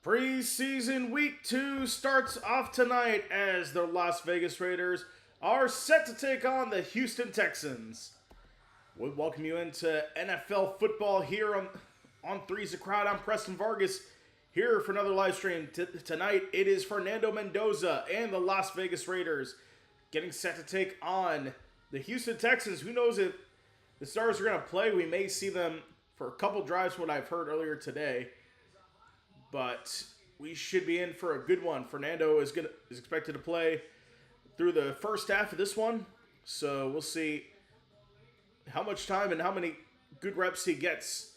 Preseason week 2 starts off tonight as the Las Vegas Raiders are set to take on the Houston Texans. We welcome you into NFL football here on Three's a Crowd. I'm Preston Vargas here for another live stream. Tonight it is Fernando Mendoza and the Las Vegas Raiders getting set to take on the Houston Texans. Who knows if the Stars are going to play? We may see them for a couple drives from what I've heard earlier today. But we should be in for a good one. Fernando is expected to play through the first half of this one. So we'll see how much time and how many good reps he gets.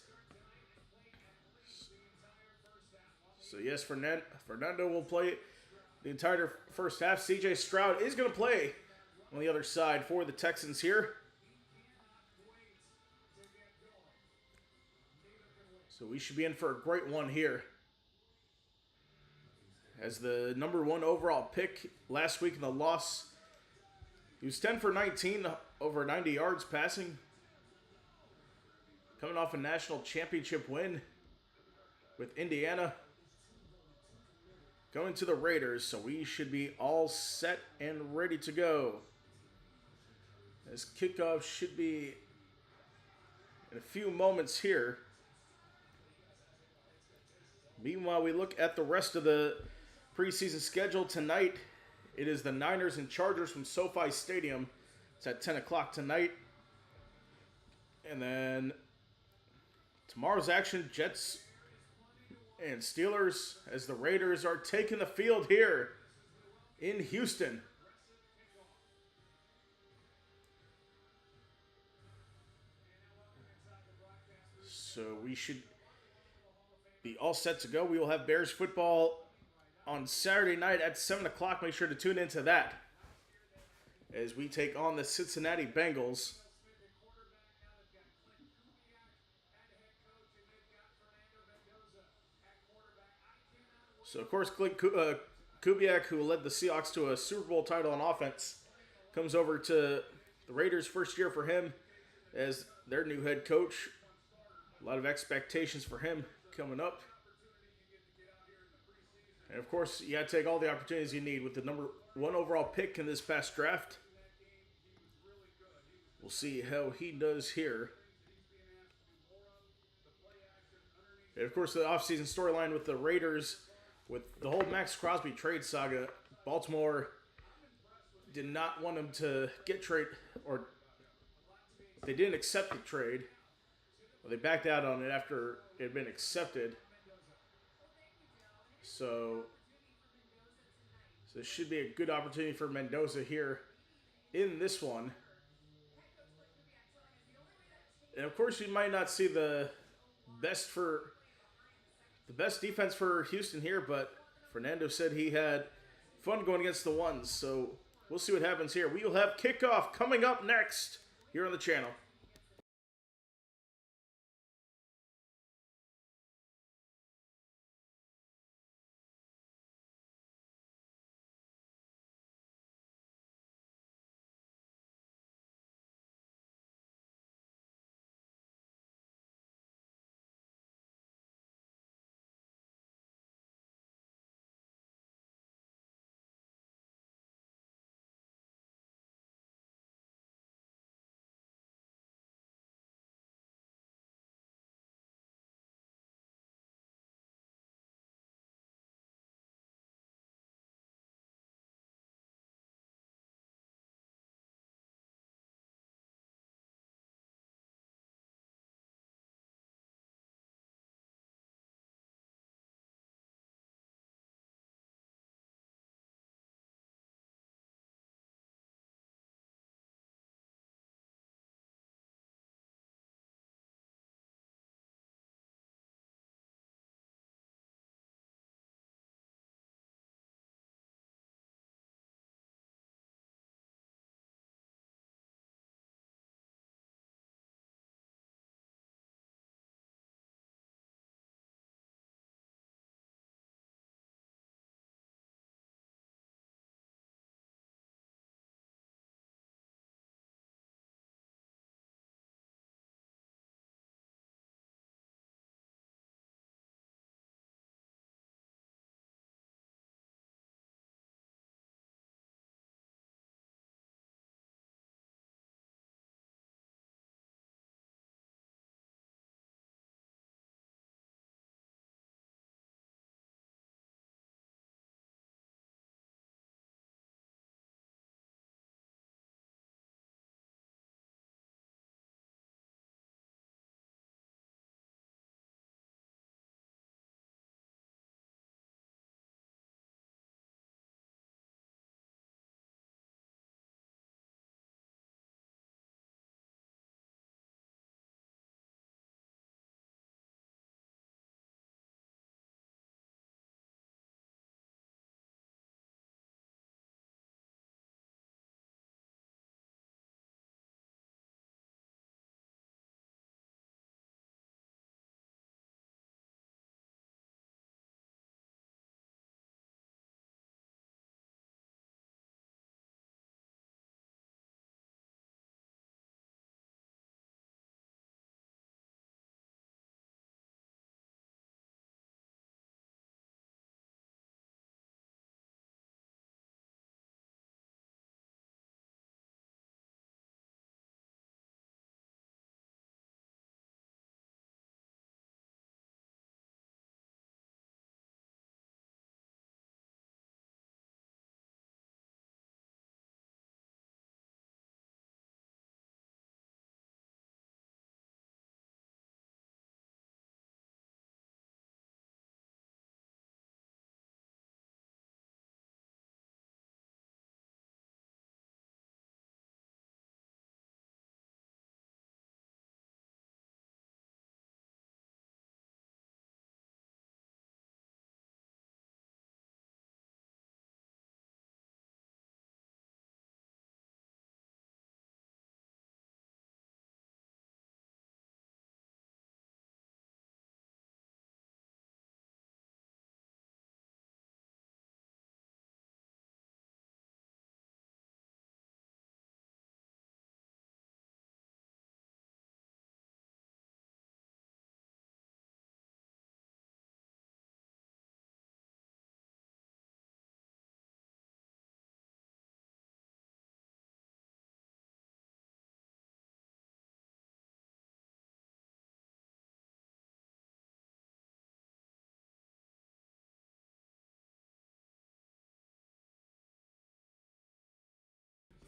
So yes, Fernando will play the entire first half. CJ Stroud is going to play on the other side for the Texans here. So we should be in for a great one here. As the number 1 overall pick last week in the loss, he was 10 for 19, over 90 yards passing. Coming off a national championship win with Indiana. Going to the Raiders, so we should be all set and ready to go. As kickoff should be in a few moments here. Meanwhile, we look at the rest of the preseason schedule. Tonight, it is the Niners and Chargers from SoFi Stadium. It's at 10 o'clock tonight. And then tomorrow's action, Jets and Steelers, as the Raiders are taking the field here in Houston. So we should be all set to go. We will have Bears football on Saturday night at 7 o'clock. Make sure to tune into that as we take on the Cincinnati Bengals. So, of course, Clint Kubiak, who led the Seahawks to a Super Bowl title on offense, comes over to the Raiders' first year for him as their new head coach. A lot of expectations for him coming up. And of course, you got to take all the opportunities you need with the number 1 overall pick in this past draft. We'll see how he does here. And of course, the offseason storyline with the Raiders, with the whole Max Crosby trade saga, Baltimore did not want him to get trade, or they didn't accept the trade. Well, they backed out on it after it had been accepted. So this should be a good opportunity for Mendoza here in this one. And of course, you might not see the best defense for Houston here, but Fernando said he had fun going against the ones. So we'll see what happens here. We will have kickoff coming up next here on the channel.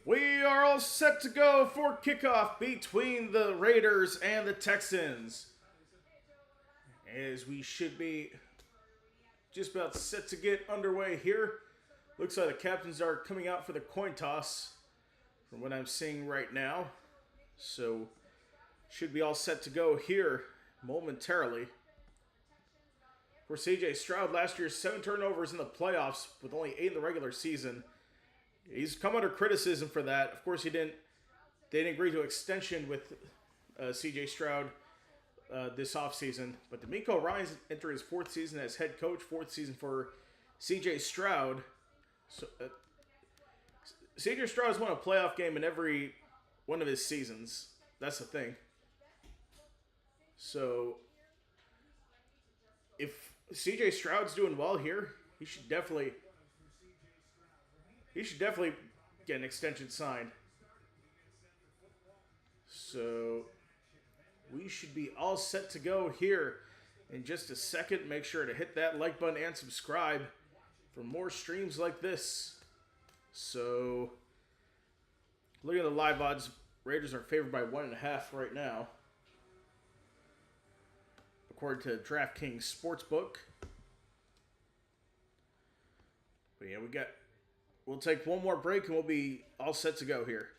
We are all set to go for kickoff between the Raiders and the Texans. As we should be just about set to get underway here. Looks like the captains are coming out for the coin toss from what I'm seeing right now. So, should be all set to go here momentarily. For CJ Stroud, last year 7 turnovers in the playoffs with only 8 in the regular season. He's come under criticism for that. Of course, they didn't agree to extension with CJ Stroud this offseason. But D'Amico Ryan's entering his 4th season as head coach, 4th season for CJ Stroud. So, CJ Stroud has won a playoff game in every one of his seasons. That's the thing. So, if CJ Stroud's doing well here, he should definitely get an extension signed. So, we should be all set to go here in just a second. Make sure to hit that like button and subscribe for more streams like this. So, looking at the live odds, Raiders are favored by 1.5 right now, according to DraftKings Sportsbook. But yeah, we'll take one more break and we'll be all set to go here.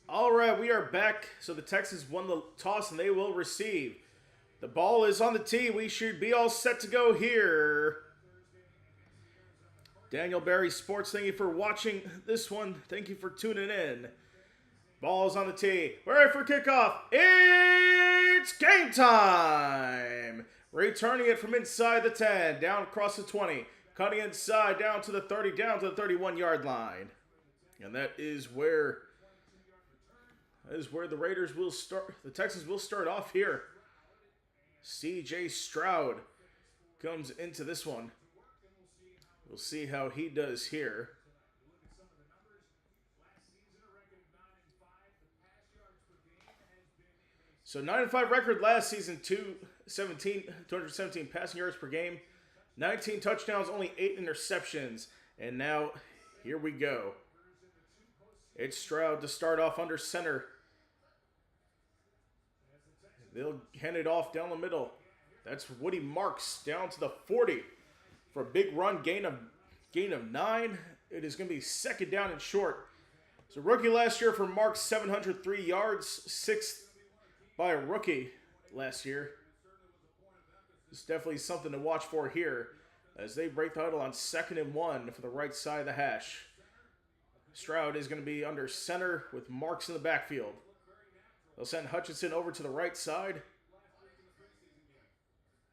All right, we are back. So the Texans won the toss and they will receive. The ball is on the tee. We should be all set to go here. Daniel Barry Sports, thank you for watching this one. Thank you for tuning in. Ball is on the tee. We're ready for kickoff. It's game time. Returning it from inside the 10, down across the 20. Cutting inside, down to the 30, down to the 31-yard line. And that is where the Raiders will start. The Texans will start off here. CJ Stroud comes into this one. We'll see how he does here. So 9-5 record last season, 217 passing yards per game, 19 touchdowns, only 8 interceptions. And now, here we go. It's Stroud to start off under center. They'll hand it off down the middle. That's Woody Marks down to the 40 for a big run, gain of 9. It is going to be second down and short. So rookie last year for Marks, 703 yards, 6th by a rookie last year. It's definitely something to watch for here as they break the huddle on 2nd and 1 for the right side of the hash. Stroud is going to be under center with Marks in the backfield. They'll send Hutchinson over to the right side.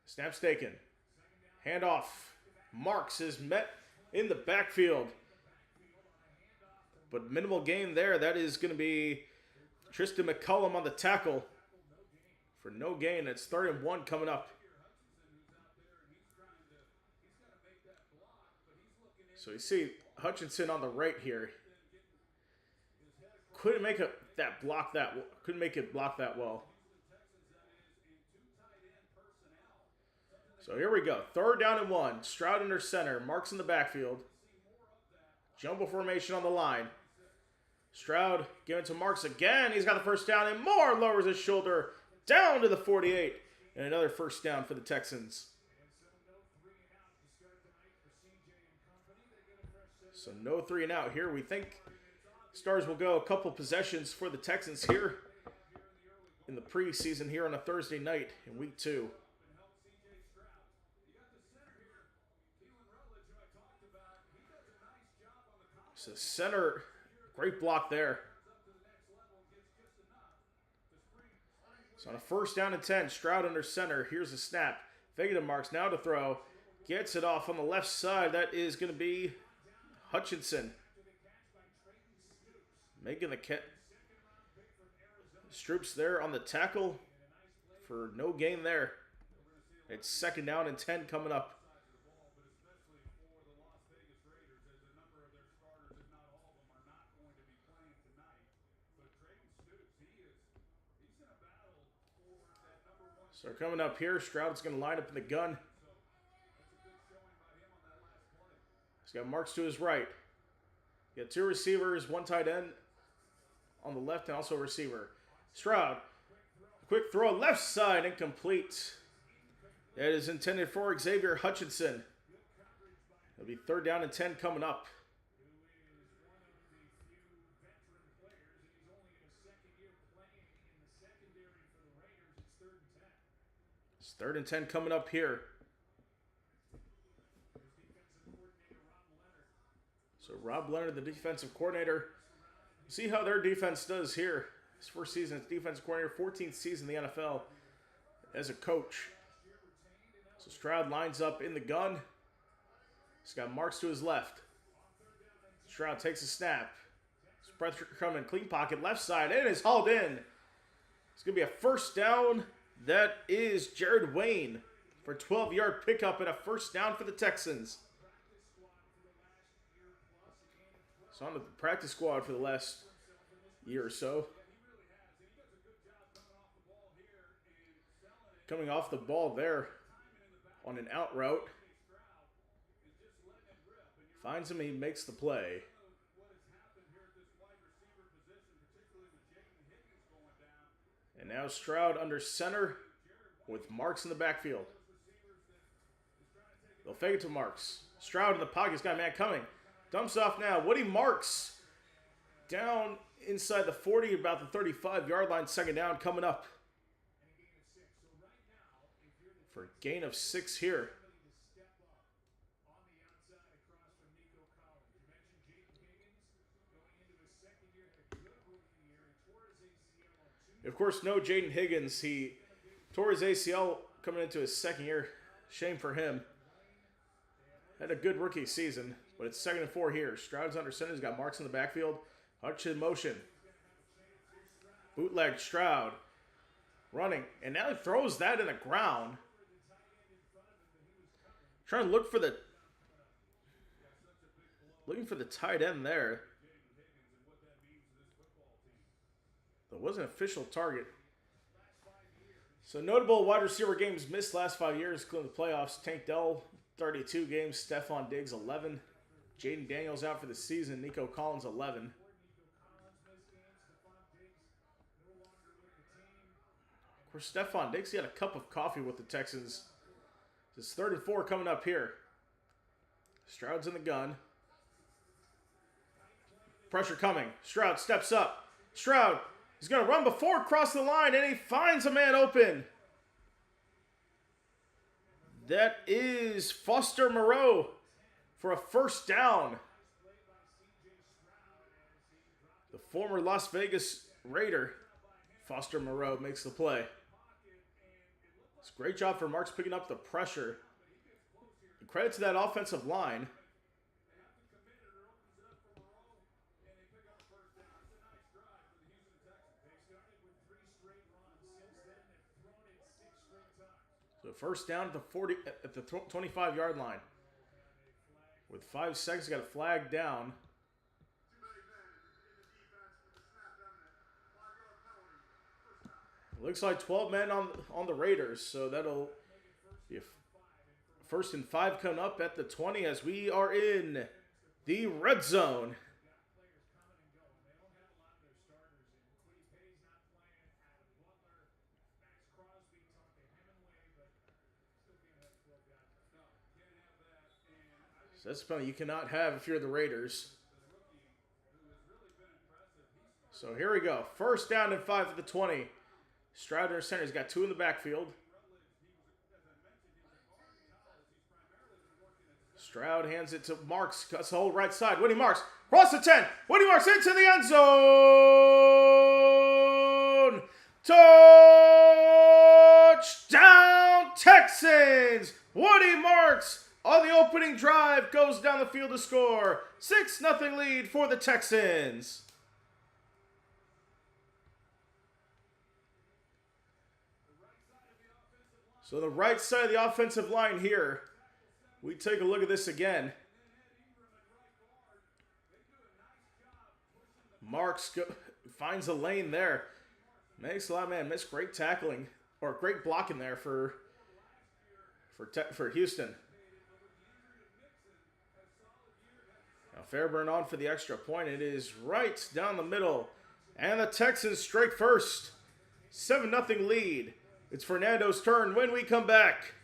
Snap's taken. Handoff. Marks is met in the backfield. But minimal gain there. That is going to be Tristan McCullum on the tackle for no gain. It's 3rd and 1 coming up. So you see Hutchinson on the right here. Couldn't make it block that well. So here we go. 3rd down and 1. Stroud under center. Marks in the backfield. Jumbo formation on the line. Stroud giving to Marks again. He's got the first down and more. Lowers his shoulder down to the 48. And another first down for the Texans. So no 3 and out here. We think Stars will go a couple possessions for the Texans here in the preseason here on a Thursday night in week 2. So center, great block there. So on a 1st down and 10, Stroud under center. Here's the snap. Fake it to Marks, now to throw. Gets it off on the left side. That is going to be Hutchinson. Making the catch. Stroups there on the tackle for no gain there. It's 2nd down and 10 coming up. So coming up here, Stroud's going to line up in the gun. He's got Marks to his right. He got 2 receivers, 1 tight end on the left and also a receiver. Stroud, quick throw left side, incomplete. That is intended for Xavier Hutchinson. It'll be 3rd down and 10 coming up. It's 3rd and 10 coming up here. So Rob Leonard, the defensive coordinator. See how their defense does here. His 1st season as defensive coordinator, 14th season in the NFL as a coach. So Stroud lines up in the gun. He's got Marks to his left. Stroud takes a snap. Pressure coming, clean pocket, left side, and is hauled in. It's going to be a 1st down. That is Jared Wayne for a 12-yard pickup and a 1st down for the Texans. So on the practice squad for the last year or so. Coming off the ball there on an out route. Finds him, he makes the play. And now Stroud under center with Marks in the backfield. They'll fake it to Marks. Stroud in the pocket, he's got a man coming. Dumps off now. Woody Marks down inside the 40, about the 35-yard line. 2nd down coming up for a gain of 6 here. Of course, no Jaden Higgins. He tore his ACL coming into his 2nd year. Shame for him. Had a good rookie season, but it's 2nd and 4 here. Stroud's under center. He's got Marks in the backfield. Hutch in motion. Bootleg Stroud. Running. And now he throws that in the ground. Trying to look for the... Looking for the tight end there. That was an official target. So notable wide receiver games missed last 5 years, including the playoffs. Tank Dell, 32 games. Stephon Diggs, 11. Jaden Daniels out for the season. Nico Collins, 11. Of course, Stephon Diggs, he had a cup of coffee with the Texans. It's 3rd and 4 coming up here. Stroud's in the gun. Pressure coming. Stroud steps up. Stroud, he's going to run before across the line, and he finds a man open. That is Foster Moreau for a 1st down. The former Las Vegas Raider, Foster Moreau, makes the play. It's a great job for Marks picking up the pressure. And credit to that offensive line. So first down at the 25-yard line. With 5 seconds, got a flag down. Looks like 12 men on the Raiders, so that'll be a first and 5 coming up at the 20 as we are in the red zone. So that's something you cannot have if you're the Raiders. So here we go. First down and 5 at the 20. Stroud in center. He's got 2 in the backfield. Stroud hands it to Marks. Cuts the whole right side. Woody Marks. Cross the 10. Woody Marks into the end zone. Touchdown Texans. Woody Marks on the opening drive goes down the field to score. 6-0 lead for the Texans. So the right side of the offensive line here, we take a look at this again. Marks finds a lane there. Makes a lot of man miss. Great tackling, or great blocking there for Houston. Now Fairburn on for the extra point. It is right down the middle. And the Texans strike first. 7-0 lead. It's Fernando's turn when we come back.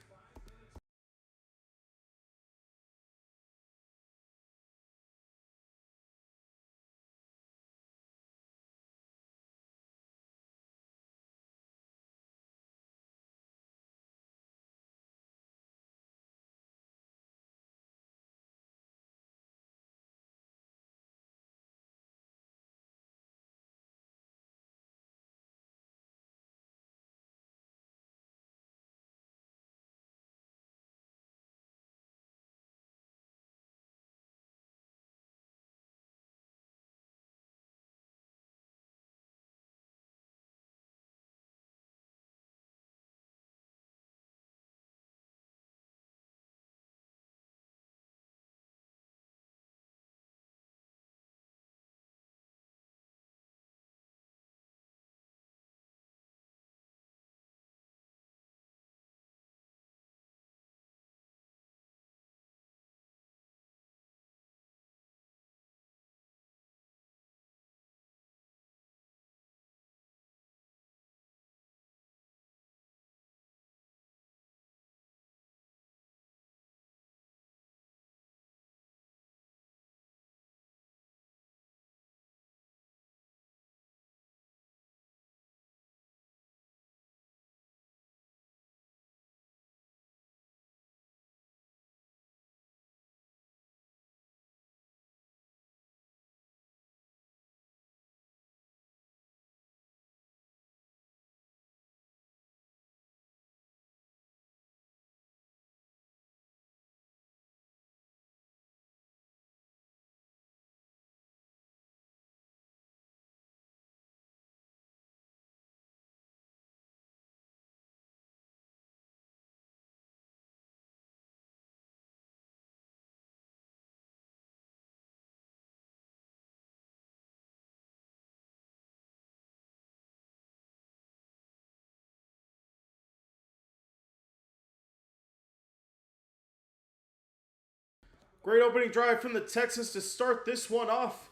Great opening drive from the Texans to start this one off.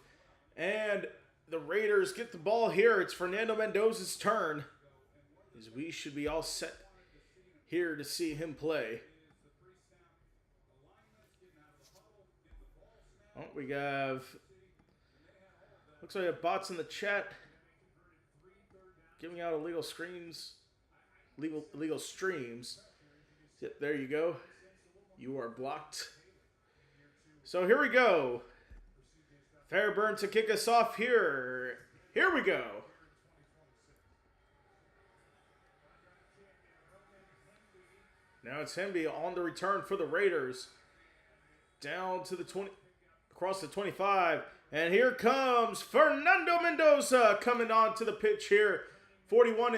And the Raiders get the ball here. It's Fernando Mendoza's turn, as we should be all set here to see him play. Oh, we have, looks like we have bots in the chat giving out illegal streams. Yep, there you go. You are blocked. So here we go. Fairburn to kick us off here. Here we go. Now it's Hemby on the return for the Raiders. Down to the 20, across the 25. And here comes Fernando Mendoza coming on to the pitch here. 41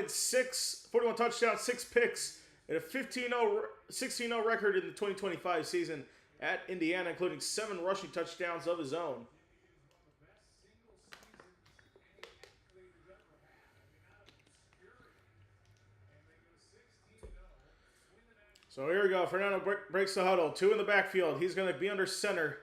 touchdowns, 6 picks. and a 16-0 record in the 2025 season at Indiana, including 7 rushing touchdowns of his own. So here we go. Fernando breaks the huddle. 2 in the backfield. He's going to be under center.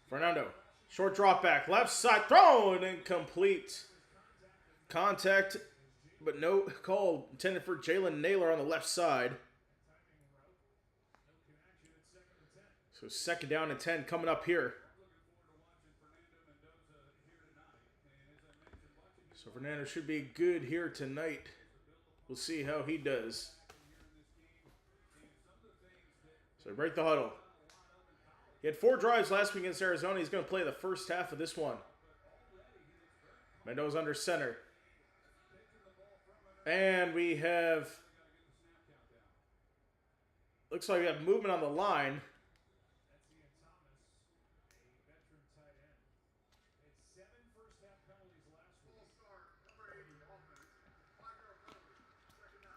Fernando. Short drop back. Left side. Thrown. Incomplete. Contact, but no call. Intended for Jalen Naylor on the left side. So 2nd down and 10 coming up here. So Fernando should be good here tonight. We'll see how he does. So break the huddle. He had 4 drives last week against Arizona. He's going to play the first half of this one. Mendoza under center. And we have... Looks like we have movement on the line.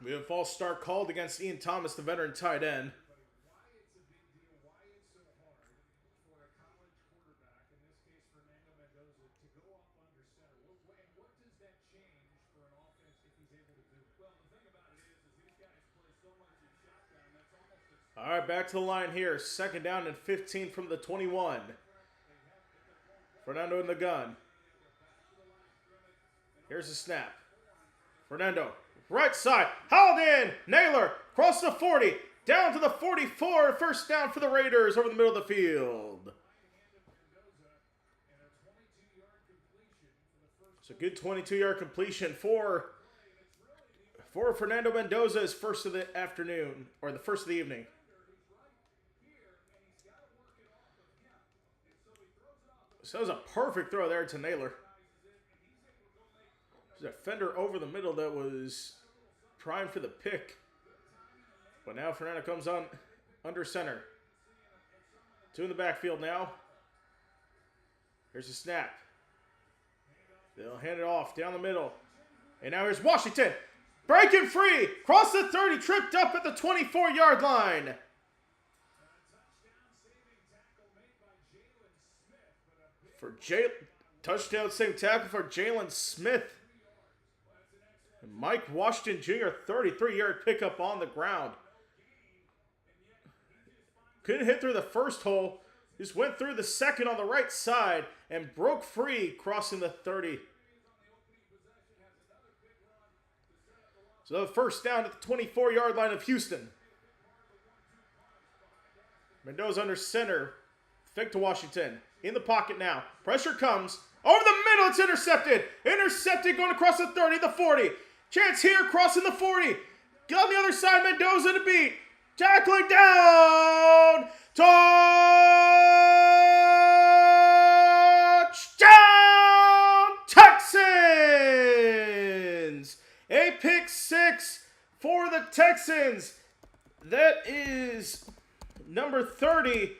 We have a false start called against Ian Thomas, the veteran tight end. All right, back to the line here. 2nd down and 15 from the 21. Fernando in the gun. Here's the snap. Fernando, right side, hauled in. Naylor, across the 40, down to the 44. 1st down for the Raiders over the middle of the field. It's a good 22-yard completion for Fernando Mendoza, his first of the afternoon, or the first of the evening. So that was a perfect throw there to Naylor. There's a defender over the middle that was primed for the pick. But now Fernando comes on under center. 2 in the backfield now. Here's a snap. They'll hand it off down the middle. And now here's Washington. Breaking free. Cross the 30. Tripped up at the 24-yard line. Touchdown saving tackle for Jalen Smith. And Mike Washington Jr., 33-yard pickup on the ground. Couldn't hit through the first hole. Just went through the second on the right side and broke free, crossing the 30. So the 1st down at the 24-yard line of Houston. Mendoza under center. Fake to Washington. In the pocket now. Pressure comes. Over the middle. It's intercepted. Intercepted going across the 30, the 40. Chance here crossing the 40. On the other side, Mendoza to beat. Tackling down. Touchdown Texans. A pick 6 for the Texans. That is number 30.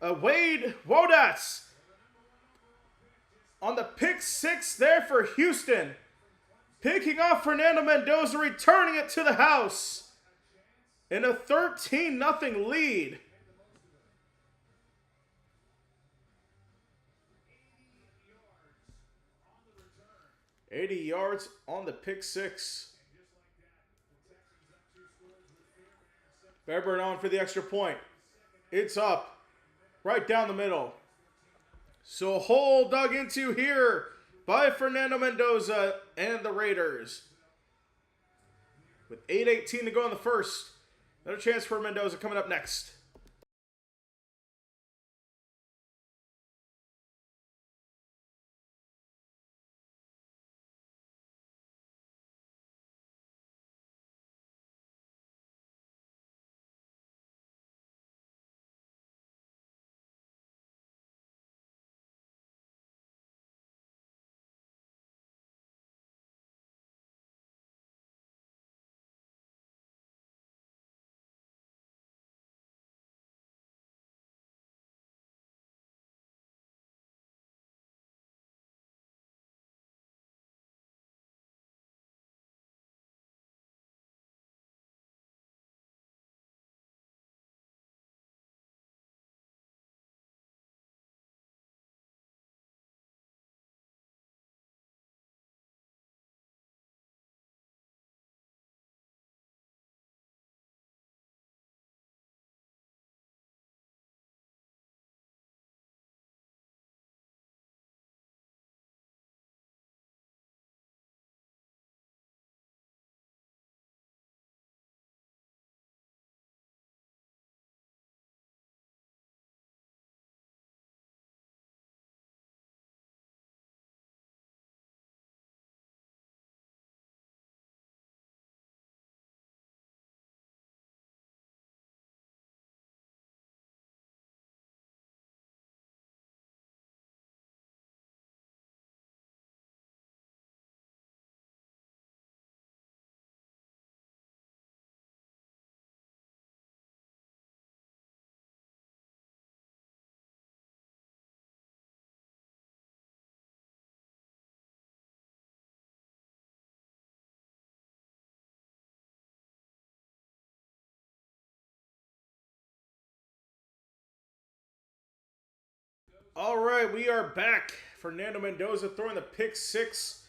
Wade Wodas on the pick 6 there for Houston. Picking off Fernando Mendoza, returning it to the house in a 13-0 lead. $80 yards on the pick 6. Fairburn on for the extra point. It's up. Right down the middle. So a hole dug into here by Fernando Mendoza and the Raiders. With 8:18 to go in the first. Another chance for Mendoza coming up next. All right, we are back. Fernando Mendoza throwing the pick six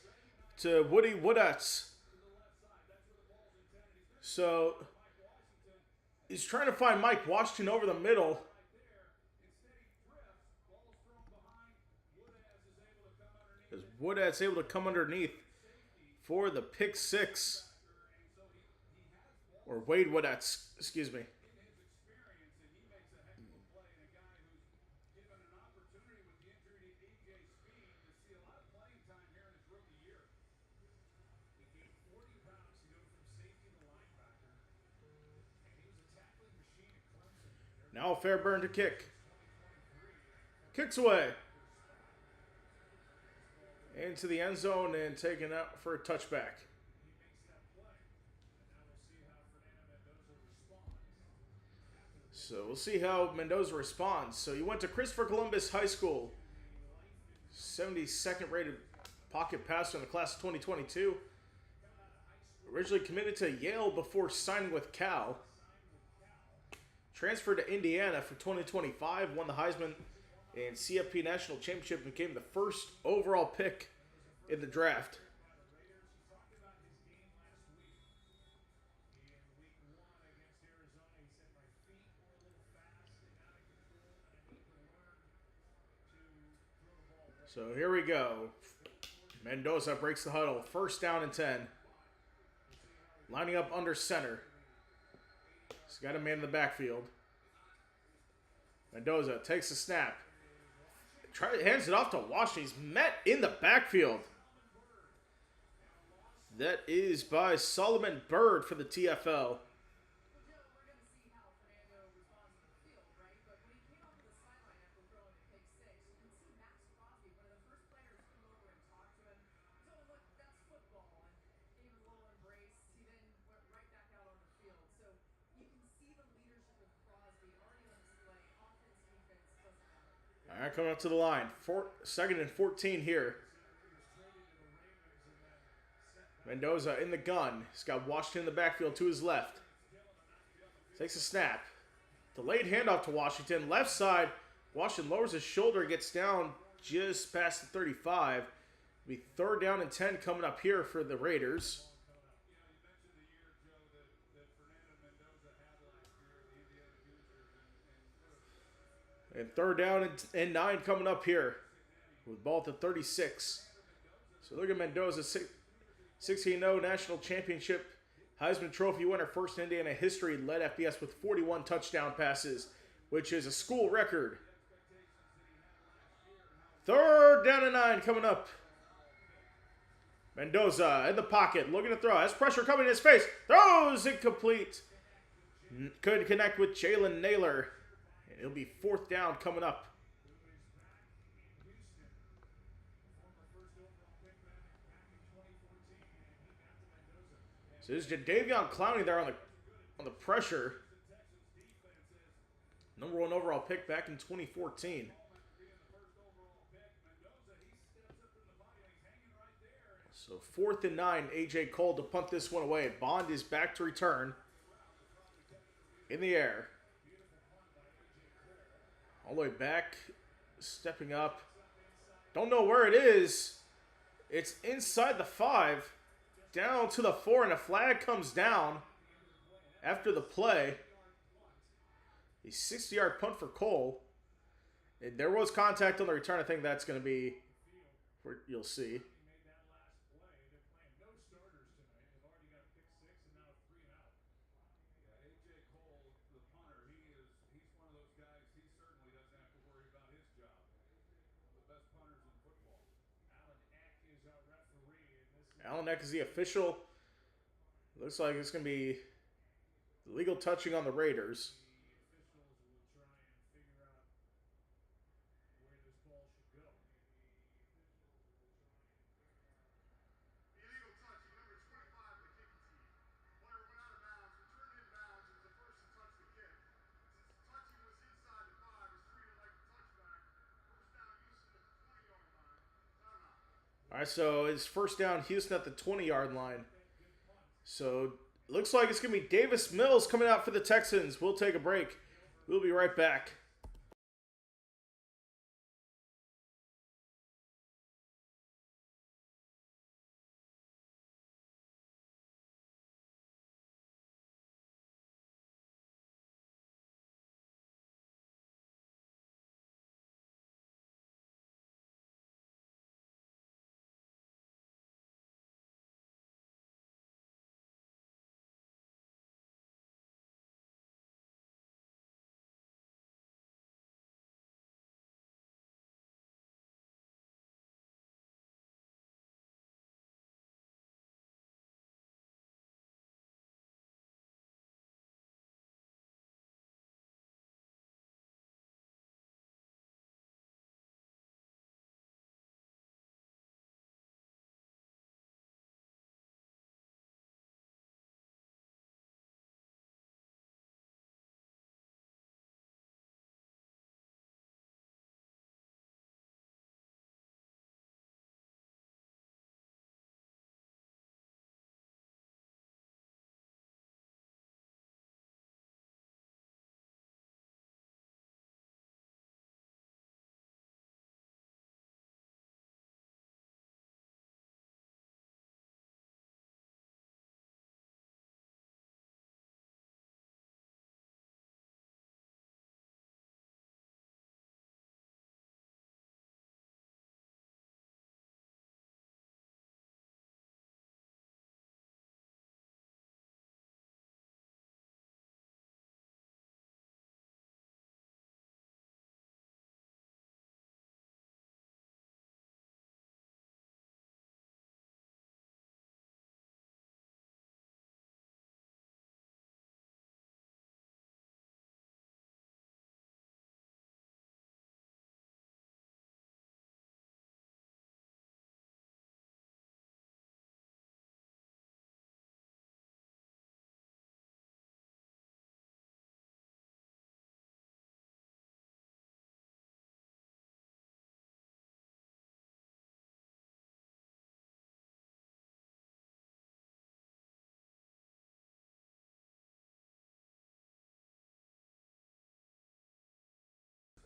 to Woody Woodats. So he's trying to find Mike Washington over the middle. As Woodats able to come underneath for the pick six. Or Wade Woodats, excuse me. Now Fairburn to kick. Kicks away. Into the end zone and taken out for a touchback. So we'll see how Mendoza responds. So he went to Christopher Columbus High School. 72nd rated pocket passer in the class of 2022. Originally committed to Yale before signing with Cal. Transferred to Indiana for 2025. Won the Heisman and CFP National Championship. Became the first overall pick in the draft. So here we go. Mendoza breaks the huddle. First down and 10. Lining up under center. He's got a man in the backfield. Mendoza takes a snap. Hands it off to Washington. He's met in the backfield. That is by Solomon Byrd for the TFL. All right, coming up to the line. Second and 14 here. Mendoza in the gun. He's got Washington in the backfield to his left. Takes a snap. Delayed handoff to Washington. Left side. Washington lowers his shoulder, gets down just past the 35. It'll be third down and 10 coming up here for the Raiders. And third down and 9 coming up here with ball at the 36. So look at Mendoza, 16-0 national championship Heisman Trophy winner, first in Indiana history, led FBS with 41 touchdown passes, which is a school record. Third down and 9 coming up. Mendoza in the pocket, looking to throw. Has pressure coming in his face. Throws incomplete. Couldn't connect with Jalen Naylor. It'll be fourth down coming up. So this is Jadeveon Clowney there on the pressure. Number 1 overall pick back in 2014. So 4th and 9, AJ Cole to punt this one away. Bond is back to return. In the air. All the way back, stepping up. Don't know where it is. It's inside the 5, down to the 4, and a flag comes down after the play. A 60-yard punt for Cole. And there was contact on the return. I think that's going to be where you'll see. Alan Eck is the official. Looks like it's going to be legal touching on the Raiders. All right, so it's first down, Houston at the 20-yard line. So looks like it's going to be Davis Mills coming out for the Texans. We'll take a break. We'll be right back.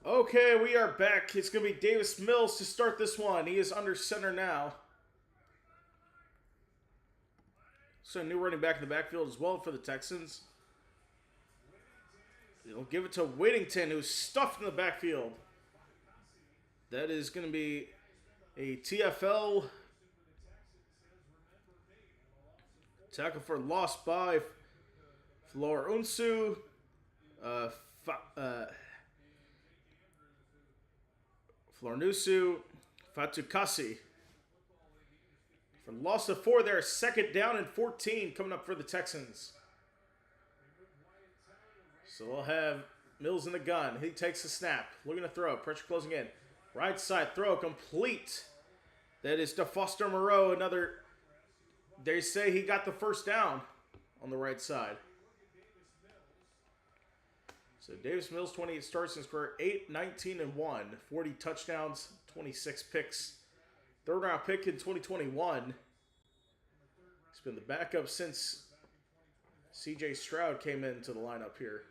Okay, we are back. It's going to be Davis Mills to start this one. He is under center now. So a new running back in the backfield as well for the Texans. They'll give it to Whittington, who's stuffed in the backfield. That is going to be a TFL tackle for loss by Florunsu. Flornusu Fatukasi. For loss of 4 there, second down and 14 coming up for the Texans. So we'll have Mills in the gun. He takes the snap. Looking to throw. Pressure closing in. Right side throw complete. That is DeFoster Moreau. Another, they say he got the first down on the right side. So Davis Mills, 28 starts in his career, 8, 19, and 1. 40 touchdowns, 26 picks. Third round pick in 2021. He's been the backup since CJ Stroud came into the lineup here.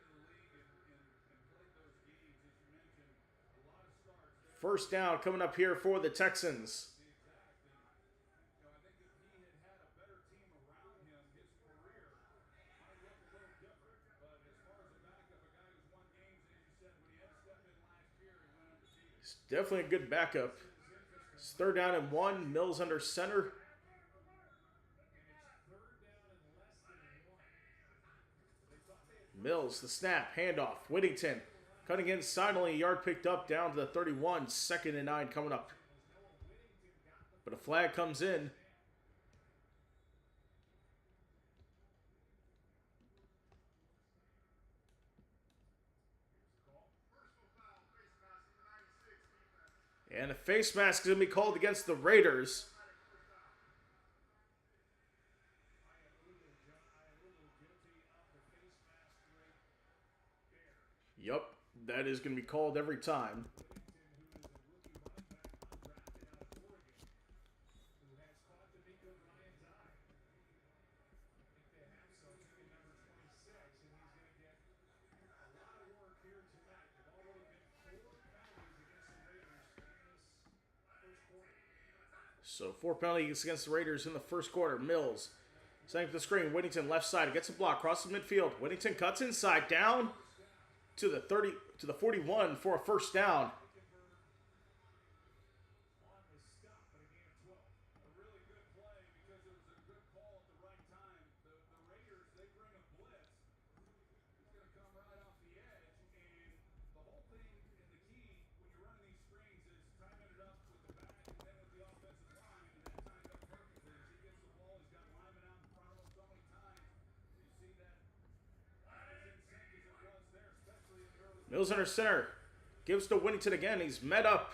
First down coming up here for the Texans. It's definitely a good backup. It's third down and 1. Mills under center. Mills, the snap, handoff. Whittington cutting inside, only a yard picked up down to the 31. Second and 9 coming up. But a flag comes in. And a face mask is going to be called against the Raiders. Yup, that is going to be called every time. So 4 penalties against the Raiders in the first quarter. Mills setting up the screen. Whittington left side gets a block, crosses midfield. Whittington cuts inside down to the 41 for a first down. Mills under center. Gives to Whittington again. He's met up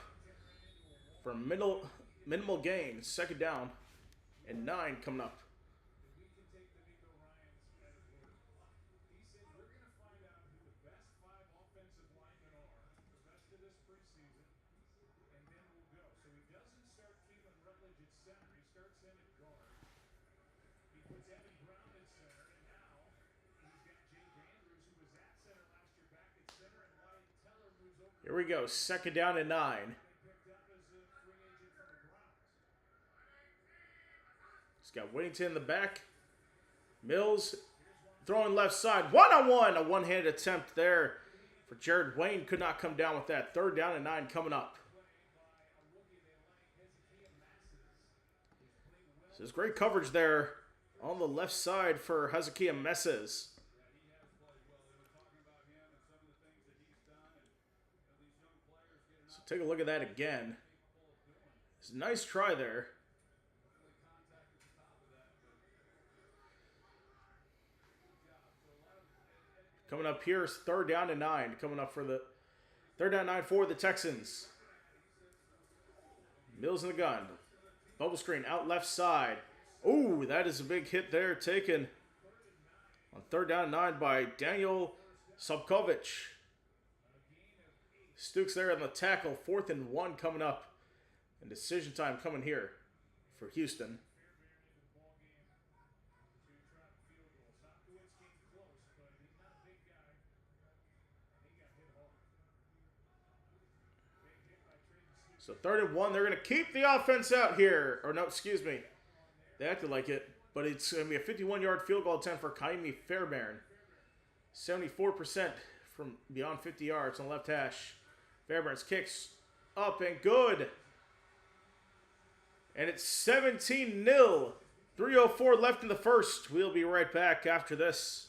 for minimal gain. Second down and 9 coming up. Here we go. Second down and 9. He's got Whittington in the back. Mills throwing left side. One-on-one. A one-handed attempt there for Jared Wayne. Could not come down with that. Third down and 9 coming up. So there's great coverage there on the left side for Hezekiah Messes. So take a look at that again. It's a nice try there. Coming up here is third down and 9. Coming up for the third down and 9 for the Texans. Mills in the gun. Bubble screen out left side. Ooh, that is a big hit there taken on third down and 9 by Daniel Sobkovic. Stukes there on the tackle. 4th and 1 coming up. And decision time coming here for Houston. So 3rd-and-1. They're going to keep the offense out here. Or no, excuse me. They acted like it. But it's going to be a 51-yard field goal attempt for Kaimi Fairbairn. 74% from beyond 50 yards on the left hash. Fairbairn's kicks up and good. And it's 17-0. 3:04 left in the first. We'll be right back after this.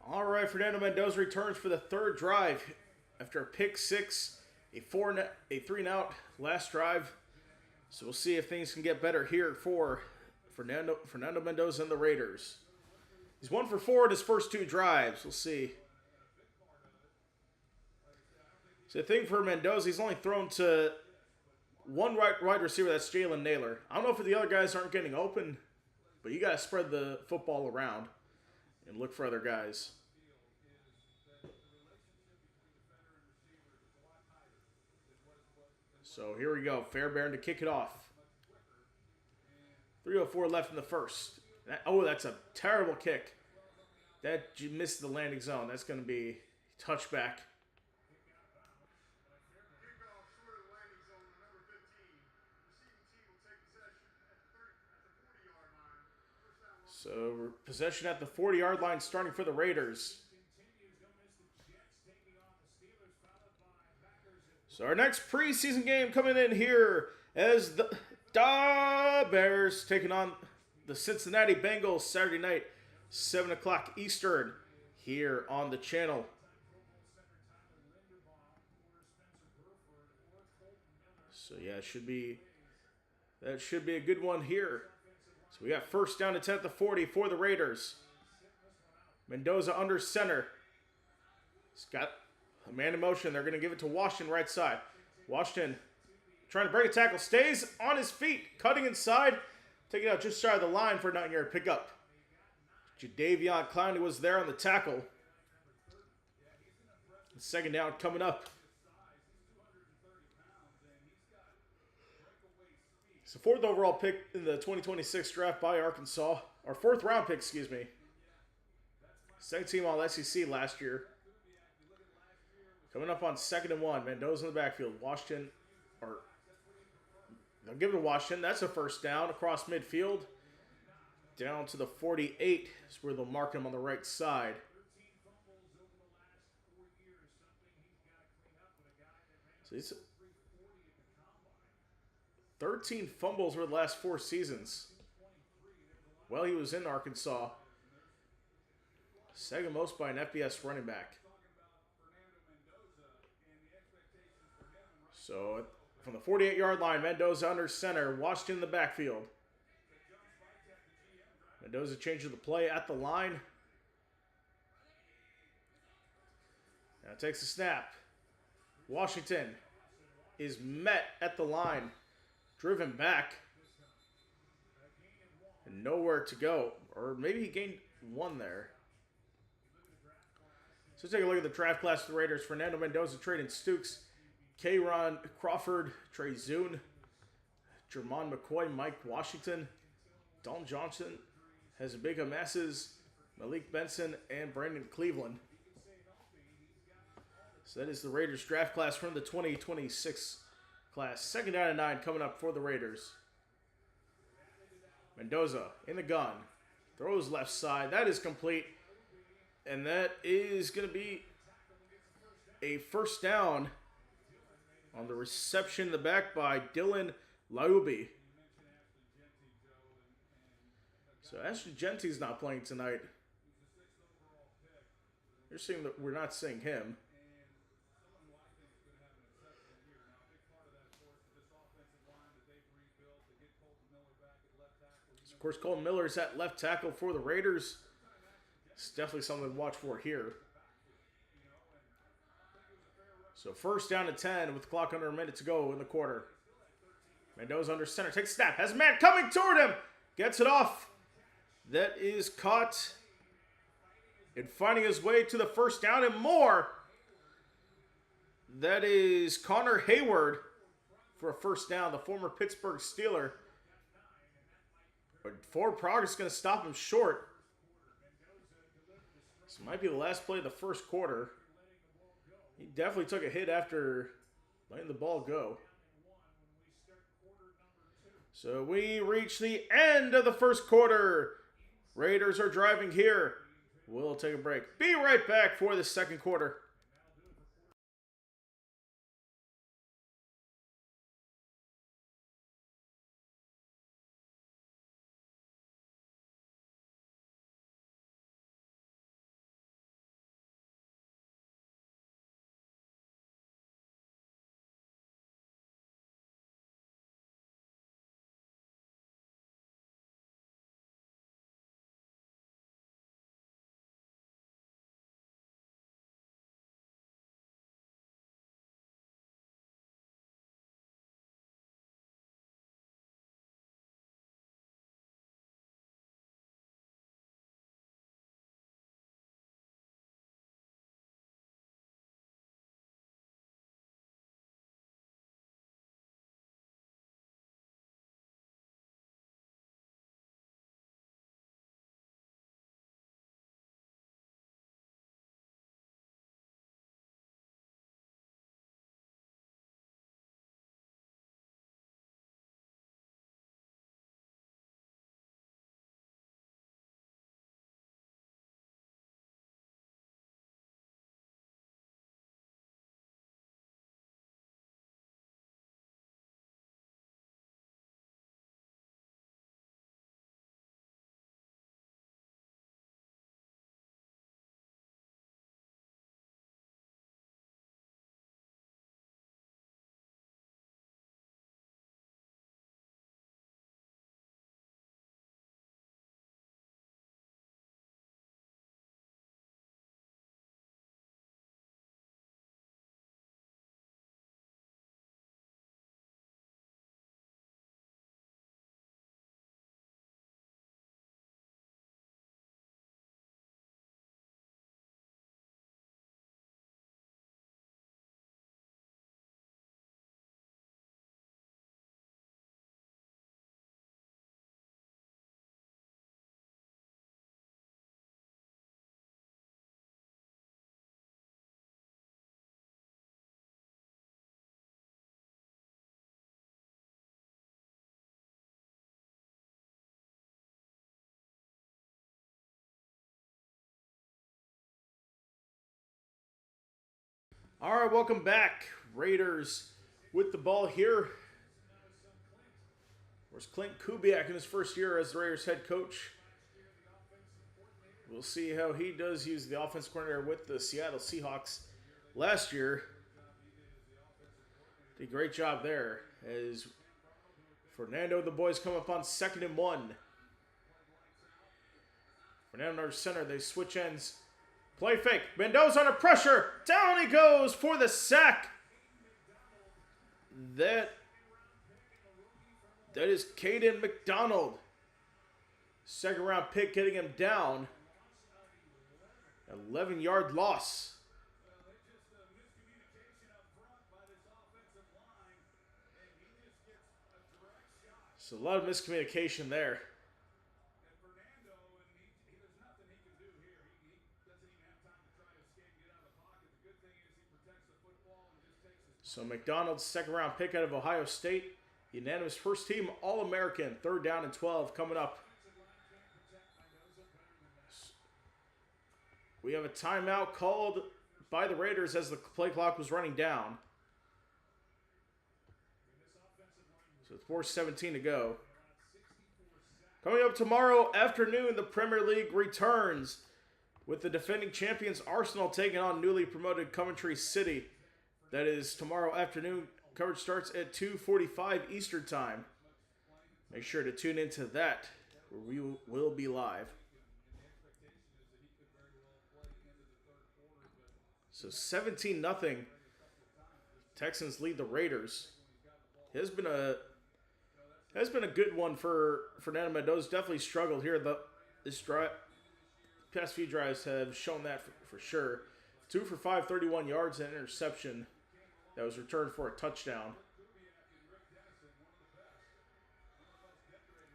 All right, Fernando Mendoza returns for the 3rd drive after a pick 6, a 3-and-out last drive. So we'll see if things can get better here for Fernando Mendoza and the Raiders. He's 1 for 4 in his first 2 drives. We'll see. So the thing for Mendoza, he's only thrown to one wide receiver. That's Jalen Naylor. I don't know if the other guys aren't getting open, but you got to spread the football around and look for other guys. So here we go. Fairbairn to kick it off. 3:04 left in the first. That's a terrible kick. That you missed the landing zone. That's going to be touchback. So possession at the 40-yard line starting for the Raiders. So our next preseason game coming in here as the Bears taking on the Cincinnati Bengals Saturday night, 7 o'clock Eastern here on the channel. So yeah, that should be a good one here. So we got first down at 40 for the Raiders. Mendoza under center. He's got a man in motion. They're going to give it to Washington right side. Washington trying to break a tackle. Stays on his feet. Cutting inside. Taking out just shy of the line for a 9-yard pickup. Jadeveon Clowney was there on the tackle. Second down coming up. It's the 4th overall pick in the 2026 draft by Arkansas. Our 4th round pick, excuse me. 2nd team All-SEC last year. Coming up on 2nd-and-1. Mendoza in the backfield. Washington, they'll give it to Washington. That's a first down across midfield. Down to the 48 is where they'll mark him on the right side. So he's 13 fumbles over the last 4 seasons. Well, he was in Arkansas. Second most by an FBS running back. So from the 48-yard line, Mendoza under center, Washington in the backfield. Mendoza changes the play at the line. Now takes the snap. Washington is met at the line, driven back, and nowhere to go. Or maybe he gained one there. So take a look at the draft class of the Raiders. Fernando Mendoza, Traden Stukes, Kayron Crawford, Trey Zune, Jermon McCoy, Mike Washington, Dalton Johnson, Hezekiah Masses, Malik Benson, and Brandon Cleveland. So that is the Raiders draft class from the 2026 class. Second down and 9 coming up for the Raiders. Mendoza in the gun. Throws left side. That is complete. And that is going to be a first down on the reception in the back by Dylan Laubi. So Ashton Genty's not playing tonight. You're seeing that we're not seeing him. So of course, Colton Miller is at left tackle for the Raiders. It's definitely something to watch for here. So first down to 10 with the clock under a minute to go in the quarter. Mendoza under center. Takes a snap. Has a man coming toward him. Gets it off. That is caught. And finding his way to the first down and more. That is Connor Hayward for a first down. The former Pittsburgh Steeler. But forward progress is going to stop him short. This might be the last play of the first quarter. He definitely took a hit after letting the ball go. So we reach the end of the first quarter. Raiders are driving here. We'll take a break. Be right back for the second quarter. All right, welcome back. Raiders with the ball here. There's Clint Kubiak in his first year as the Raiders head coach. We'll see how he does use the offense coordinator with the Seattle Seahawks last year. Did a great job there as Fernando and the boys come up on 2nd and 1. Fernando under center. They switch ends. Play fake. Mendoza under pressure. Down he goes for the sack. That is Caden McDonald. 2nd round pick getting him down. 11-yard loss. So a lot of miscommunication there. So McDonald's 2nd round pick out of Ohio State. Unanimous first team All-American. 3rd down and 12 coming up. We have a timeout called by the Raiders as the play clock was running down. So it's 4:17 to go. Coming up tomorrow afternoon, the Premier League returns with the defending champions Arsenal taking on newly promoted Coventry City. That is tomorrow afternoon. Coverage starts at 2:45 Eastern Time. Make sure to tune into that, where we will be live. So 17-0. Texans lead the Raiders. It has been a good one for Fernando Mendoza. Definitely struggled here. This past few drives have shown that for sure. 2 for 5, 31 yards and an interception that was returned for a touchdown.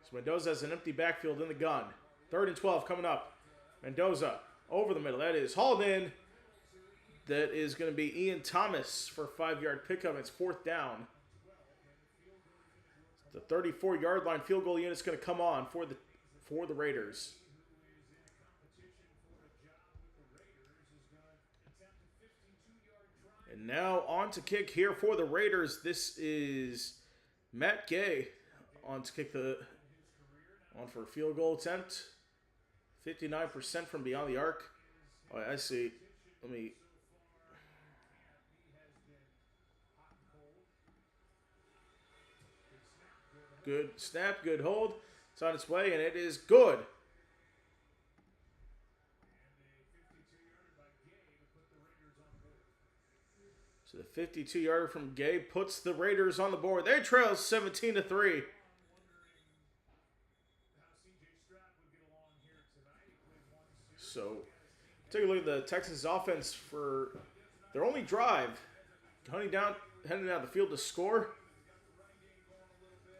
So Mendoza has an empty backfield in the gun. 3rd and 12 coming up. Mendoza over the middle. That is hauled in. That is going to be Ian Thomas for a 5-yard pickup. It's 4th down. The 34-yard line field goal unit is going to come on for the Raiders. And now on to kick here for the Raiders. This is Matt Gay on to kick on for a field goal attempt. 59% from beyond the arc. Oh, I see. Let me. Good snap, good hold. It's on its way, and it is good. So the 52-yarder from Gay puts the Raiders on the board. They trail 17-3. So take a look at the Texans offense for their only drive. Heading down the field to score.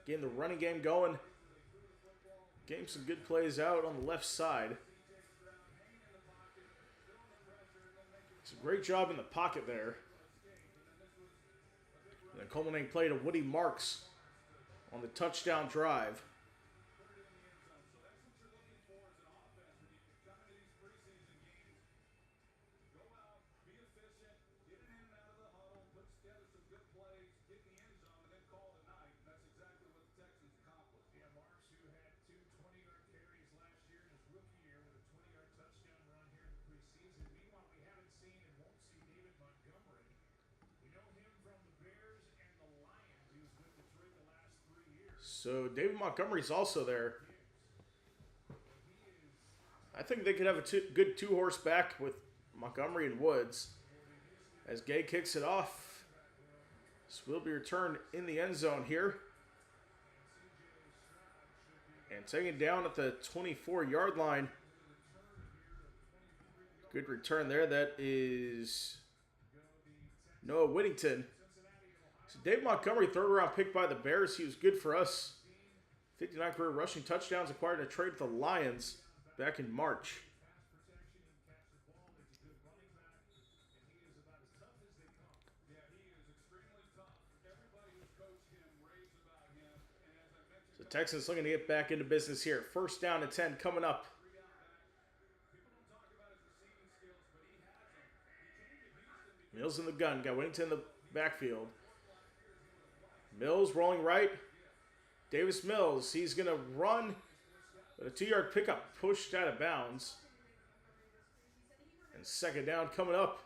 Getting the running game going. Getting some good plays out on the left side. It's a great job in the pocket there. And then culminating play to Woody Marks on the touchdown drive. So David Montgomery's also there. I think they could have a good 2-horse back with Montgomery and Woods. As Gay kicks it off. This will be returned in the end zone here. And taken down at the 24-yard line. Good return there. That is Noah Whittington. So Dave Montgomery, 3rd round pick by the Bears. He was good for us. 59 career rushing touchdowns, acquired in a trade with the Lions back in March. So Texans looking to get back into business here. 1st down and 10 coming up. Mills in the gun. Got Whittington in the backfield. Mills rolling right. Davis Mills. He's going to run. But a 2-yard pickup pushed out of bounds. And 2nd down coming up.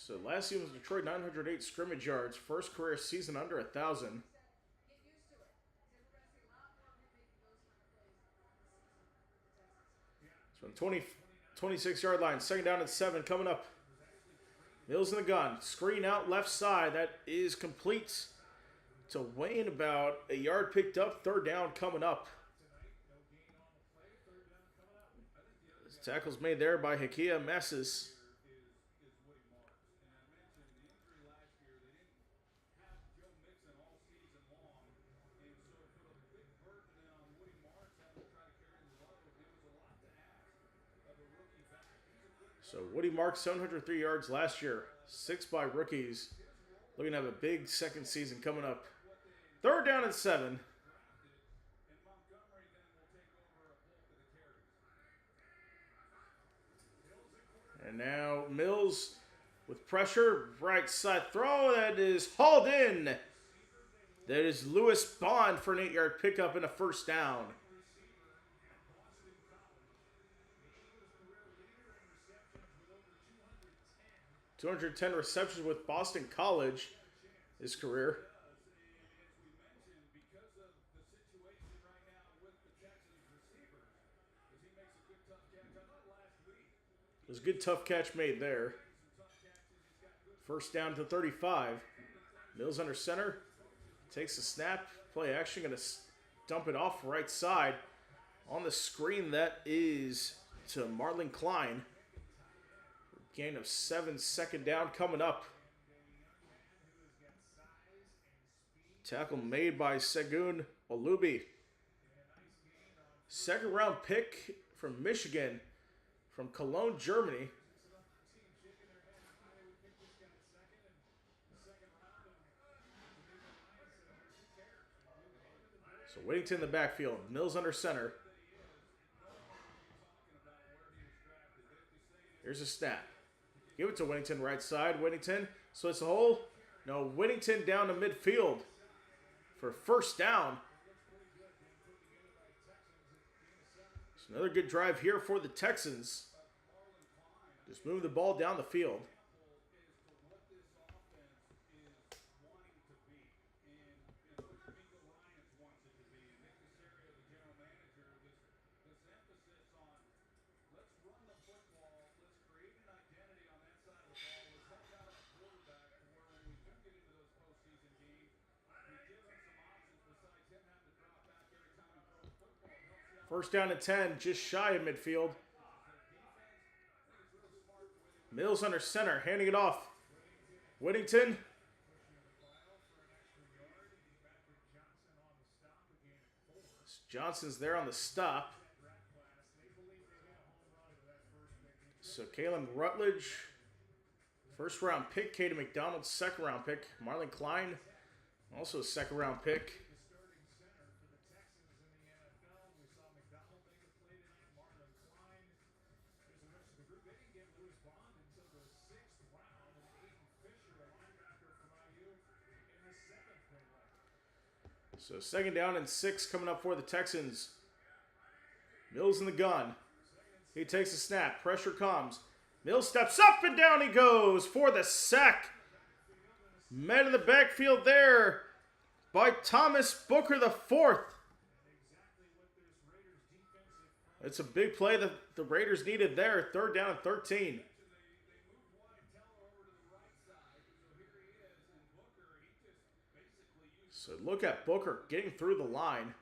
So last season was Detroit, 908 scrimmage yards. First career season under 1,000. So 26-yard line. Second down and 7 coming up. Mills in the gun. Screen out left side. That is complete to Wayne. About a yard picked up. Third down coming up. Tackles made there by Hakia Messes. So Woody Marks 703 yards last year. 6 by rookies. Looking to have a big second season coming up. Third down and 7. And now Mills with pressure. Right side throw. That is hauled in. That is Lewis Bond for an 8-yard pickup and a first down. 210 receptions with Boston College, his career. It was a good tough catch made there. First down to 35. Mills under center. Takes the snap. Play action. Going to dump it off right side. On the screen, that is to Marlon Klein. Gain of 7, second down coming up. Tackle made by Segun Olubi. Second round pick from Michigan, from Cologne, Germany. So Whittington in the backfield. Mills under center. Here's a snap. Give it to Whittington right side. Whittington splits the hole. No, Whittington down to midfield for first down. It's another good drive here for the Texans. Just move the ball down the field. First down and 10, just shy of midfield. Mills under center, handing it off. Whittington. Johnson's there on the stop. So Kalen Rutledge, first round pick. Caden McDonald, second round pick. Marlon Klein, also a second round pick. So second down and 6 coming up for the Texans. Mills in the gun. He takes a snap. Pressure comes. Mills steps up and down he goes for the sack. Met in the backfield there by Thomas Booker the fourth. It's a big play that the Raiders needed there. Third down and 13. So look at Booker getting through the line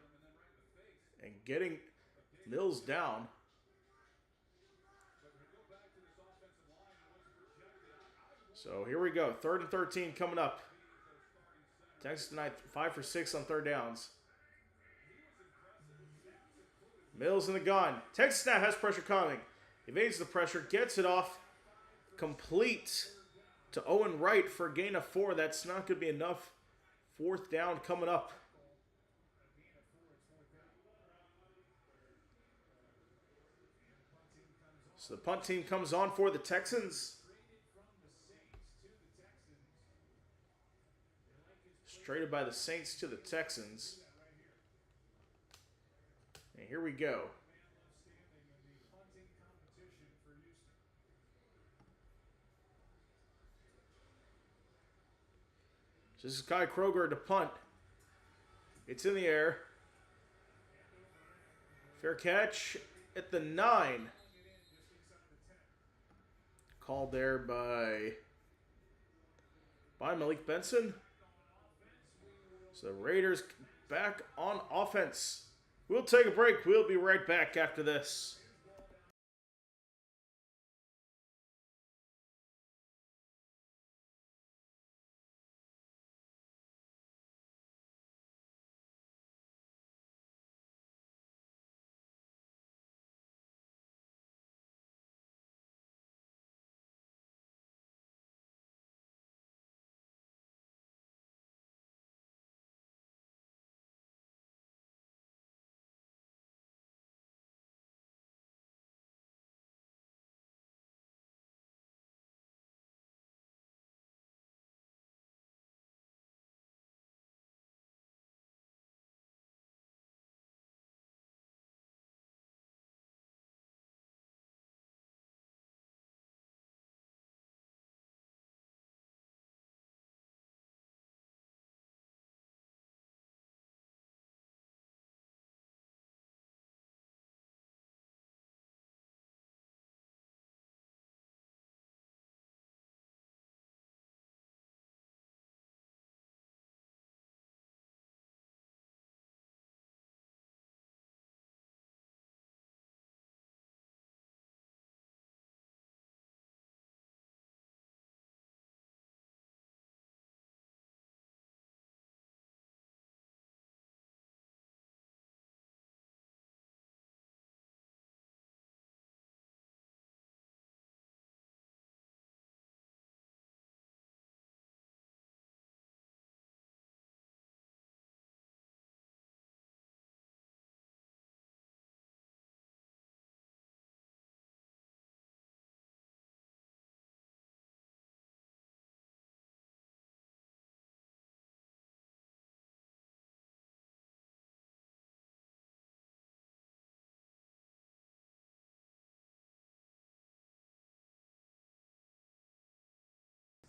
and getting Mills down. So here we go. Third and 13 coming up. Texas tonight 5 for 6 on third downs. Mills in the gun. Texas now has pressure coming. Evades the pressure. Gets it off. Complete to Owen Wright for a gain of 4. That's not going to be enough. Fourth down coming up. So the punt team comes on for the Texans. Traded by the Saints to the Texans. And here we go. This is Kai Kroger to punt. It's in the air. Fair catch at the 9. Called there by Malik Benson. So the Raiders back on offense. We'll take a break. We'll be right back after this.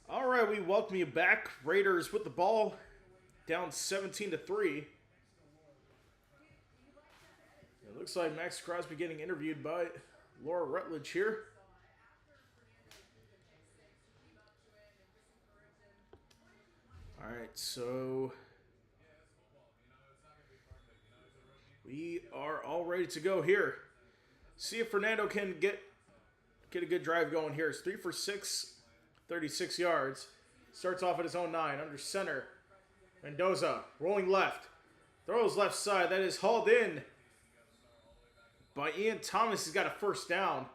All right, we welcome you back. Raiders with the ball, down 17-3. It looks like Max Crosby getting interviewed by Laura Rutledge here. All right, so we are all ready to go here. See if Fernando can get a good drive going here. It's 3 for 6. 36 yards. Starts off at his own 9. Under center. Mendoza rolling left. Throws left side. That is hauled in by Ian Thomas. He's got a first down.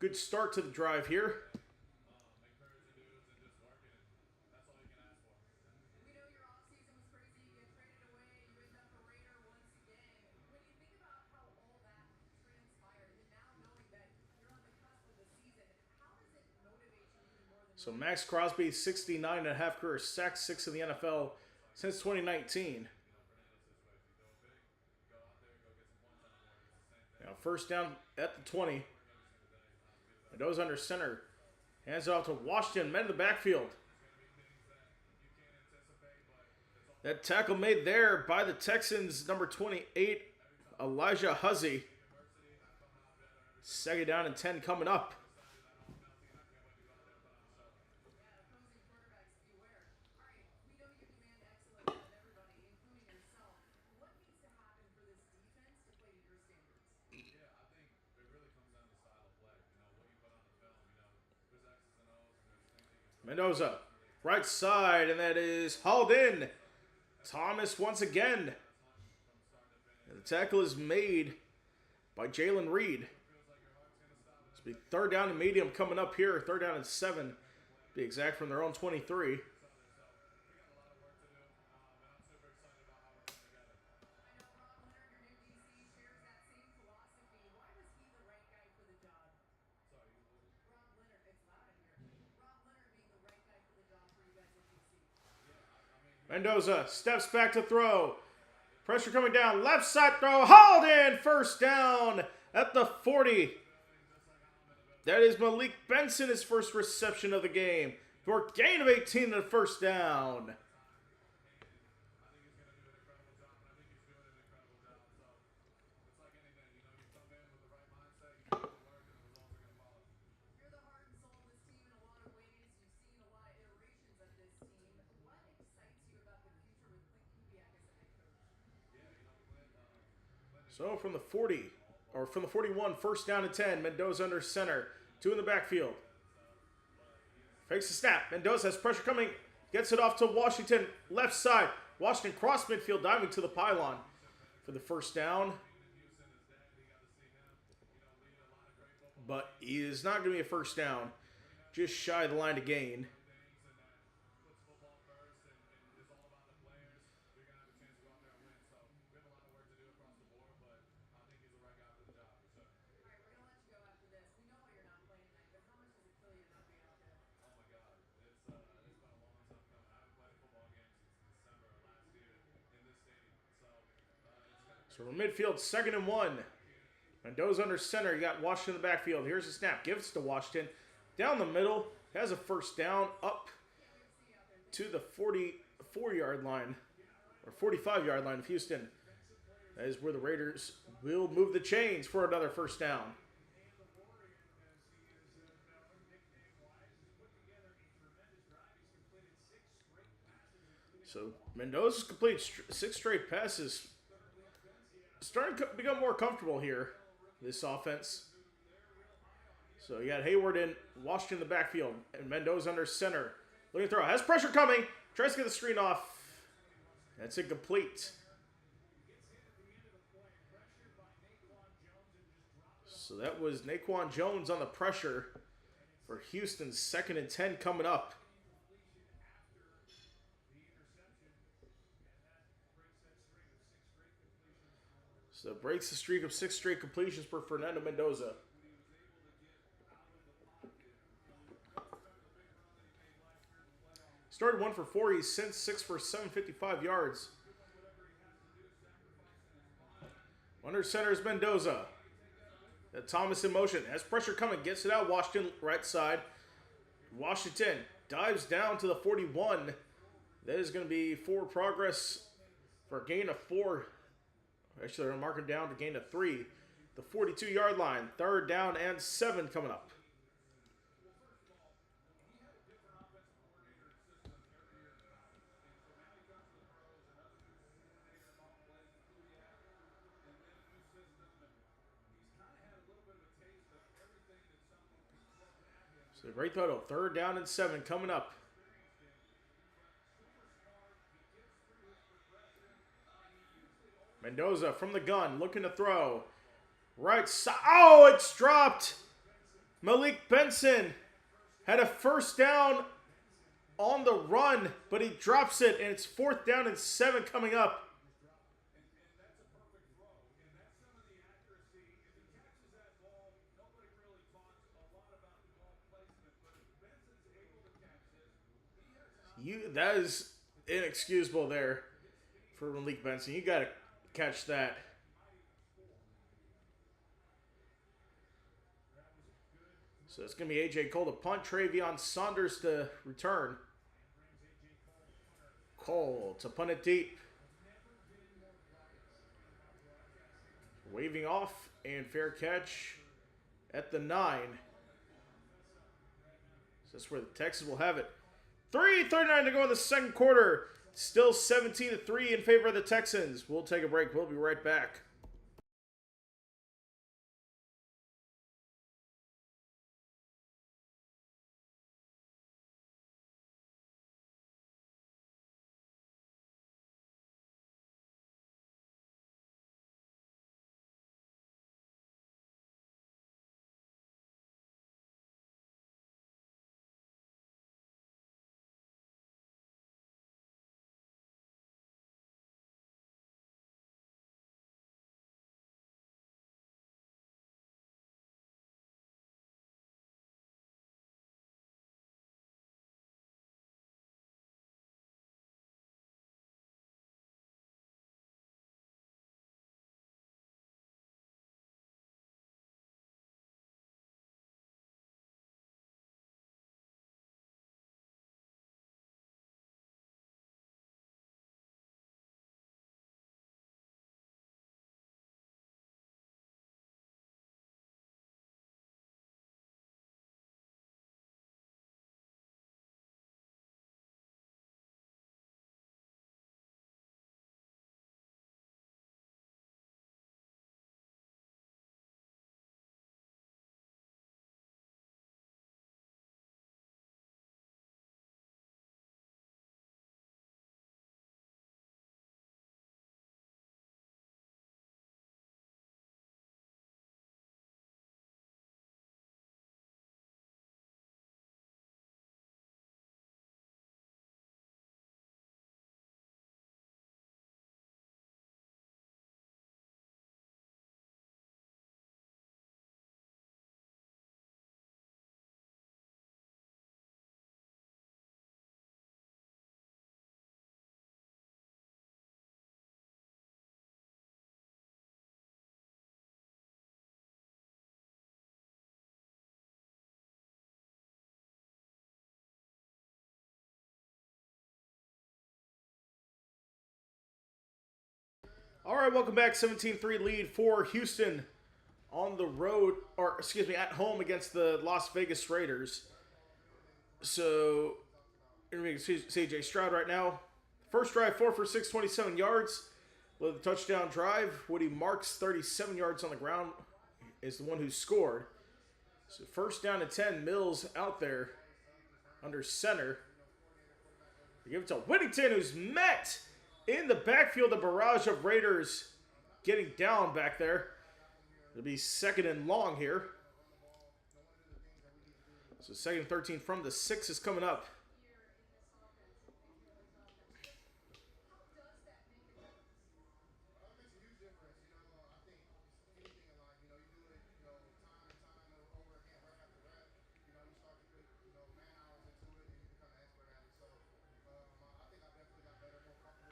Good start to the drive here. So Max Crosby, 69.5 career sacks, 6 in the NFL since 2019. Now first down at the 20. Mendoza under center. Hands off to Washington, men in the backfield. That tackle made there by the Texans, number 28, Elijah Huzzy. Second down and 10 coming up. Mendoza, right side, and that is hauled in. Thomas once again. And the tackle is made by Jalen Reed. It's be third down and medium coming up here. Third down and 7, be exact, from their own 23. Mendoza steps back to throw. Pressure coming down. Left side throw. Hauled in. First down at the 40. That is Malik Benson, his first reception of the game, for a gain of 18 and a first down. So from the 40, or from the 41, first down and 10. Mendoza under center. 2 in the backfield. Fakes the snap. Mendoza has pressure coming. Gets it off to Washington. Left side. Washington cross midfield, diving to the pylon for the first down. But he is not going to be a first down. Just shy of the line to gain. So from midfield, 2nd and 1. Mendoza under center. You got Washington in the backfield. Here's the snap. Gives to Washington. Down the middle. Has a first down up to the 44-yard line. Or 45-yard line of Houston. That is where the Raiders will move the chains for another first down. So Mendoza's completed 6 straight passes. Starting to become more comfortable here, this offense. So you got Hayward in, Washington in the backfield, and Mendoza under center. Looking to throw. Has pressure coming. Tries to get the screen off. That's incomplete. So that was Naquan Jones on the pressure for Houston's 2nd and 10 coming up. So breaks the streak of 6 straight completions for Fernando Mendoza. Started 1 for 4. He's since 6 for 755 yards. Under center is Mendoza. Thomas in motion. Has pressure coming. Gets it out. Washington right side. Washington dives down to the 41. That is going to be forward progress for a gain of 4. Actually, they're marking down to gain of 3. The 42-yard line. 3rd down and 7 coming up. So great total. 3rd down and 7 coming up. Mendoza from the gun, looking to throw. Right side. Oh, it's dropped. Malik Benson had a first down on the run, but he drops it, and it's 4th down and 7 coming up. That is inexcusable there for Malik Benson. You got to catch that. So it's going to be A.J. Cole to punt, Travion Saunders to return. Cole to punt it deep. Waving off and fair catch at the 9. So that's where the Texans will have it. 3:39 to go in the 2nd quarter. Still 17-3 in favor of the Texans. We'll take a break. We'll be right back. All right, welcome back. 17-3 lead for Houston on the road, or excuse me, at home against the Las Vegas Raiders. So, CJ Stroud right now. First drive, 4 for 627 yards. With a touchdown drive. Woody Marks, 37 yards on the ground, is the one who scored. So, first down and 10. Mills out there under center. They give it to Whittington, who's met in the backfield. A barrage of Raiders getting down back there. It'll be second and long here. So second and 13 from the 6 is coming up.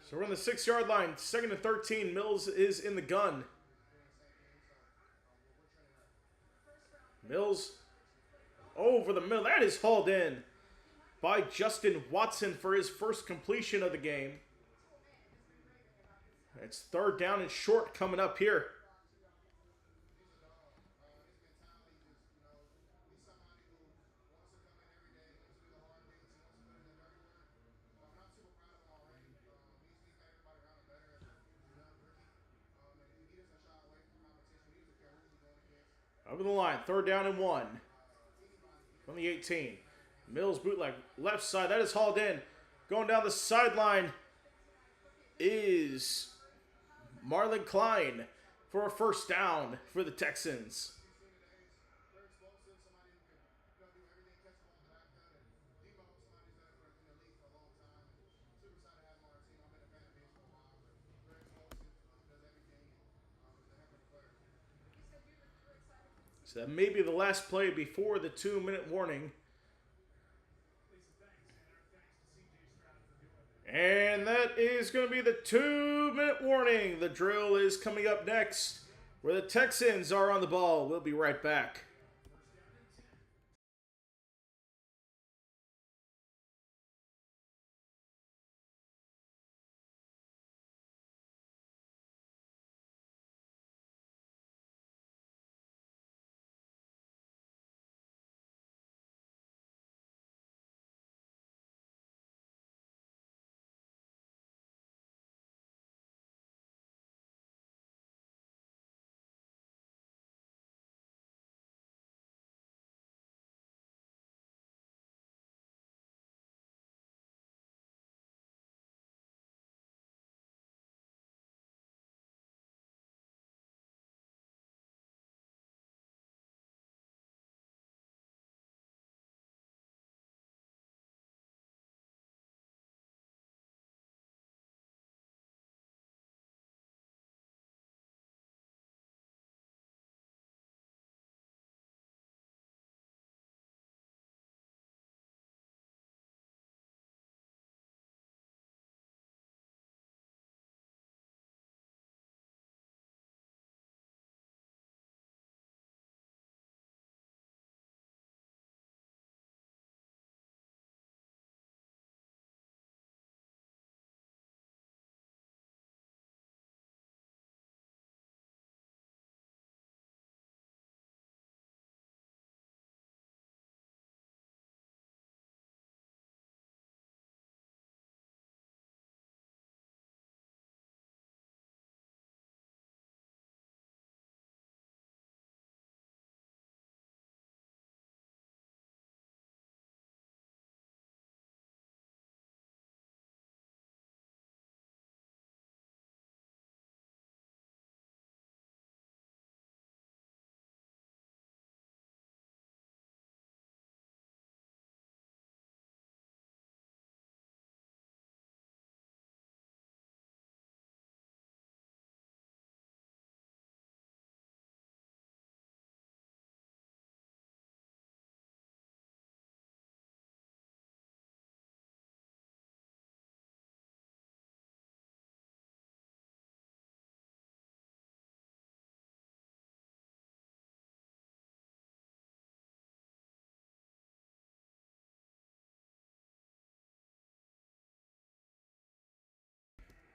So we're on the 6-yard line. Second and 13. Mills is in the gun. Mills over the middle. That is hauled in by Justin Watson for his first completion of the game. It's third down and short coming up here. Over the line, third down and 1 from the 18. Mills bootleg left side. That is hauled in. Going down the sideline is Marlon Klein for a first down for the Texans. So that may be the last play before the 2-minute warning. And that is going to be the 2-minute warning. The drill is coming up next, where the Texans are on the ball. We'll be right back.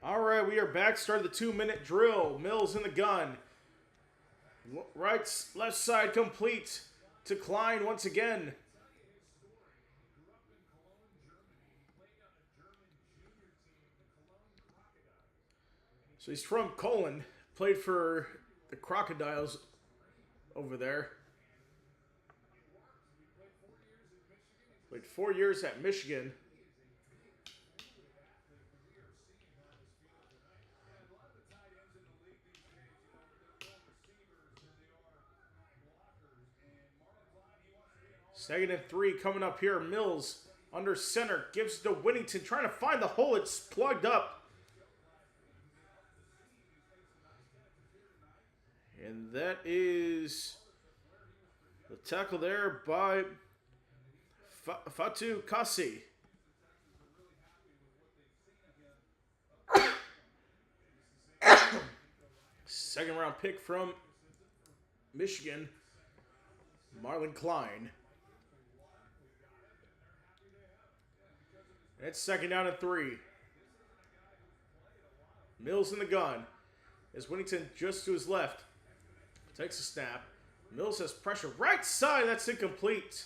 All right, we are back. Started the 2-minute drill. Mills in the gun. Right, left side complete to Klein once again. So he's from Cologne. Played for the Crocodiles over there. Played 4 years at Michigan. Second and 3 coming up here. Mills under center. Gives to Whittington. Trying to find the hole. It's plugged up. And that is the tackle there by Fatu Kasi. Second round pick from Michigan, Marlon Klein. It's second down and 3. Mills in the gun. As Whittington just to his left. Takes a snap. Mills has pressure. Right side. That's incomplete.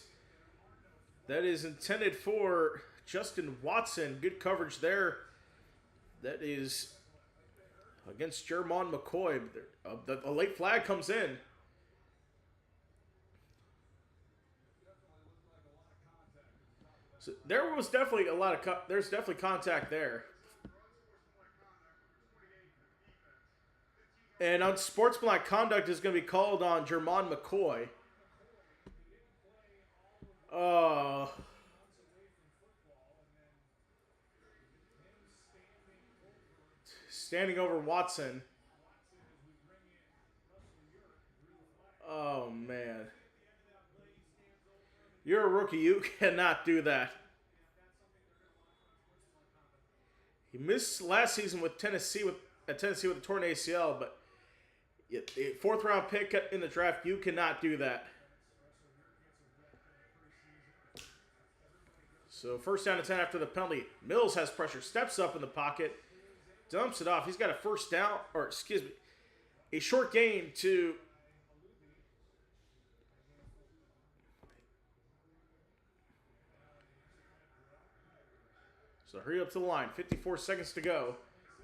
That is intended for Justin Watson. Good coverage there. That is against Jermon McCoy. A late flag comes in. So there was definitely a lot of there's definitely contact there. And unsportsmanlike conduct is going to be called on Jermon McCoy. Standing over Watson. Oh, man. You're a rookie. You cannot do that. He missed last season with Tennessee with a torn ACL, but fourth round pick in the draft, you cannot do that. So first down and 10 after the penalty. Mills has pressure, steps up in the pocket, dumps it off. He's got a first down, or excuse me, a short gain to so hurry up to the line. 54 seconds to go.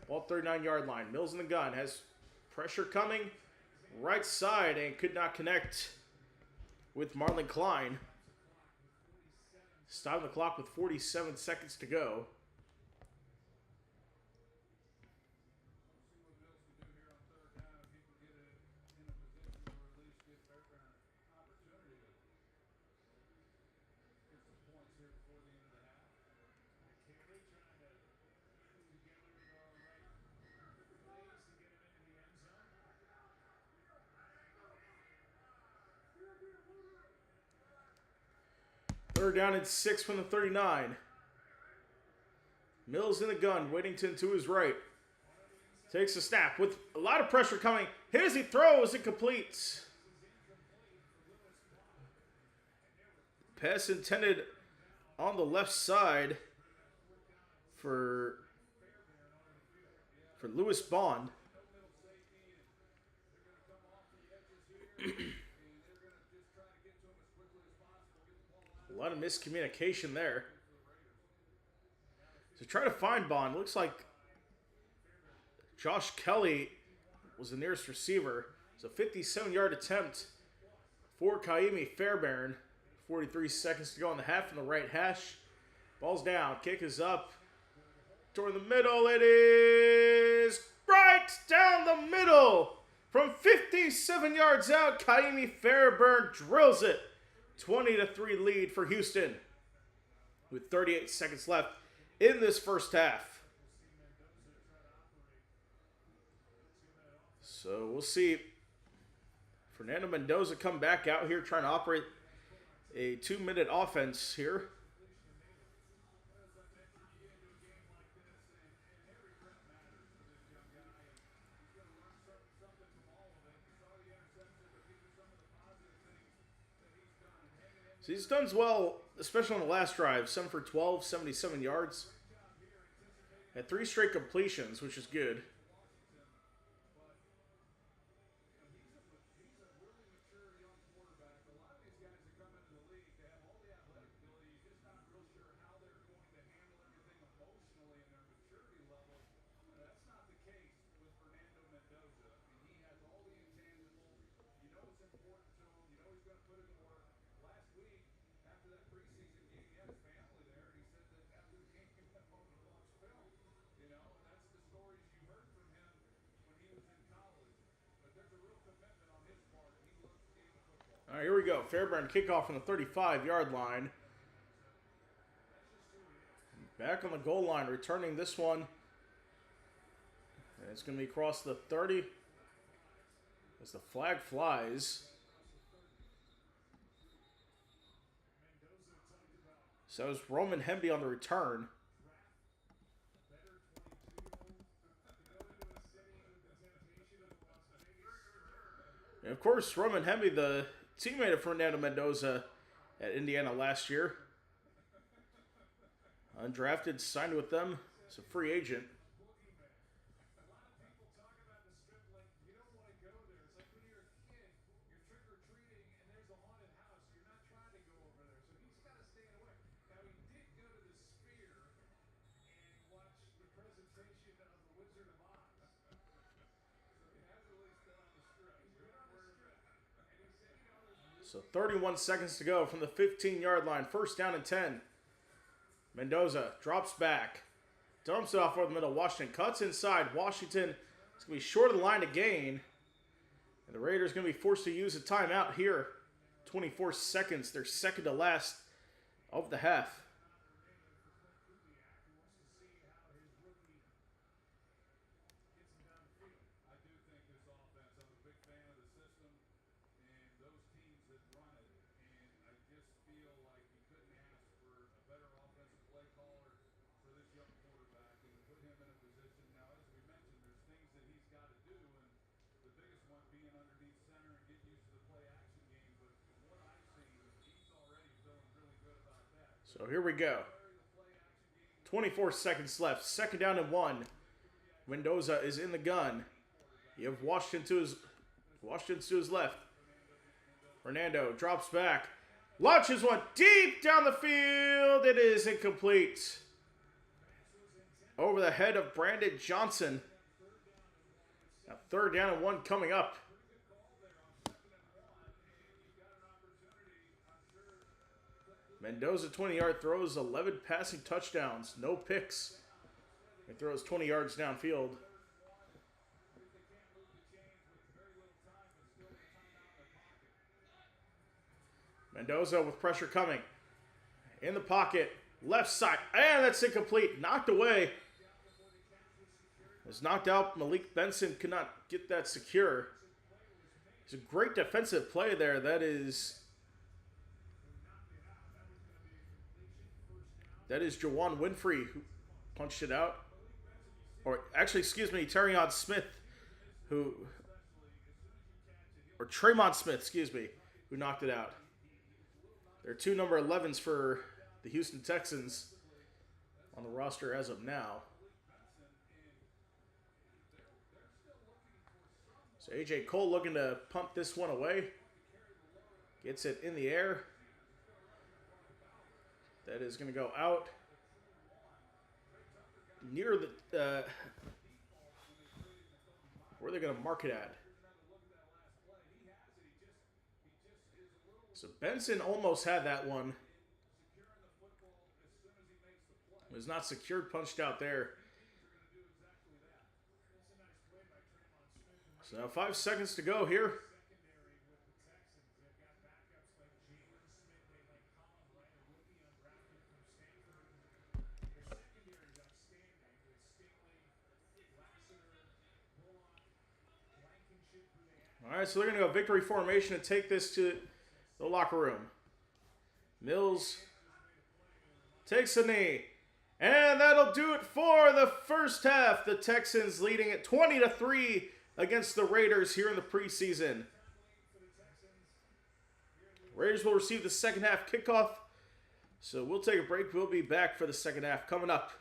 Ball 39-yard line. Mills in the gun. Has pressure coming. Right side and could not connect with Marlon Klein. Stopping the clock with 47 seconds to go. Third down and 6 from the 39. Mills in the gun. Whittington to his right. Takes a snap with a lot of pressure coming. Hit as he throws. It completes. Pass intended on the left side for Lewis Bond. A lot of miscommunication there. So try to find Bond. Looks like Josh Kelly was the nearest receiver. It's a 57-yard attempt for Kaimi Fairbairn. 43 seconds to go on the half from the right hash. Ball's down. Kick is up. Toward the middle. It is right down the middle. From 57 yards out, Kaimi Fairbairn drills it. 20-3 lead for Houston with 38 seconds left in this first half. So we'll see Fernando Mendoza come back out here trying to operate a 2-minute offense here. So he's done well, especially on the last drive. 7 for 12, 77 yards. Had 3 straight completions, which is good. All right, here we go. Fairbairn kickoff from the 35-yard line. Back on the goal line, returning this one. And it's going to be across the 30 as the flag flies. So it's Roman Hemby on the return. And of course, Roman Hemby, the teammate of Fernando Mendoza at Indiana last year. Undrafted, signed with them as a free agent. So 31 seconds to go from the 15-yard line. First down and 10. Mendoza drops back. Dumps it off over the middle. Washington cuts inside. Washington is going to be short of the line to gain. And the Raiders are going to be forced to use a timeout here. 24 seconds. They're second to last of the half. So here we go. 24 seconds left. Second down and 1. Mendoza is in the gun. You have Washington to his left. Fernando drops back. Launches one deep down the field. It is incomplete. Over the head of Brandon Johnson. Now third down and 1 coming up. Mendoza 20-yard throws, 11 passing touchdowns, no picks. He throws 20 yards downfield. Mendoza with pressure coming. In the pocket, left side, and that's incomplete. Knocked away. Was knocked out. Malik Benson could not get that secure. It's a great defensive play there. That is Jawan Winfrey who punched it out. Or actually, excuse me, Terrion Smith, Tremont Smith, excuse me, who knocked it out. There are 2 number 11s for the Houston Texans on the roster as of now. So A.J. Cole looking to pump this one away. Gets it in the air. That is going to go out near the, where are they going to mark it at? So Benson almost had that one. It was not secured, punched out there. So now 5 seconds to go here. All right, so they're going to go victory formation and take this to the locker room. Mills takes a knee. And that'll do it for the first half. The Texans leading at 20-3 against the Raiders here in the preseason. Raiders will receive the second half kickoff. So we'll take a break. We'll be back for the second half coming up.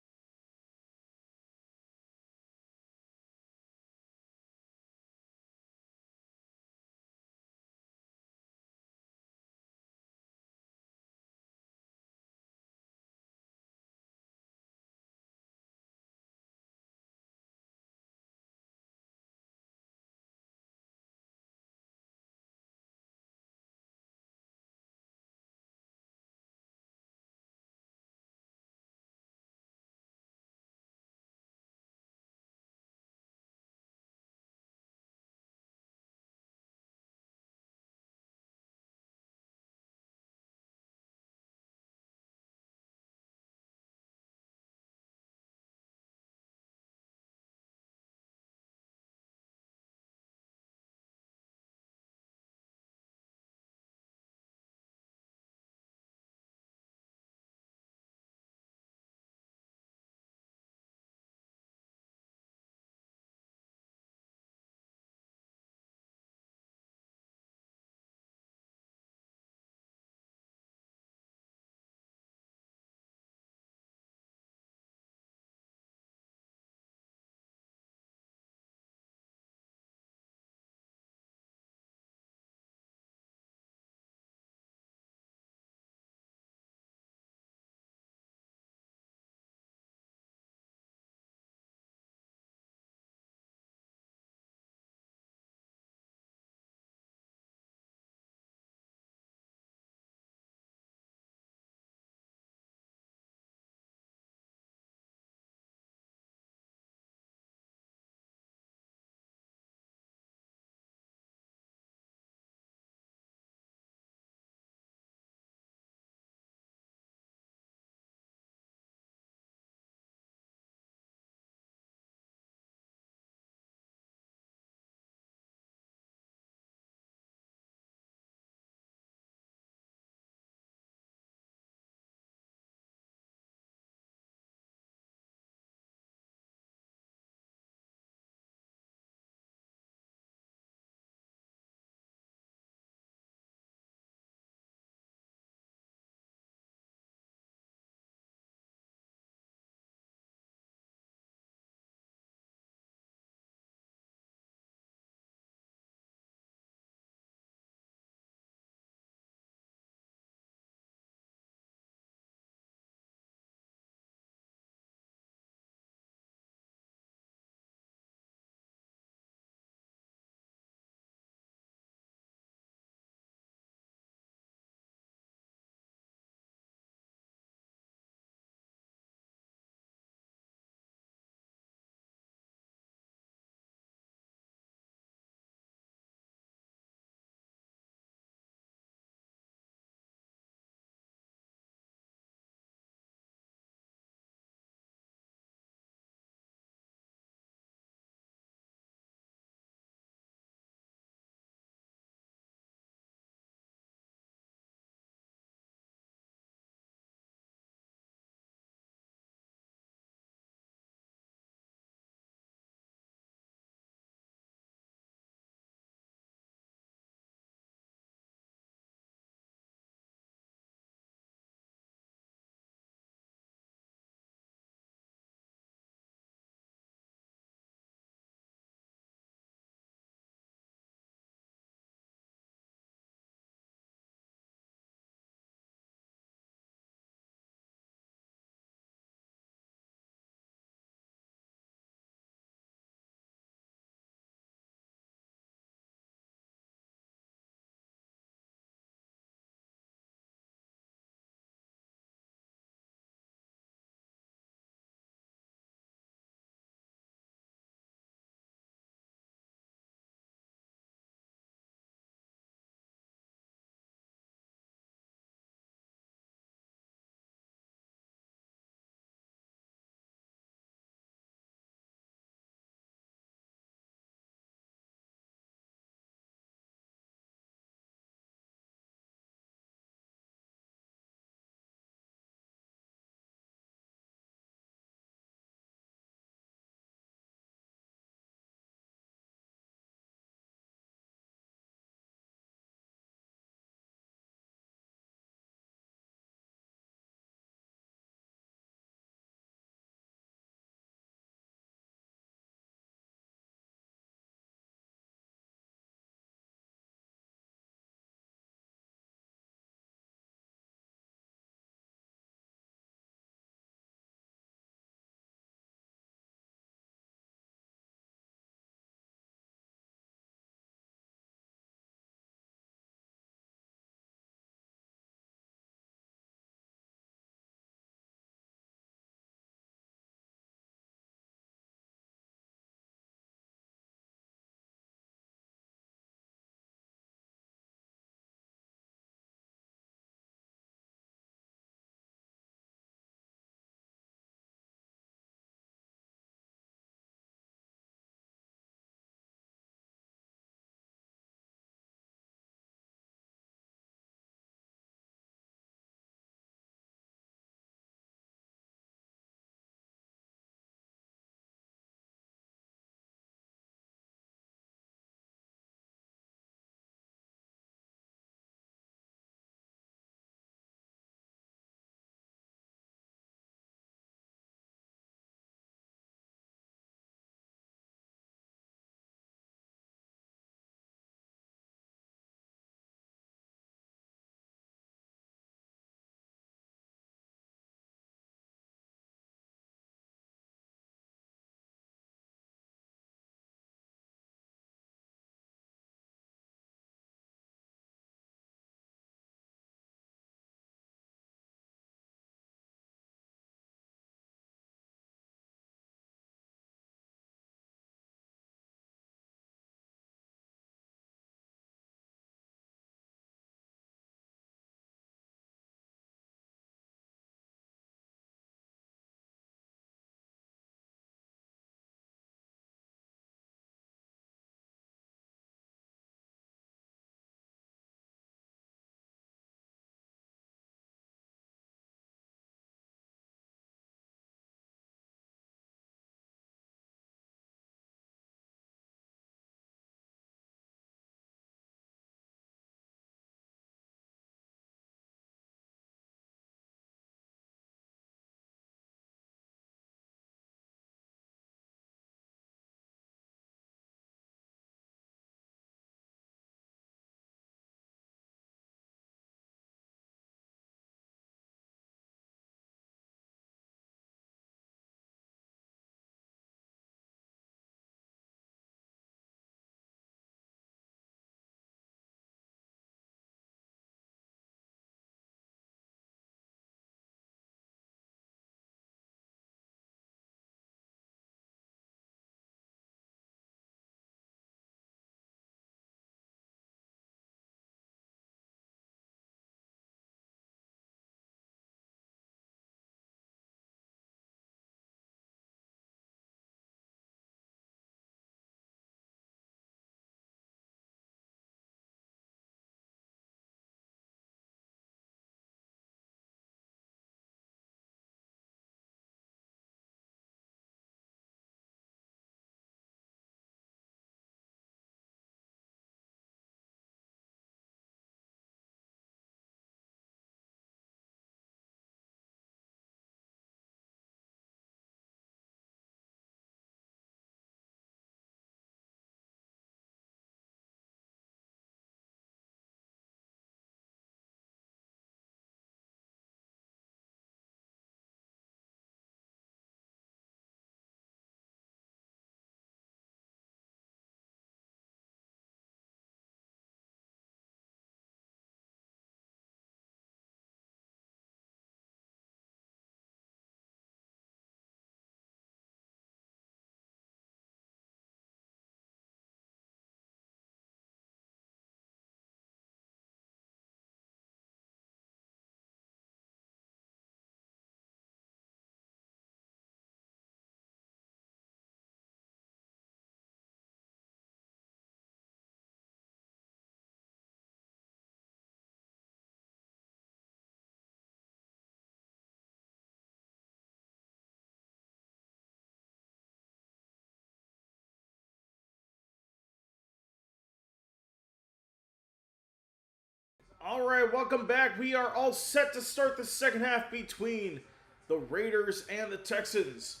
All right, welcome back. We are all set to start the second half between the Raiders and the Texans.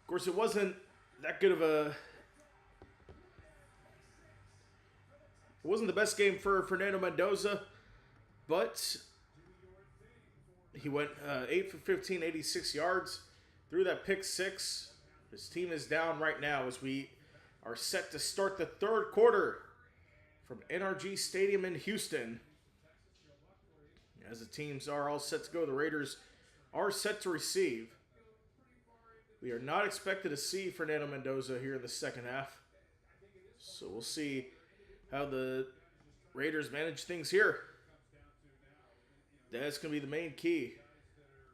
Of course, it wasn't that good of a... It wasn't the best game for Fernando Mendoza, but he went 8 for 15, 86 yards, threw that pick six. His team is down right now as we are set to start the third quarter from NRG Stadium in Houston. As the teams are all set to go, the Raiders are set to receive. We are not expected to see Fernando Mendoza here in the second half. So we'll see how the Raiders manage things here. That's going to be the main key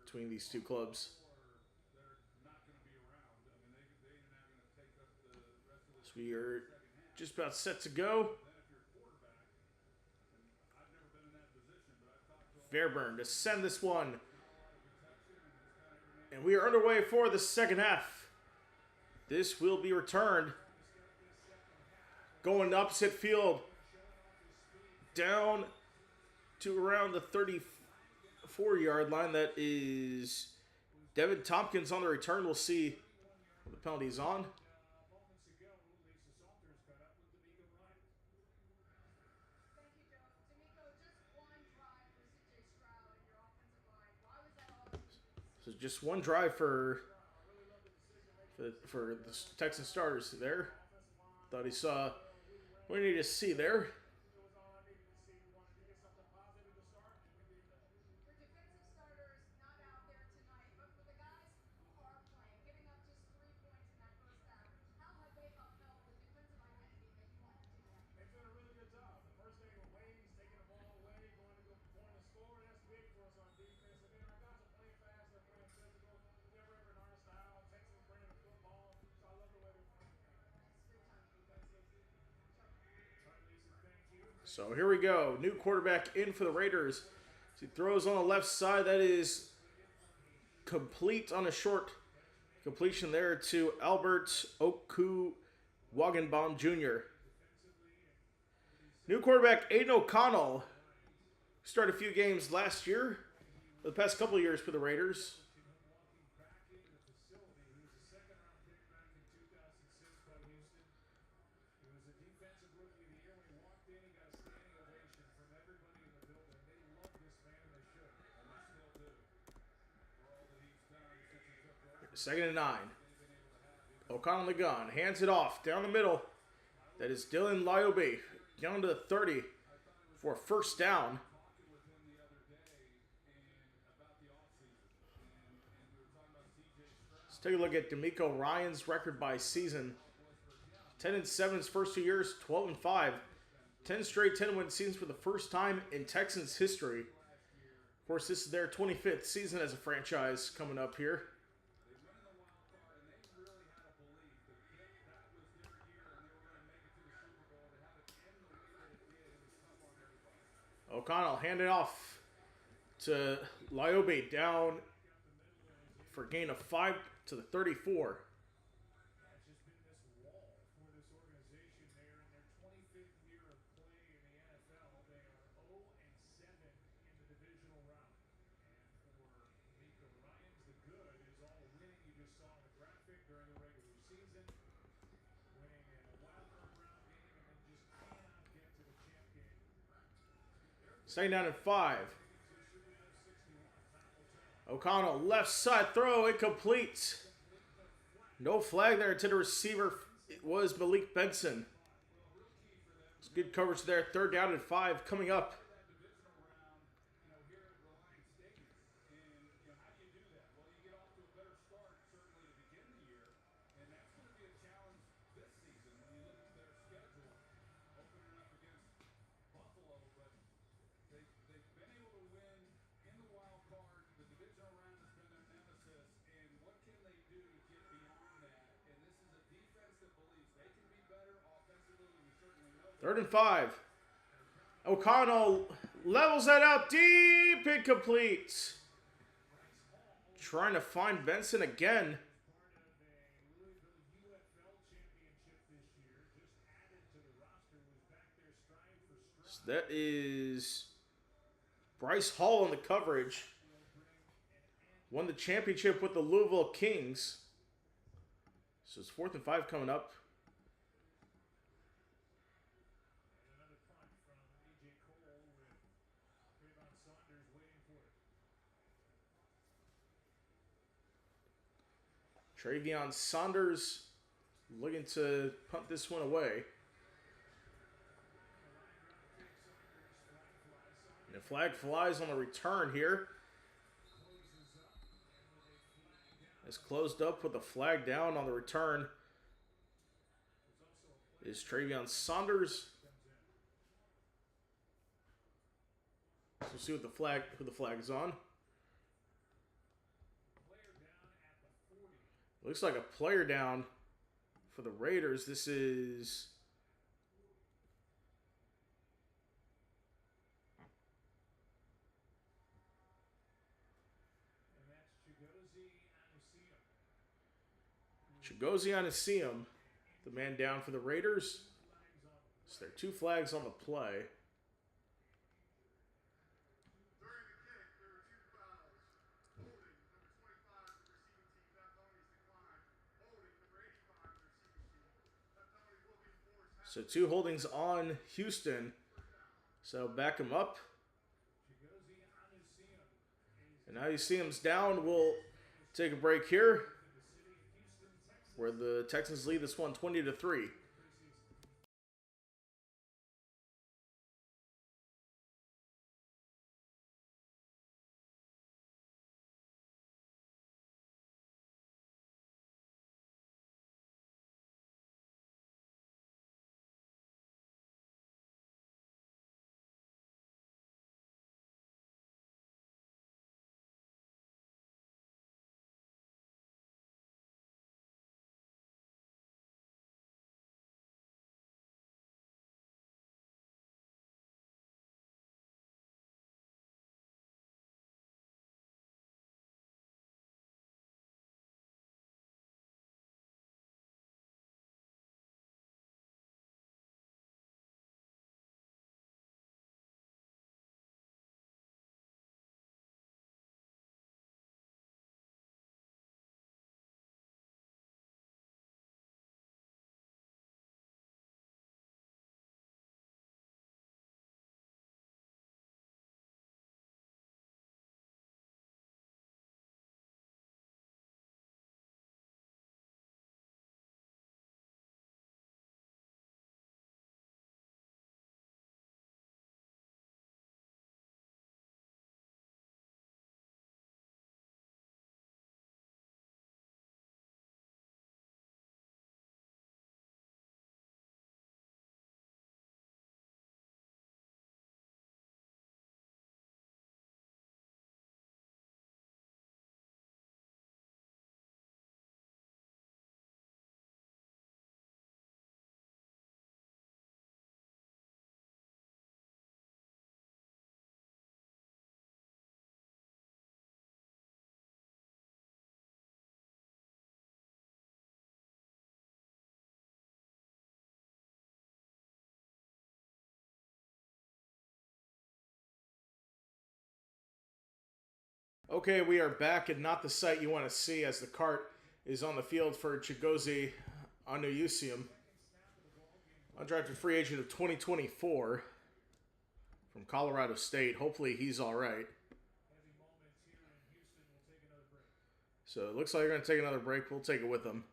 between these two clubs. So we are just about set to go. Fairburn to send this one. And we are underway for the second half. This will be returned. Going opposite field. Down to around the 34-yard line. That is Devin Tompkins on the return. We'll see what the penalty is on. So just one drive for the Texan starters there. Thought he saw what he needed to see there. So here we go. New quarterback in for the Raiders. He throws on the left side. That is complete on a short completion there to Albert Oku Wagenbaum Jr. New quarterback Aiden O'Connell. Started a few games last year. For the past couple of years for the Raiders. Second and 9. O'Connell the gun. Hands it off. Down the middle. That is Dylan Lyobe. Down to the 30 for a first down. Let's take a look at D'Amico Ryan's record by season. 10-7 his first 2 years. 12-5. 10 straight 10-win seasons for the first time in Texans history. Of course, this is their 25th season as a franchise coming up here. O'Connell handed off to Lyobe down for a gain of 5 to the 34. Second down and 5. O'Connell, left side throw, incomplete. No flag there to the receiver. It was Malik Benson. It's good coverage there. Third down and 5 coming up. Third and 5. O'Connell levels that out deep, incomplete. Trying to find Benson again. So that is Bryce Hall in the coverage. Won the championship with the Louisville Kings. So it's 4th and 5 coming up. Travion Saunders looking to punt this one away. And the flag flies on the return here. It's closed up with a flag down on the return. Is Travion Saunders. So we'll see what who the flag is on. Looks like a player down for the Raiders. This is Chigozie Anisium, the man down for the Raiders. So there are 2 flags on the play. So 2 holdings on Houston. So back him up. And now Anisium's down. We'll take a break here, where the Texans lead this one 20-3. Okay, we are back, and not the sight you want to see, as the cart is on the field for Chigozie Anisium, undrafted free agent of 2024 from Colorado State. Hopefully he's all right. So it looks like they're going to take another break. We'll take it with them.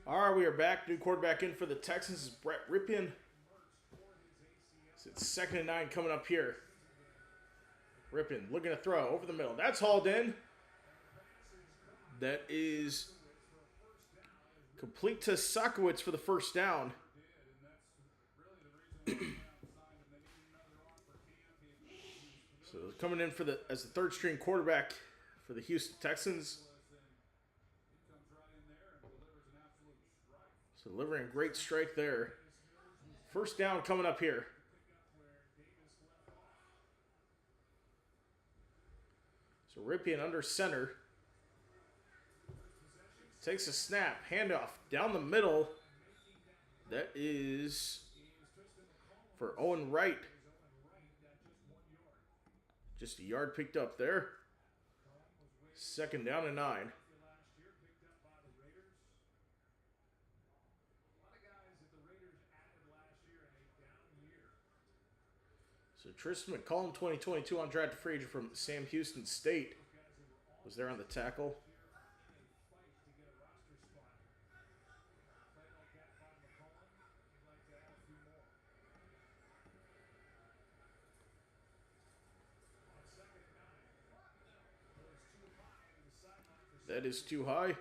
All right, we are back. New quarterback in for the Texans is Brett Ripien. So it's 2nd and 9 coming up here. Ripien looking to throw over the middle. That's hauled in. That is complete to Sakowicz for the first down. So coming in for as the third string quarterback for the Houston Texans. So delivering a great strike there. First down coming up here. So Ripien under center. Takes a snap. Handoff down the middle. That is for Owen Wright. Just a yard picked up there. 2nd down and 9. So Tristan McCollum, 2022 undrafted free agent from Sam Houston State, was there on the tackle. That is too high.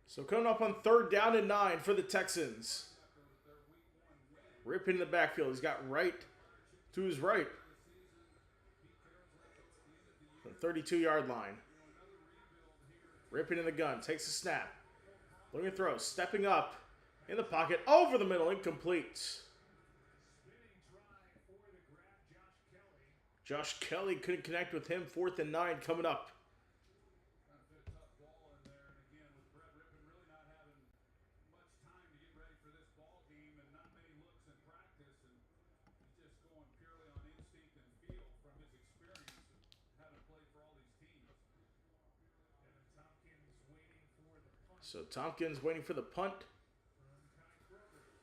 So coming up on 3rd down and 9 for the Texans. Rip in the backfield. He's got Wright to his right. The 32-yard line. Ripping in the gun. Takes a snap. Looking to throw. Stepping up in the pocket. Over the middle. Incomplete. Josh Kelly couldn't connect with him. 4th and 9 coming up. So Tompkins waiting for the punt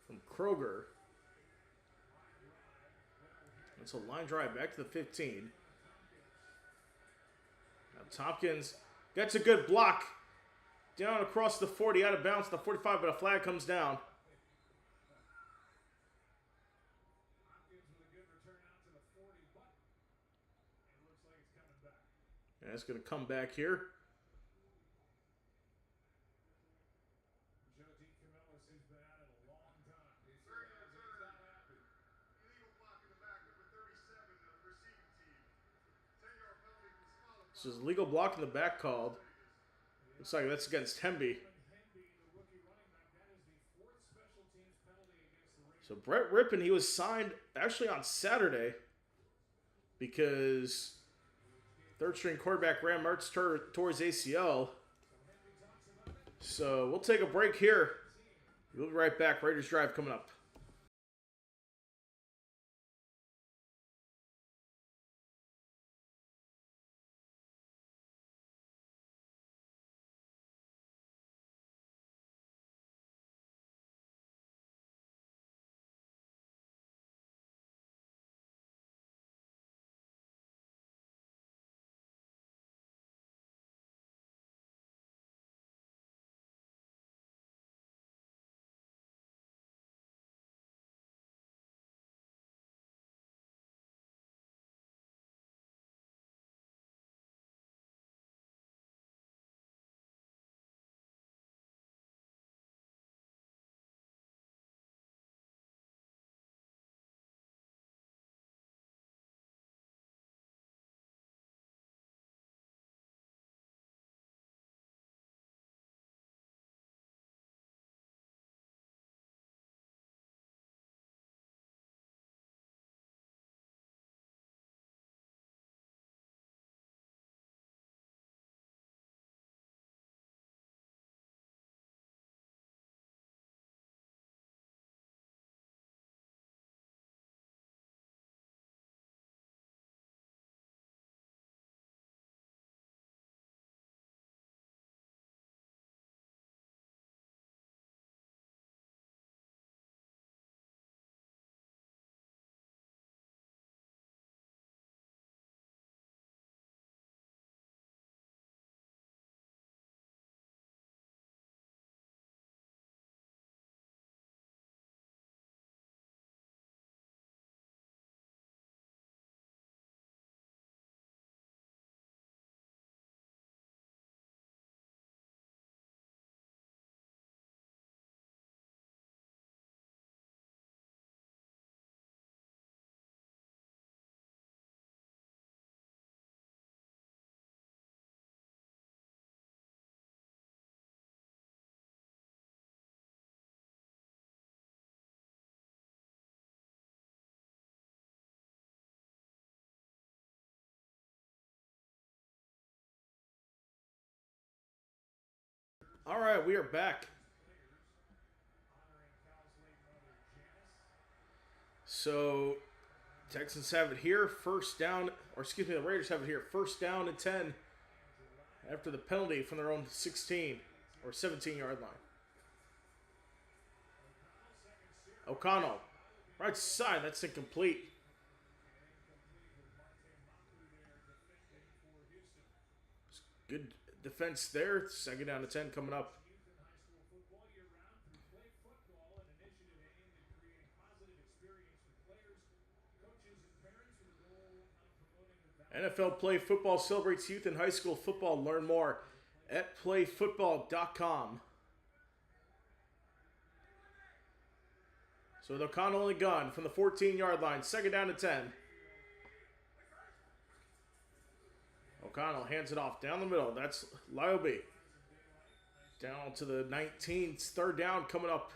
from Kroger. It's a line drive back to the 15. Now Tompkins gets a good block. Down across the 40, out of bounds, the 45, but a flag comes down. And it's going to come back here. So there's a legal block in the back called. Looks like that's against Hemby. So Brett Ripien, he was signed actually on Saturday because 3rd string quarterback Graham Mertz tore his ACL. So we'll take a break here. We'll be right back. Raiders Drive coming up. All right, we are back. So, Texans have it here, first down, or excuse me, the Raiders have it here, first down and 10 after the penalty from their own 16 or 17-yard line. O'Connell, right side, that's incomplete. Good defense there. Second down to 10 coming up. NFL Play Football celebrates youth and high school football. Learn more at playfootball.com. So with O'Connell in the gun from the 14-yard line. Second down to 10. O'Connell hands it off down the middle. That's Lyobe. Down to the 19. Third down coming up.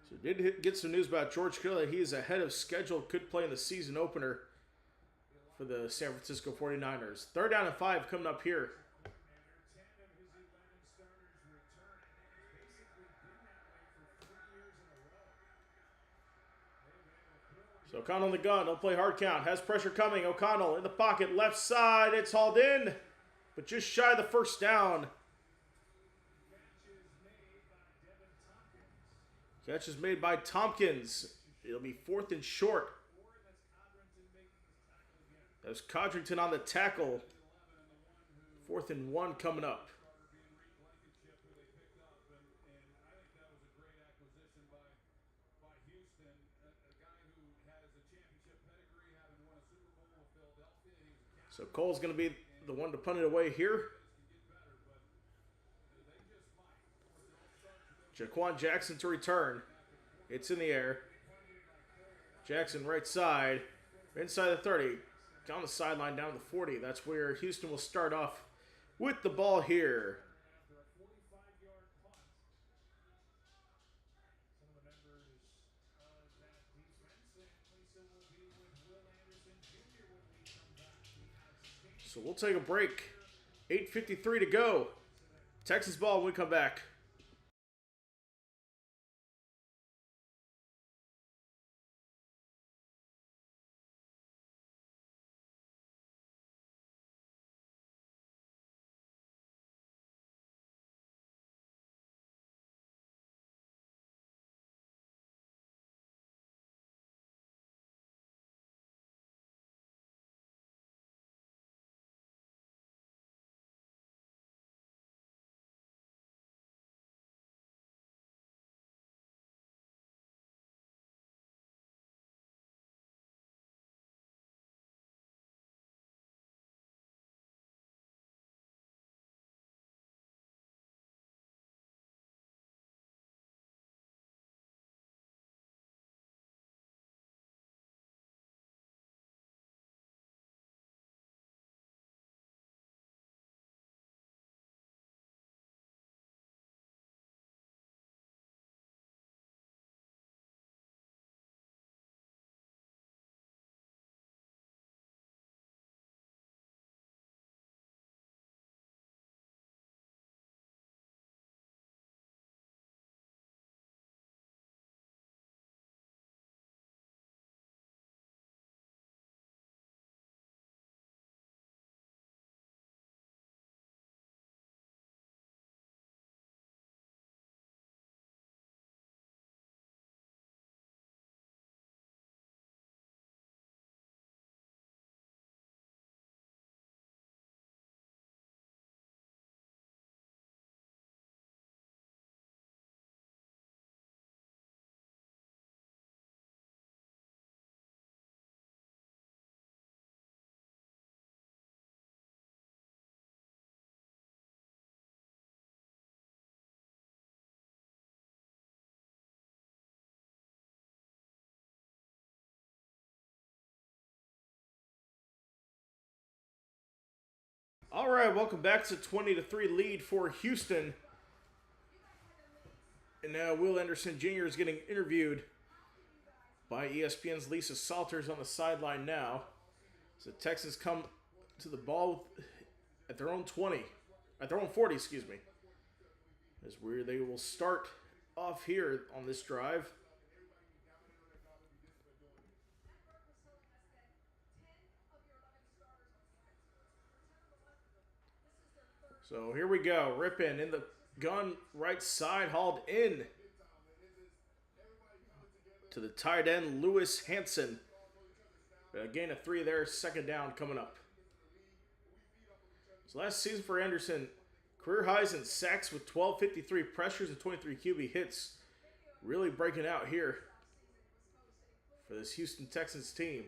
So did get some news about George Kittle that he is ahead of schedule. Could play in the season opener for the San Francisco 49ers. Third down and 5 coming up here. So O'Connell in the gun. He'll play hard count. Has pressure coming. O'Connell in the pocket. Left side. It's hauled in. But just shy of the first down. Catch is made by Tompkins. It'll be 4th and short. That was Codrington on the tackle. 4th and 1 coming up. So Cole's going to be the one to punt it away here. Jaquan Jackson to return. It's in the air. Jackson right side. Inside the 30. Down the sideline, down to the 40. That's where Houston will start off with the ball here. So we'll take a break. 8:53 to go. Texans ball when we come back. All right, welcome back to 20-3 lead for Houston. And now Will Anderson Jr. is getting interviewed by ESPN's Lisa Salters on the sideline now. So the Texans come to the ball at their own 20. At their own 40, excuse me. As where they will start off here on this drive. So here we go. Rippin in the gun, right side, hauled in to the tight end, Lewis Hanson. A gain of 3 there, second down coming up. So last season for Anderson, career highs in sacks with 12, 53 pressures, and 23 QB hits. Really breaking out here for this Houston Texans team.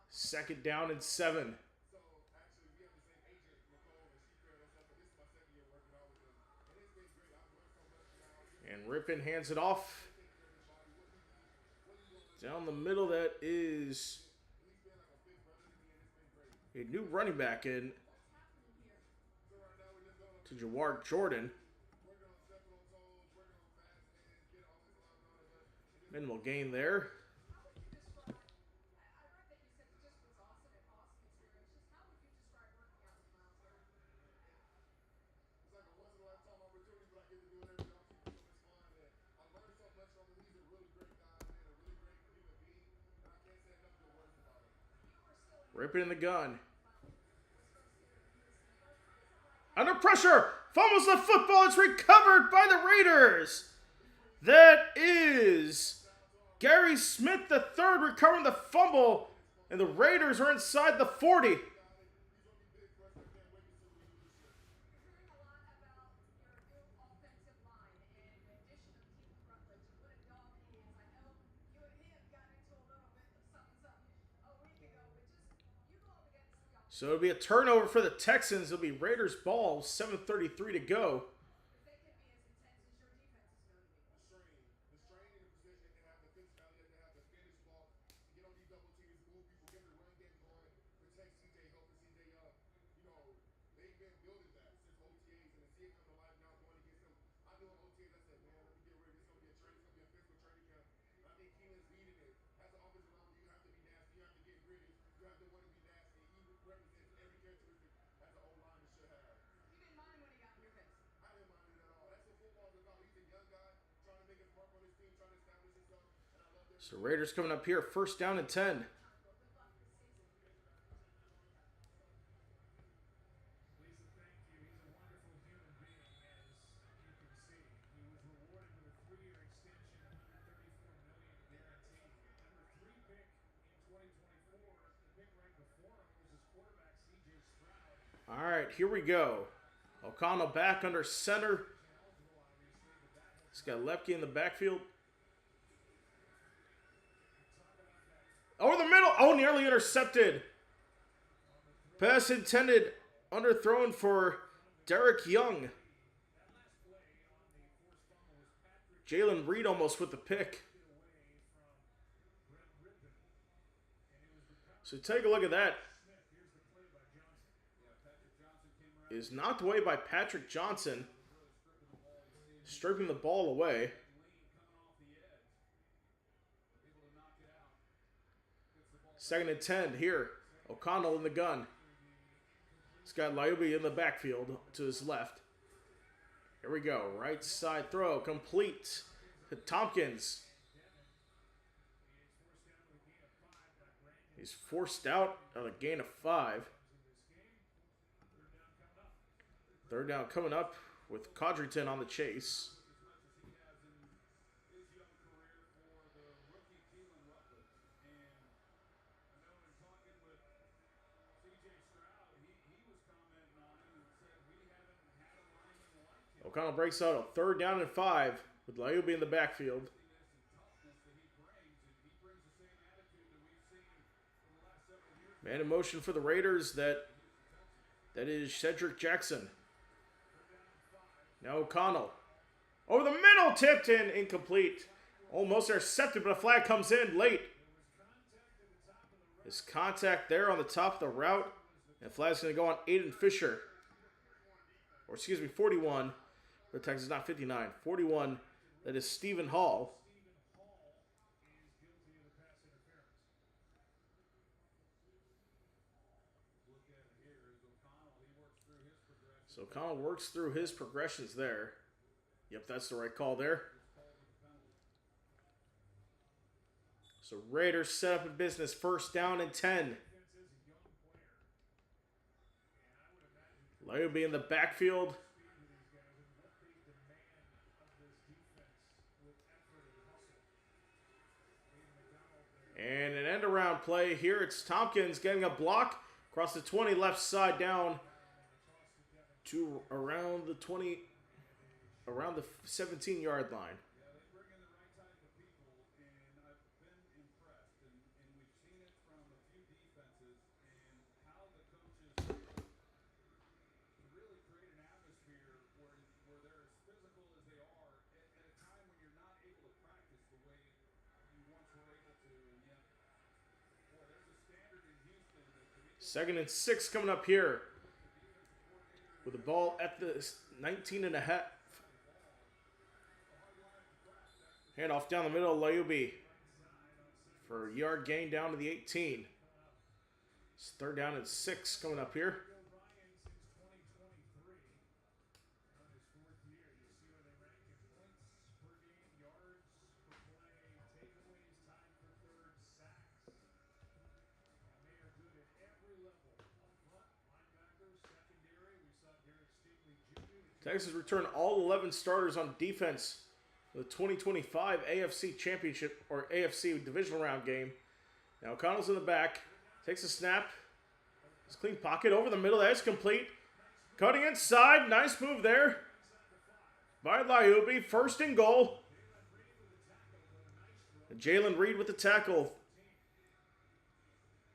Second down and 7. And Rippin hands it off. Down the middle, that is a new running back in to Jawar Jordan. Minimal gain there. Rippin in the gun. Under pressure. Fumbles the football. It's recovered by the Raiders. That is Gary Smith III recovering the fumble. And the Raiders are inside the 40. So it'll be a turnover for the Texans. It'll be Raiders ball, 7:33 to go. So Raiders coming up here, first down and 10. All right, here we go. O'Connell back under center. He's got Lepke in the backfield. Over the middle. Oh, nearly intercepted. Pass intended. Underthrown for Derek Young. Jalen Reed almost with the pick. So take a look at that. Is knocked away by Patrick Johnson. Stripping the ball away. Second and 10 here. O'Connell in the gun. He's got Lyobi in the backfield to his left. Here we go. Right side throw. Complete to Tompkins. He's forced out on a gain of 5. Third down coming up with Codrington on the chase. O'Connell breaks out a third down and 5 with Lyobi in the backfield. Man in motion for the Raiders, that is Cedric Jackson. Now O'Connell. Over the middle, tipped in, incomplete. Almost intercepted, but a flag comes in late. There's contact there on the top of the route. And flag's going to go on Aiden Fisher. Or excuse me, 41. The Texans, not 59. 41, that is Stephen Hall. So O'Connell works through his progressions there. Yep, that's the right call there. So Raiders set up in business, first down and 10. Laobe in the backfield. And an end around play here. It's Tompkins getting a block across the 20, left side down to around the 20, around the 17-yard line. Second and 6 coming up here. With the ball at the 19.5. Handoff down the middle, Laobe for a yard gain down to the 18. It's third down and 6 coming up here. Texas return all 11 starters on defense for the 2025 AFC Championship or AFC Divisional Round game. Now O'Connell's in the back, takes a snap. It's clean pocket over the middle. That's complete. Cutting inside. Nice move there by Laobe. First and goal. And Jalen Reed with the tackle.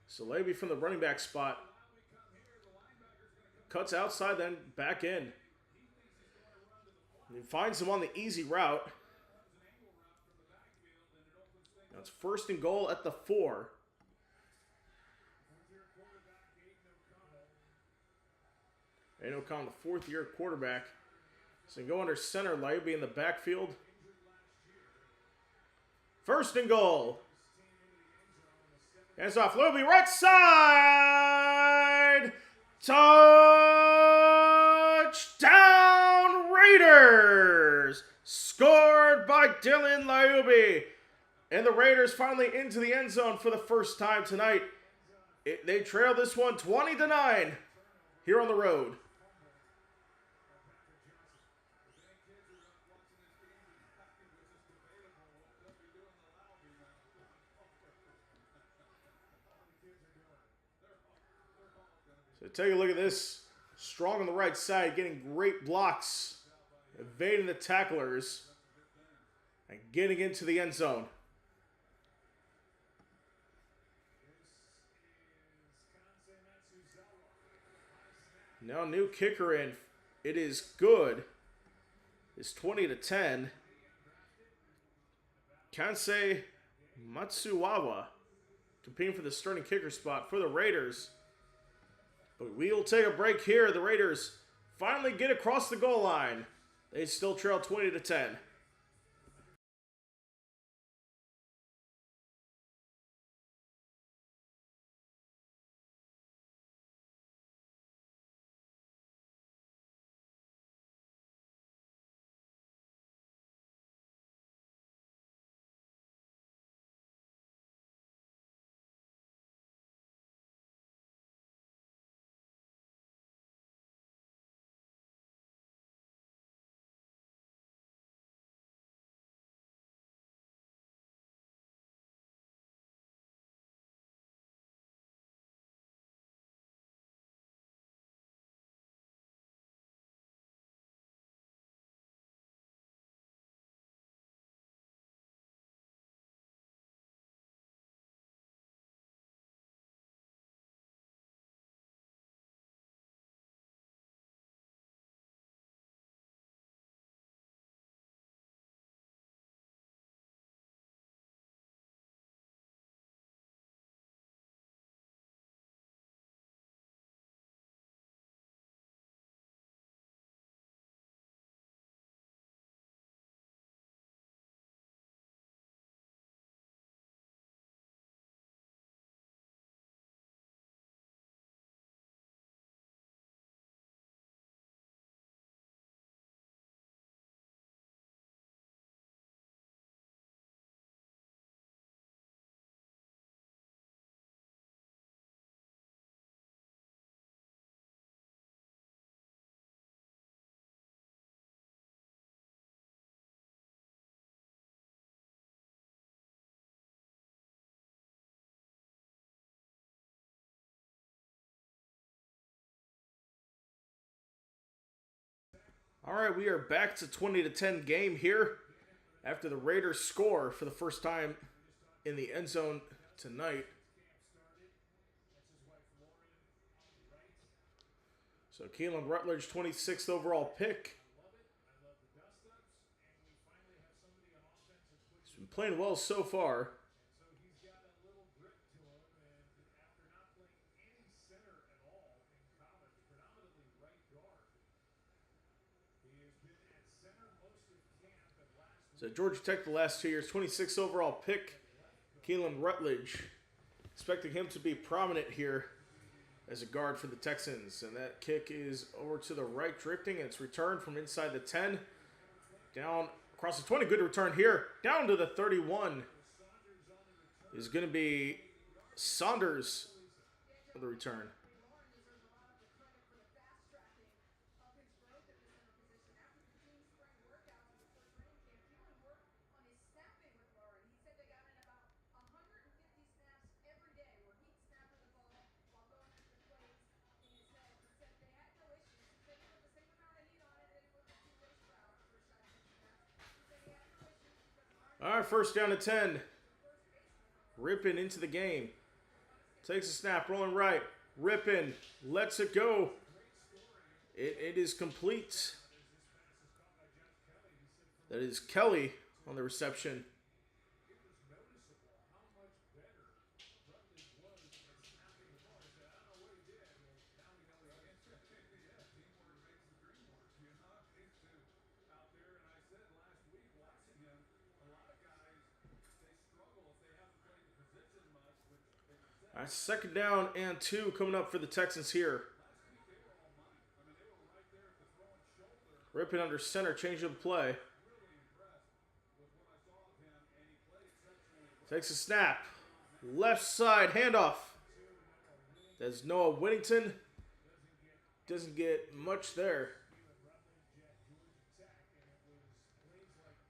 So Laobe from the running back spot. Cuts outside, then back in. And he finds him on the easy route. Now it's first and goal at the 4. Aiden O'Connell, the fourth-year quarterback. So go under center, Laobe in the backfield. First and goal. Hands off, Laobe, right side. Touchdown Raiders. Scored by Dylan Laobe. And the Raiders finally into the end zone for the first time tonight. They trail this one 20-9 here on the road. So take a look at this. Strong on the right side, getting great blocks, evading the tacklers, and getting into the end zone. Now new kicker in. It is good. It's 20-10. Kansei Matsuwawa competing for the starting kicker spot for the Raiders. But we'll take a break here. The Raiders finally get across the goal line. They still trail 20-10. All right, we are back to 20-10 game here after the Raiders score for the first time in the end zone tonight. So Keelan Rutledge, 26th overall pick. He's been playing well so far. So Georgia Tech the last 2 years, 26th overall pick, Keelan Rutledge. Expecting him to be prominent here as a guard for the Texans. And that kick is over to the right, drifting, and it's returned from inside the 10. Down across the 20, good return here. Down to the 31 is going to be Saunders for the return. All right, first down to 10. Rippin into the game. Takes a snap, rolling right. Rippin lets it go. It is complete. That is Kelly on the reception. All right, second down and 2 coming up for the Texans here. Rippin under center, changing the play. Takes a snap. Left side handoff. There's Noah Whittington. Doesn't get much there.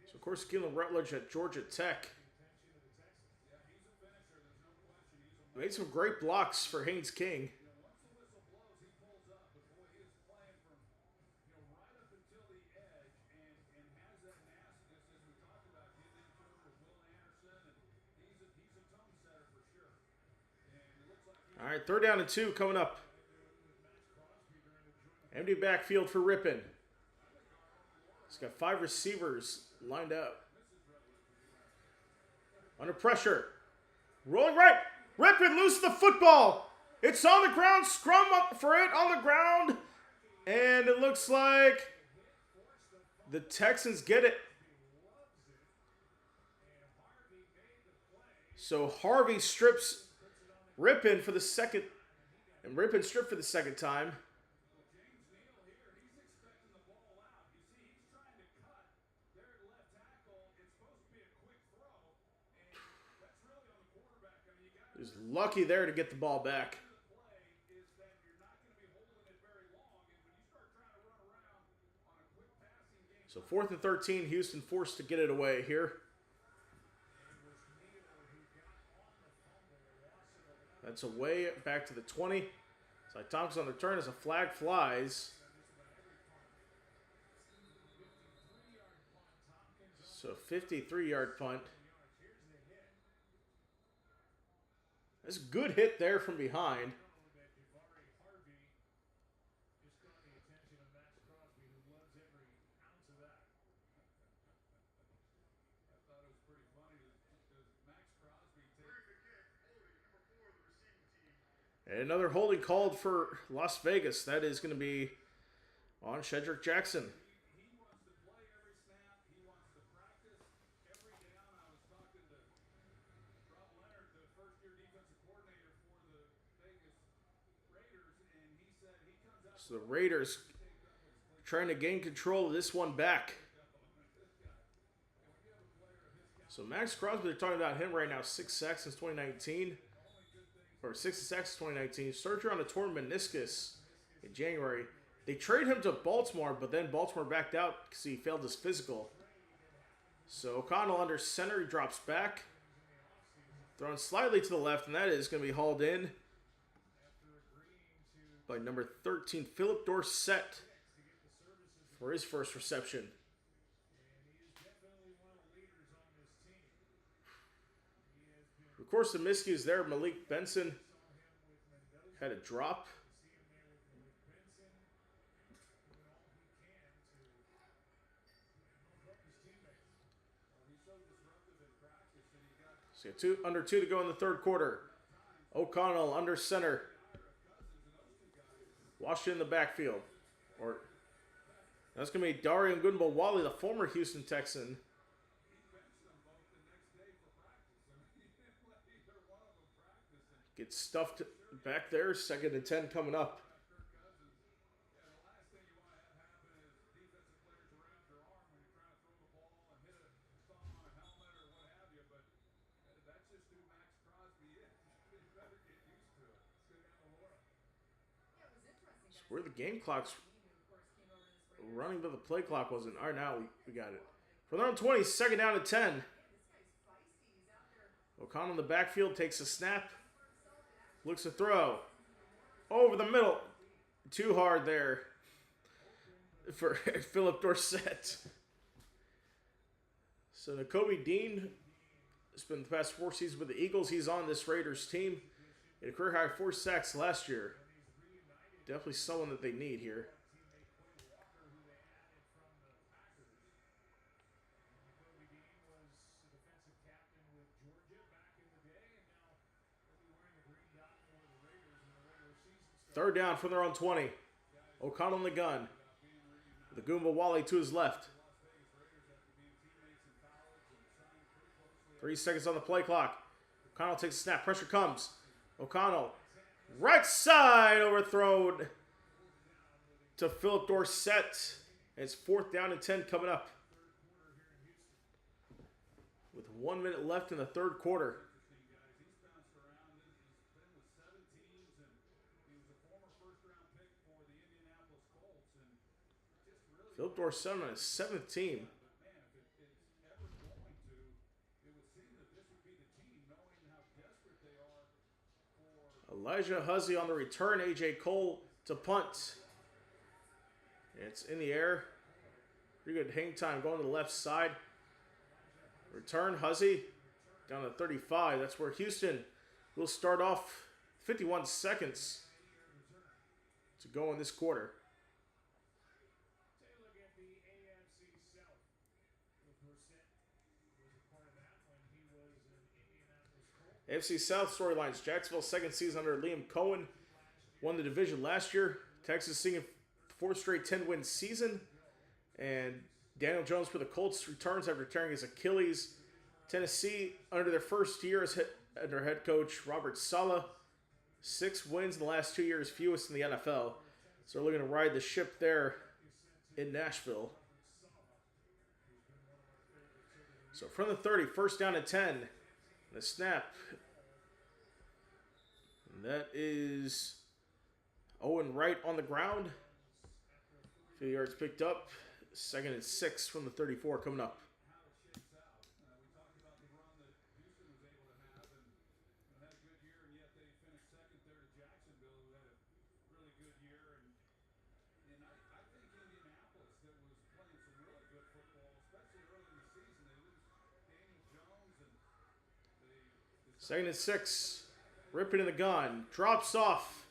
So, of course, Keelan Rutledge at Georgia Tech. Made some great blocks for Haynes King. All right, third down and 2 coming up. Empty backfield for Rippin. He's got 5 receivers lined up. Under pressure. Rolling right. Rippin loses the football. It's on the ground. Scrum up for it on the ground. And it looks like the Texans get it. So Harvey strips Rippin for the second. And Rippin stripped for the second time. He's lucky there to get the ball back. So 4th and 13, Houston forced to get it away here. That's away back to the 20. Ty Thompson on the turn as a flag flies. So 53-yard punt. That's a good hit there from behind. And another holding called for Las Vegas. That is going to be on Shedrick Jackson. So the Raiders trying to gain control of this one back. So Max Crosby, they're talking about him right now. 6 sacks since 2019. Or 6 sacks since 2019. Surgery on a torn meniscus in January. They traded him to Baltimore, but then Baltimore backed out because he failed his physical. So O'Connell under center, he drops back. Thrown slightly to the left, and that is going to be hauled in by number 13, Philip Dorsett for his first reception. Of course, the miscues there. Malik Benson had a drop. So under 2 to go in the third quarter. O'Connell under center. Washington in the backfield. That's going to be Darian Goodwin-Wally, the former Houston Texan. Gets stuffed back there. 2nd and 10 coming up. Where the game clock's running, but the play clock wasn't. All right, now we got it. For their own 20, 2nd down to 10. O'Connell in the backfield takes a snap. Looks to throw. Over the middle. Too hard there for Philip Dorsett. So Nakobe Dean has been the past 4 seasons with the Eagles. He's on this Raiders team. He had a career high 4 sacks last year. Definitely someone that they need here. Third down from their own 20. O'Connell in the gun. The Goomba-Wally to his left. 3 seconds on the play clock. O'Connell takes a snap. Pressure comes. O'Connell. Right side overthrown to Philip Dorsett. And it's 4th down and 10 coming up. With 1 minute left in the third quarter. Philip Dorsett on his 7th team. Elijah Huzzy on the return. A.J. Cole to punt. It's in the air. Pretty good hang time going to the left side. Return Huzzy down to 35. That's where Houston will start off. 51 seconds to go in this quarter. AFC South storylines. Jacksonville's 2nd season under Liam Cohen. Won the division last year. Texas seeing a 4th straight 10-win season. And Daniel Jones for the Colts returns after tearing his Achilles. Tennessee under their first year as under head coach Robert Saleh. 6 wins in the last 2 years, fewest in the NFL. So they're looking to ride the ship there in Nashville. So from the 30, 1st down and 10. The snap. And that is Owen Wright on the ground. A few yards picked up. 2nd and 6 from the 34 coming up. Second and 6. Ripping in the gun. Drops off.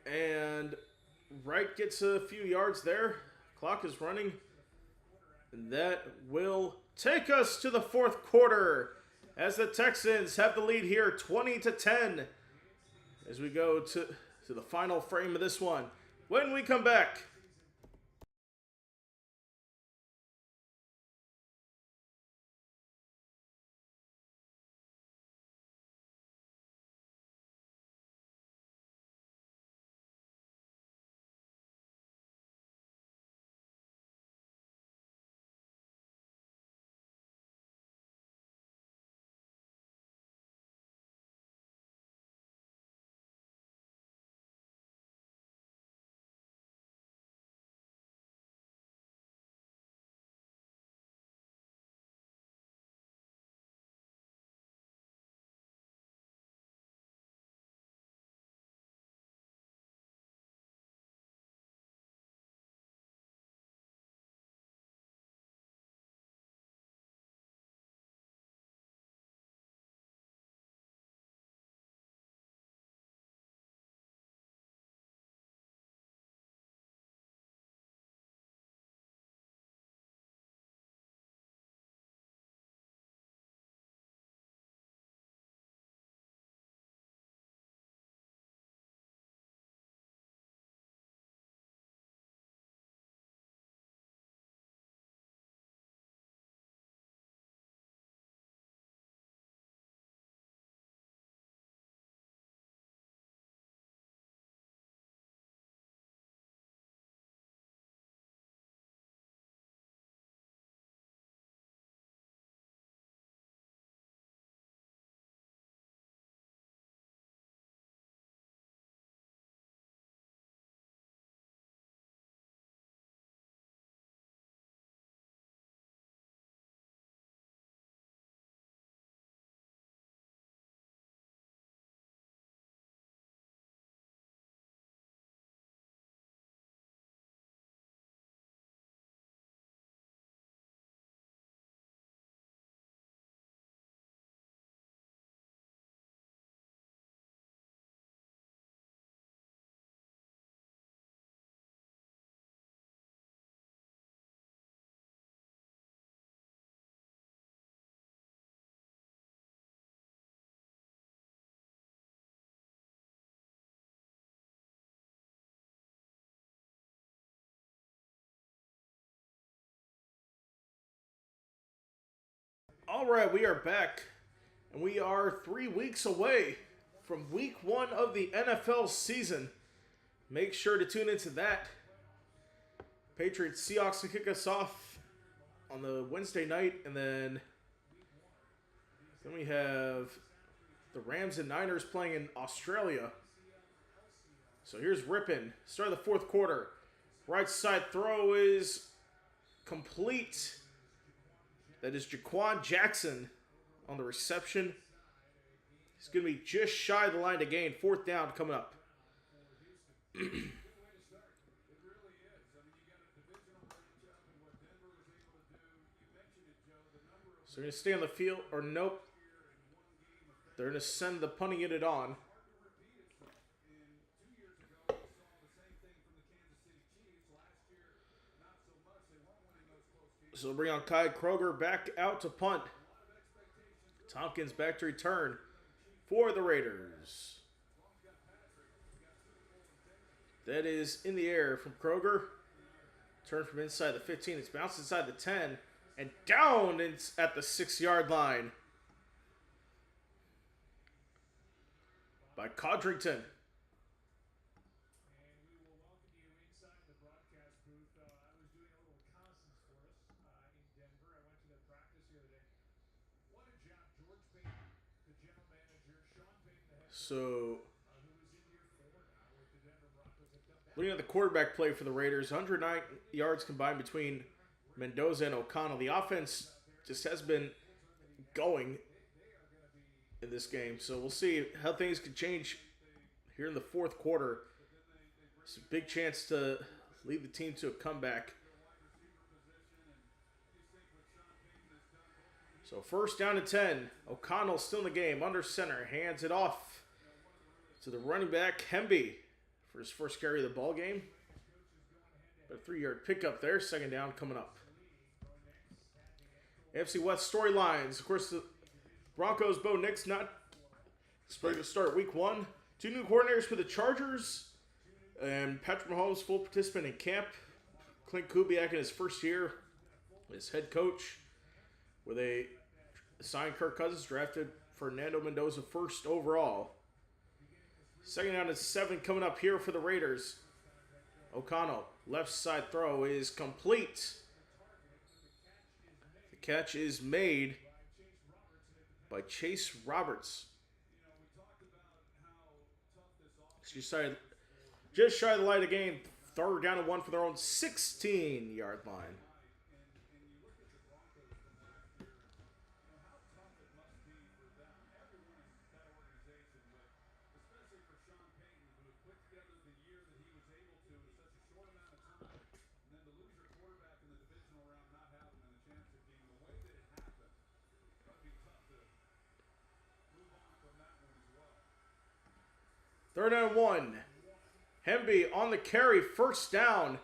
And Wright gets a few yards there. Clock is running. And that will take us to the 4th quarter as the Texans have the lead here 20-10 as we go to the final frame of this one. When we come back, All right, we are back, and we are 3 weeks away from week 1 of the NFL season. Make sure to tune into that. Patriots Seahawks will kick us off on the Wednesday night, and then we have the Rams and Niners playing in Australia. So here's Rippin. Start of the fourth quarter. Right side throw is complete. That is Jaquan Jackson on the reception. He's going to be just shy of the line to gain. Fourth down coming up. So they're going to stay on the field, or nope. They're going to send the punting unit on. So they'll bring on Kai Kroger back out to punt. Tompkins back to return for the Raiders. That is in the air from Kroger. Turn from inside the 15. It's bounced inside the 10. And down at the 6-yard line by Codrington. So, looking at the quarterback play for the Raiders, 109 yards combined between Mendoza and O'Connell. The offense just has been going in this game. So we'll see how things can change here in the fourth quarter. It's a big chance to lead the team to a comeback. So first down to 10. O'Connell still in the game, under center. Hands it off to the running back, Hemby, for his first carry of the ball game. A 3-yard pickup there. Second down coming up. AFC West storylines. Of course, the Broncos, Bo Nix not expected to start week 1. 2 new coordinators for the Chargers. And Patrick Mahomes, full participant in camp. Clint Kubiak in his first year as head coach, where they signed Kirk Cousins, drafted Fernando Mendoza first overall. Second down to 7 coming up here for the Raiders. O'Connell, left side throw is complete. The catch is made by Chase Roberts. Just shy of the line of game. Third down and 1 for their own 16-yard line. Third and 1. Hemby on the carry. First down.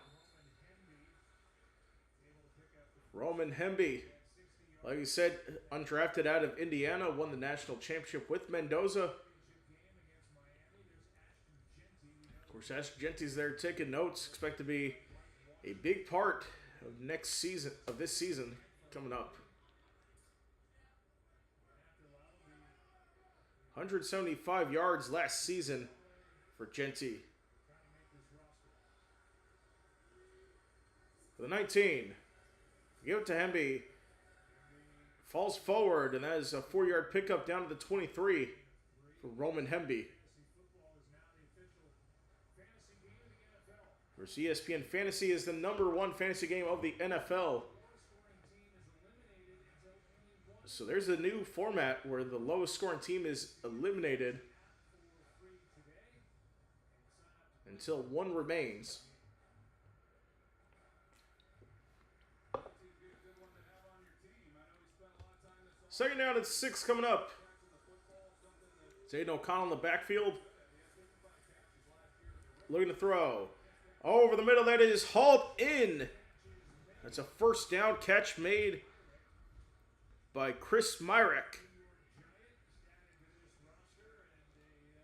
Roman Hemby, like you said, undrafted out of Indiana, won the national championship with Mendoza. Of course, Ashton Genty's there taking notes. Expect to be a big part of this season coming up. 175 yards last season for Genty. For the 19, give it to Hemby. Falls forward, and that is a 4-yard pickup down to the 23 for Roman Hemby. For ESPN Fantasy is the #1 fantasy game of the NFL. So there's a new format where the lowest scoring team is eliminated until one remains. Second down at 6 coming up. Zayden O'Connell in the backfield. Looking to throw. Over the middle, that is hauled in. That's a first down catch made by Chris Myrick,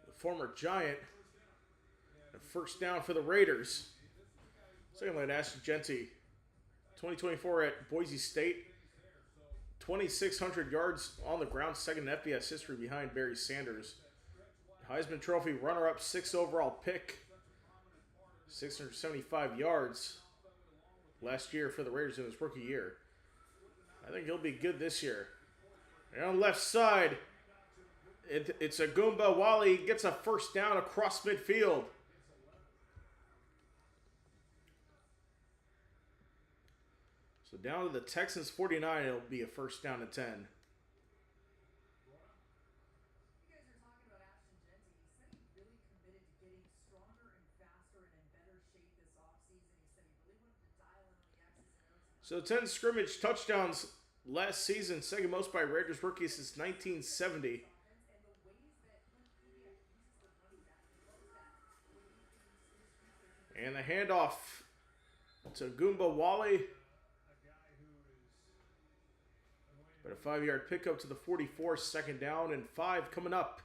the former Giant. A first down for the Raiders. Second line, Ashton Genty. 2024 at Boise State. 2,600 yards on the ground, second in FBS history behind Barry Sanders. Heisman Trophy runner-up, 6th overall pick. 675 yards last year for the Raiders in his rookie year. I think he'll be good this year. And on the left side, it's a Goomba Wally gets a first down across midfield. So down to the Texans 49, it'll be a first down and 10. So 10 scrimmage touchdowns last season, second most by Raiders rookies since 1970. And the handoff to Goomba Wally. But a 5-yard pickup to the 44, second down and 5 coming up.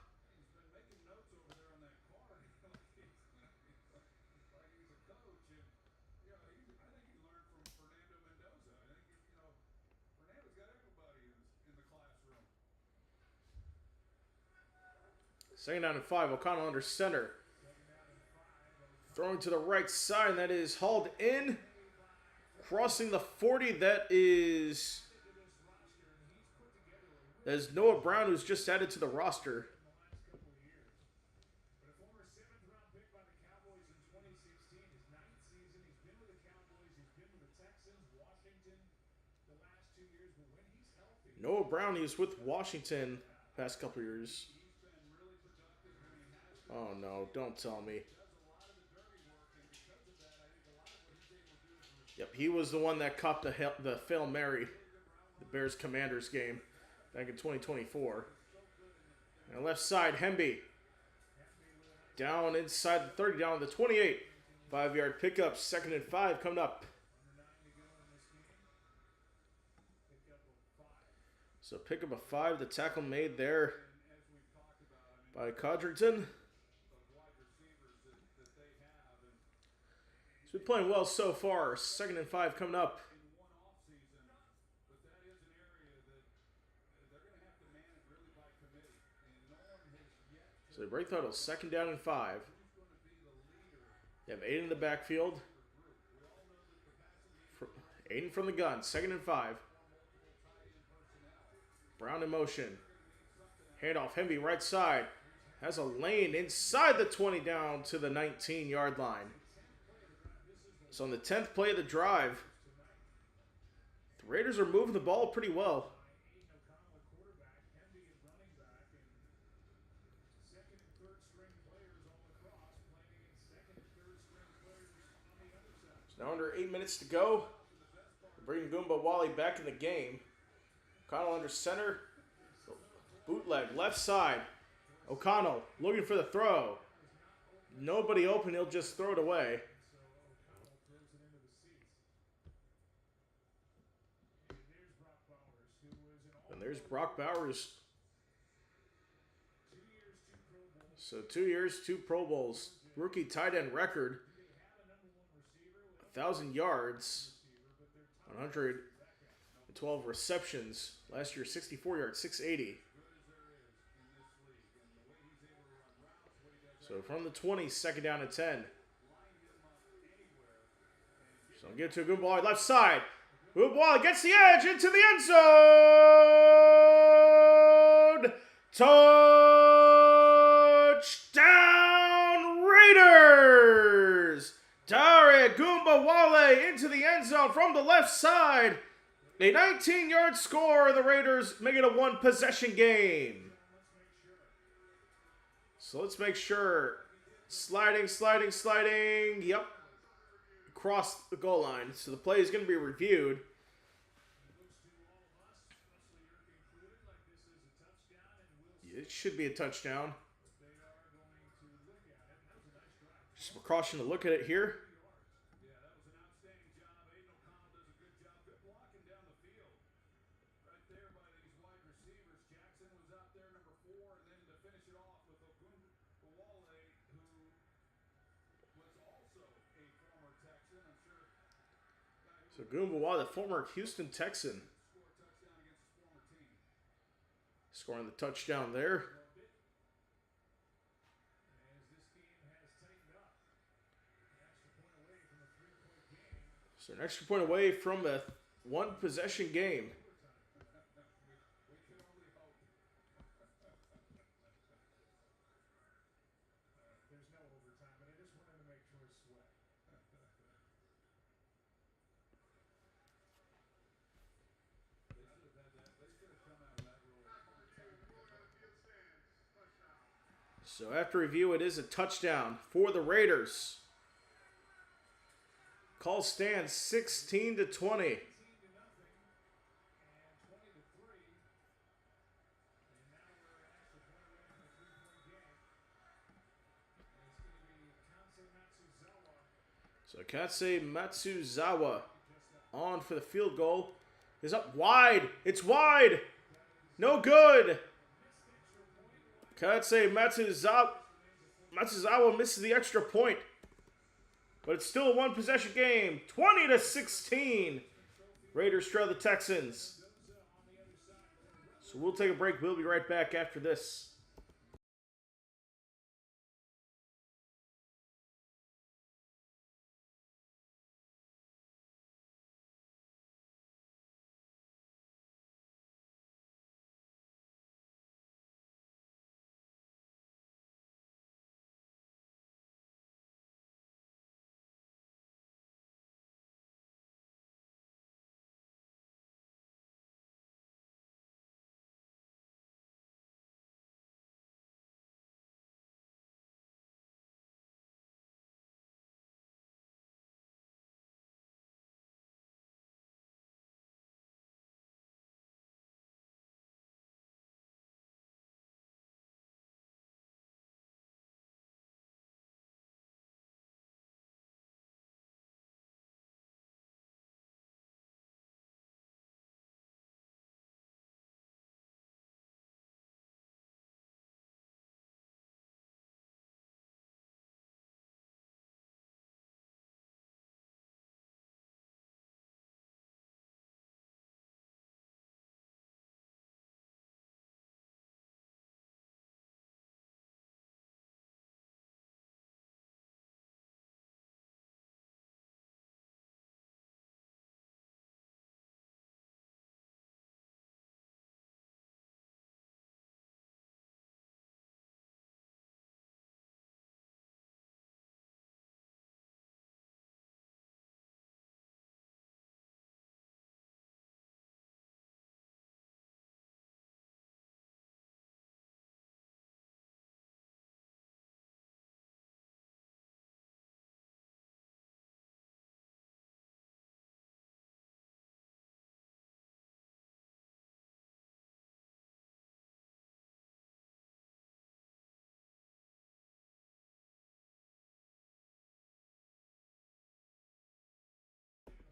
Second down and 5, O'Connell under center. Throwing to the right side, and that is hauled in. Crossing the 40, that is Noah Brown, who's just added to the roster. Noah Brown, he was with Washington past couple years. Oh no, don't tell me. Yep, he was the one that caught the Hail Mary, the Bears-Commanders game back in 2024. And left side, Hemby. Down inside the 30, down to the 28. 5-yard pickup, second and 5 coming up. So pick up a 5, the tackle made there by Codrington. He's been playing well so far. Second and 5 coming up. So they break the huddle. Second down and 5. They have Aiden in the backfield. Aiden from the gun. Second and 5. Brown in motion. Handoff. Hemby right side. Has a lane inside the 20 down to the 19-yard line. So on the 10th play of the drive, the Raiders are moving the ball pretty well. So now under 8 minutes to go. Bringing Goomba Wally back in the game. O'Connell under center. Bootleg left side. O'Connell looking for the throw. Nobody open, he'll just throw it away. And there's Brock Bowers. So 2 years, 2 Pro Bowls. Rookie tight end record. 1,000 yards. 112 receptions. Last year, 64 yards, 680. So from the 20, second down and 10. So I'll give it to Goomba Wally, left side. Goomba Wally gets the edge into the end zone. Touchdown Raiders! Dare Goomba Wally into the end zone from the left side. A 19-yard score. The Raiders make it a 1-possession game. So let's make sure. Sliding. Yep. Across the goal line. So the play is going to be reviewed. It should be a touchdown. Just a precaution to look at it here. So Goomba Wally, the former Houston Texan. scoring the touchdown there. So an extra point away from a one-possession game. So after review, it is a touchdown for the Raiders. Call stands 16-20. So Katsei Matsuzawa on for the field goal. Is up wide. It's wide. No good. Katsei Matsuzawa misses the extra point. But it's still a one-possession game. 20-16. Raiders trail the Texans. So we'll take a break. We'll be right back after this.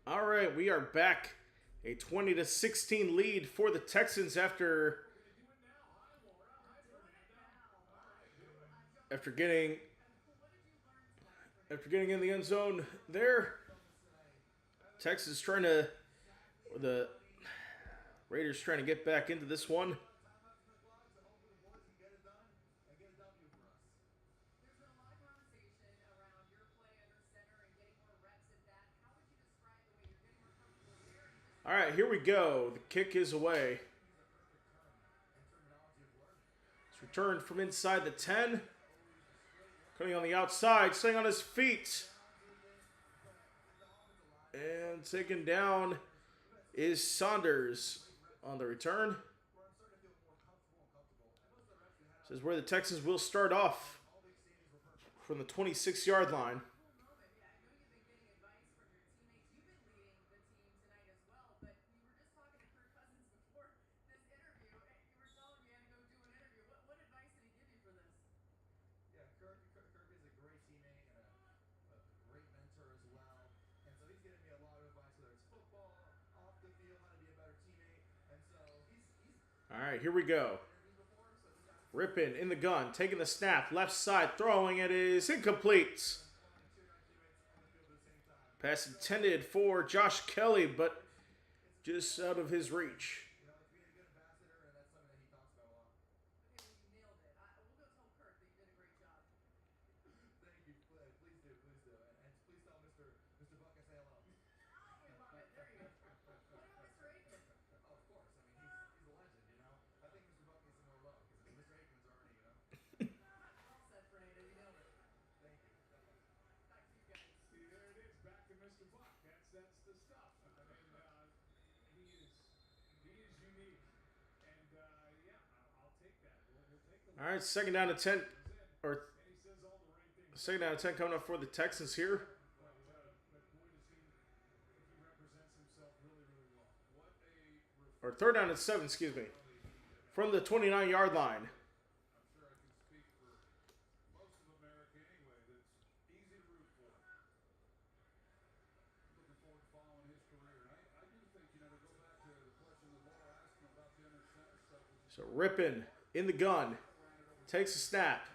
All right, we are back. A 20-16 lead for the Texans after getting in the end zone there. Texas the Raiders trying to get back into this one. All right, here we go. The kick is away. It's returned from inside the 10. Coming on the outside, staying on his feet. And taken down is Saunders on the return. This is where the Texans will start off from the 26-yard line. All right, here we go. Rippin in the gun, taking the snap, left side, throwing it is incomplete. Pass intended for Josh Kelly, but just out of his reach. All right, second down to 10, or second down to 10 coming up for the Texans here. Or third down and 7, excuse me, from the 29-yard line. So Rippin in the gun, takes a snap.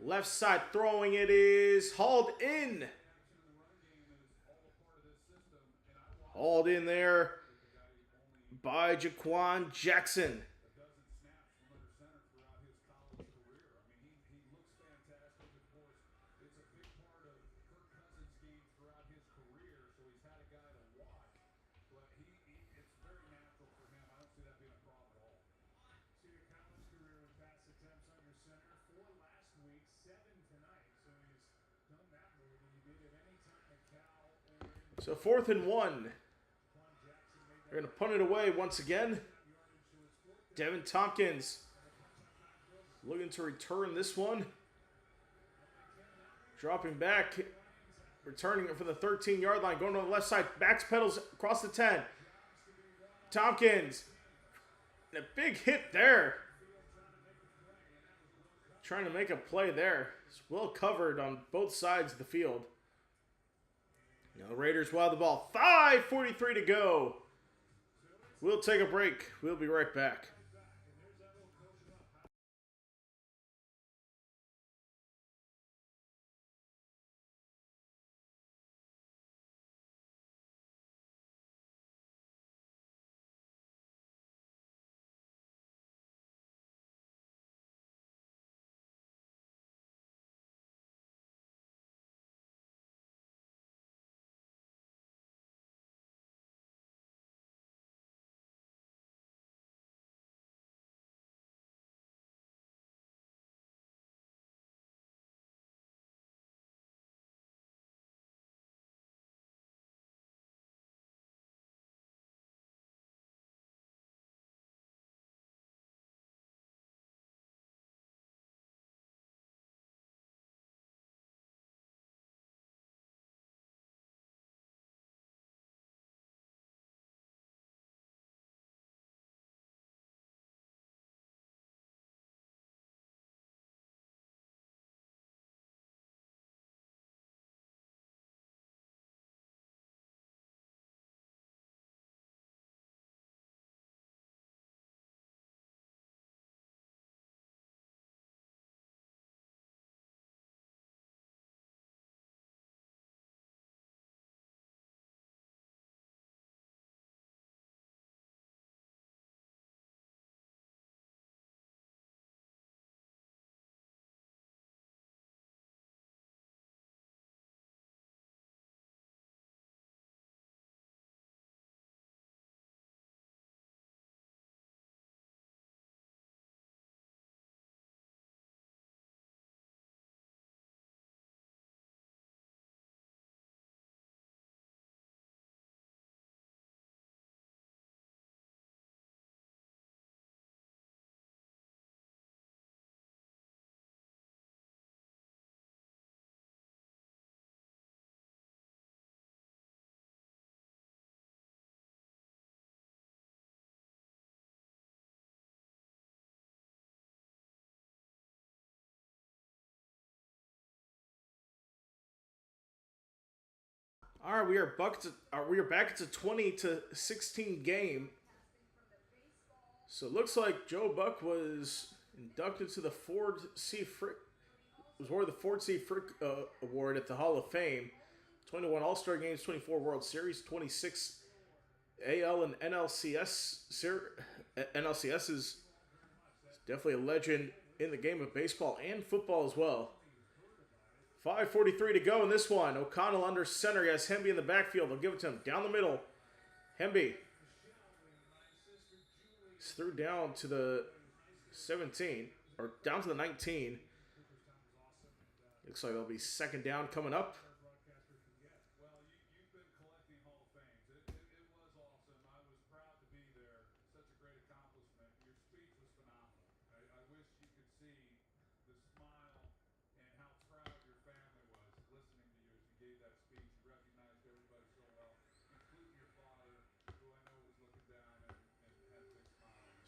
Left side throwing, it is hauled in. Hauled in there by Jaquan Jackson. So 4th and 1. They're going to punt it away once again. Devin Tompkins looking to return this one. Dropping back. Returning it from the 13-yard line. Going to the left side. Backs pedals across the 10. Tompkins. And a big hit there. Trying to make a play there. It's well covered on both sides of the field. Now the Raiders will have the ball. 5:43 to go. We'll take a break. We'll be right back. All right, we are back. It's a 20-16 game. So it looks like Joe Buck was inducted to the Ford C. Frick. Was awarded the Ford C. Frick Award at the Hall of Fame. 21 All-Star Games, 24 World Series, 26 AL and NLCS. NLCS is definitely a legend in the game of baseball and football as well. 5:43 to go in this one. O'Connell under center. He has Hemby in the backfield. They'll give it to him. Down the middle. Hemby. He's threw down to the 17. Or down to the 19. Looks like there'll be second down coming up.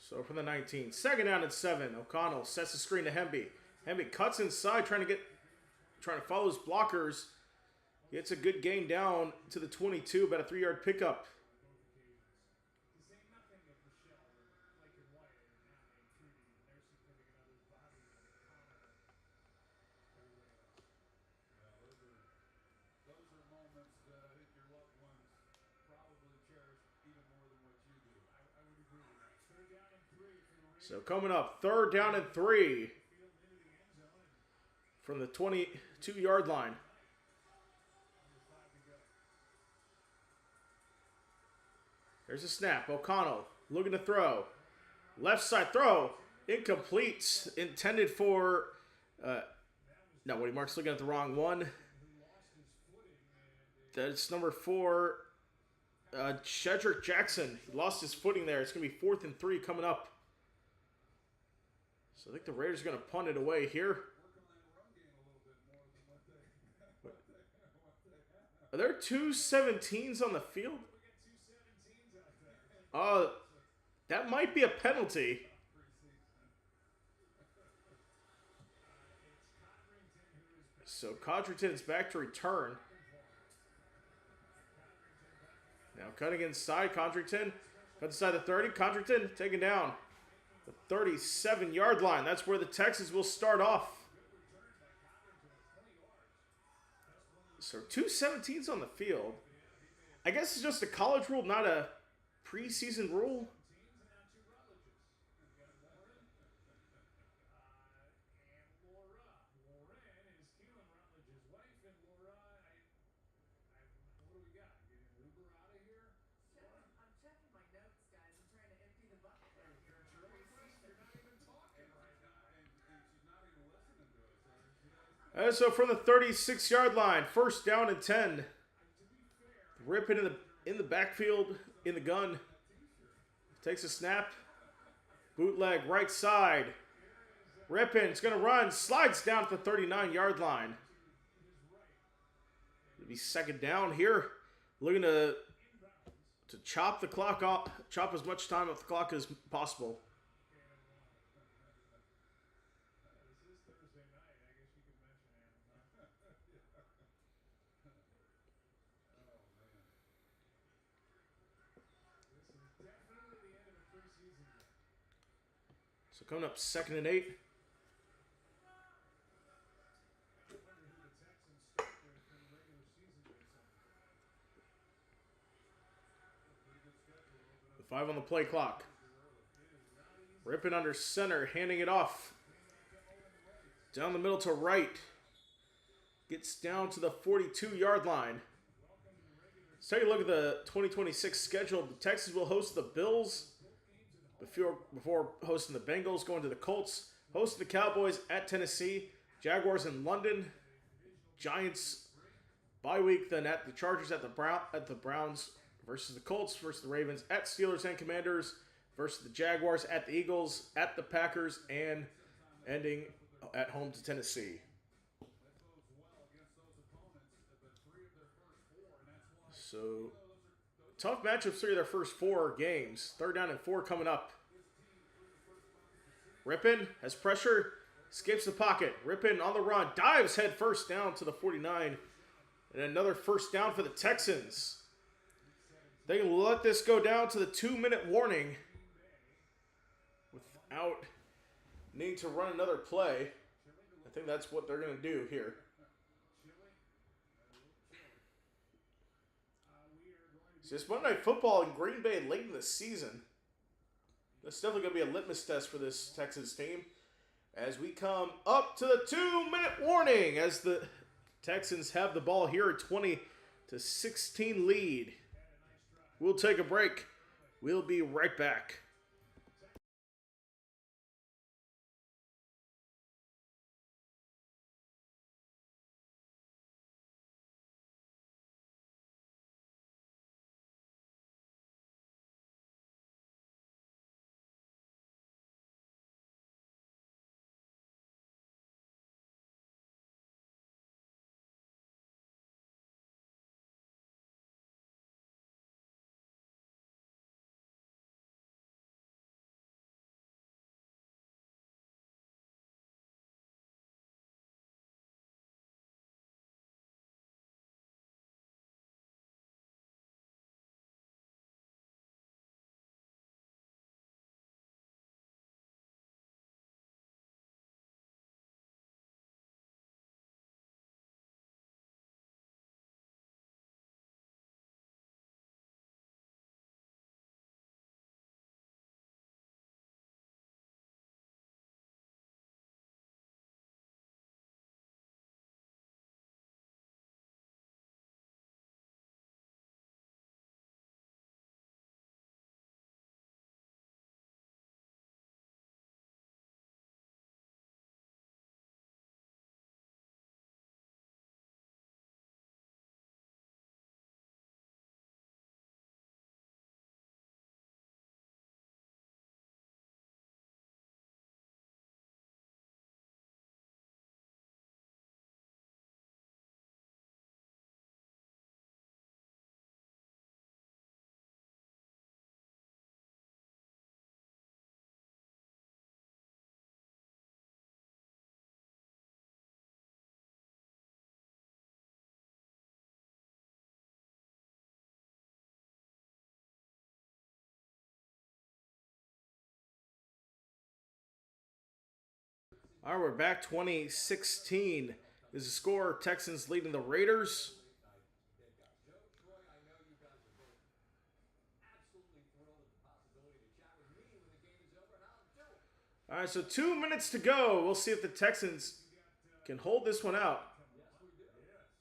So from the 19, second down and 7. O'Connell sets the screen to Hemby. Hemby cuts inside, trying to follow his blockers. Gets a good gain down to the 22, about a 3-yard pickup. So coming up, third down and 3 from the 22-yard line. There's a snap. O'Connell looking to throw. Left side throw. Incomplete. Intended for... no, Woody Mark's looking at the wrong one. That's number 4. Shedrick Jackson. He lost his footing there. It's going to be 4th and 3 coming up. So I think the Raiders are going to punt it away here. Are there 2 17s on the field? That might be a penalty. So Codrington's back to return. Now cutting inside, Codrington. Cut inside the 30. Codrington taken down. The 37-yard line. That's where the Texans will start off. So 2 17s on the field. I guess it's just a college rule, not a preseason rule. So from the 36-yard line, first down and 10. Rip it in the backfield, in the gun. Takes a snap. Bootleg right side. Rippin, it's going to run. Slides down at the 39-yard line. It'll be second down here. Looking to chop the clock off. Chop as much time off the clock as possible. So coming up second and 8. The 5 on the play clock. Ripping under center, handing it off. Down the middle to right. Gets down to the 42-yard line. Let's take a look at the 2026 schedule. The Texans will host the Bills before hosting the Bengals, going to the Colts, hosting the Cowboys at Tennessee, Jaguars in London, Giants bye week, then at the Chargers, at the Browns versus the Colts, versus the Ravens, at Steelers and Commanders, versus the Jaguars, at the Eagles, at the Packers, and ending at home to Tennessee. So tough matchups through their first 4 games. Third down and 4 coming up. Rippin has pressure, skips the pocket. Rippin on the run, dives head first down to the 49. And another first down for the Texans. They can let this go down to the 2-minute warning without needing to run another play. I think that's what they're going to do here. So it's Monday Night Football in Green Bay late in the season. That's definitely going to be a litmus test for this Texans team as we come up to the 2-minute warning as the Texans have the ball here, a 20-16 lead. We'll take a break. We'll be right back. All right, we're back. 2016 is the score. Texans leading the Raiders. All right, so 2 minutes to go. We'll see if the Texans can hold this one out.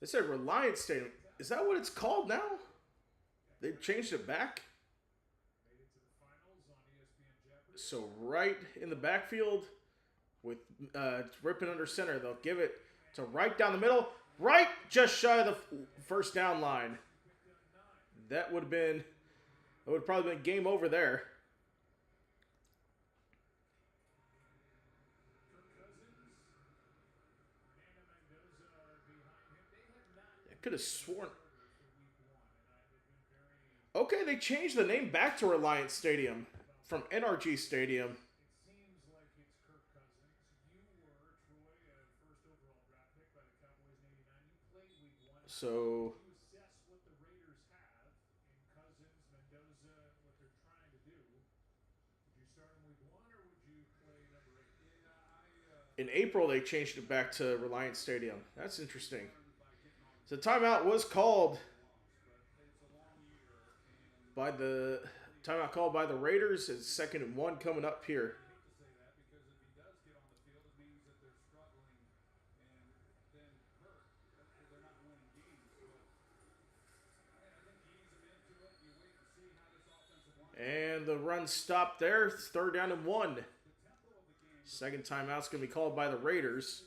They said Reliance Stadium. Is that what it's called now? They changed it back? So right in the backfield with ripping under center. They'll give it to right down the middle. Right just shy of the first down line. That would have probably been game over there. I could have sworn. Okay, they changed the name back to Reliance Stadium from NRG Stadium. So in April, they changed it back to Reliance Stadium. That's interesting. So timeout was called by the Raiders. It's 2nd and 1 coming up here. And the run stopped there. It's 3rd down and 1. Second timeout's going to be called by the Raiders.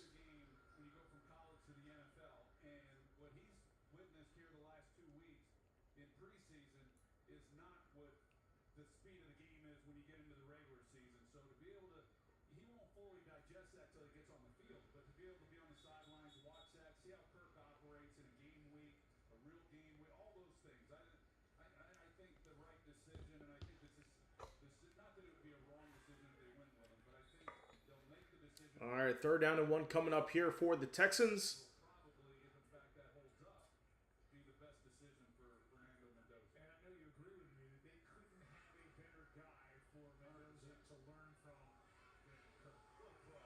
All right, 3rd down and 1 coming up here for the Texans.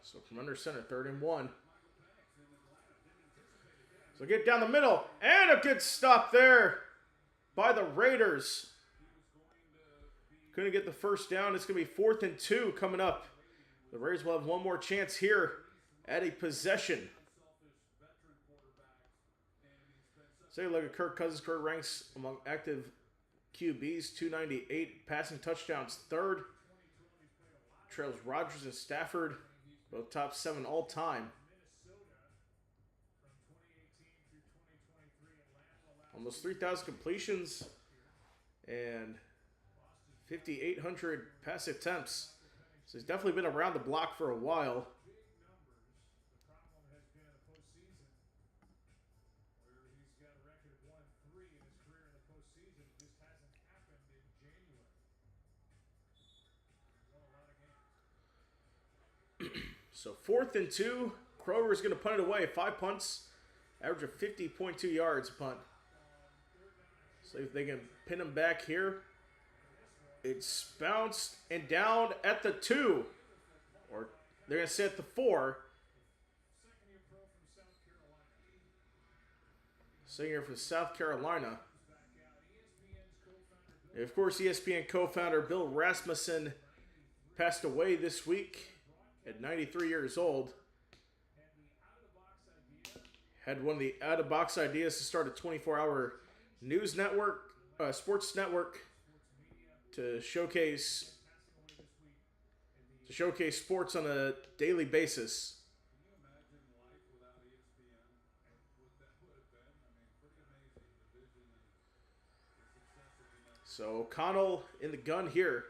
So from under center, 3rd and 1. So get down the middle, and a good stop there by the Raiders. Couldn't get the first down. It's going to be 4th and 2 coming up. The Raiders will have one more chance here at a possession. Say look at Kirk Cousins. Kirk ranks among active QBs, 298 passing touchdowns, 3rd. Trails Rodgers and Stafford, both top 7 all time. Almost 3,000 completions and 5,800 pass attempts. So he's definitely been around the block for a while. So 4th and 2. Kroger's going to punt it away. 5 punts, average of 50.2 yards a punt. So if they can pin him back here. It's bounced and down at the 2. Or they're going to sit at the 4. Singer from South Carolina. And of course, ESPN co-founder Bill Rasmussen passed away this week at 93 years old. Had one of the out-of-box ideas to start a 24-hour news network, sports network, to showcase sports on a daily basis. So O'Connell in the gun here.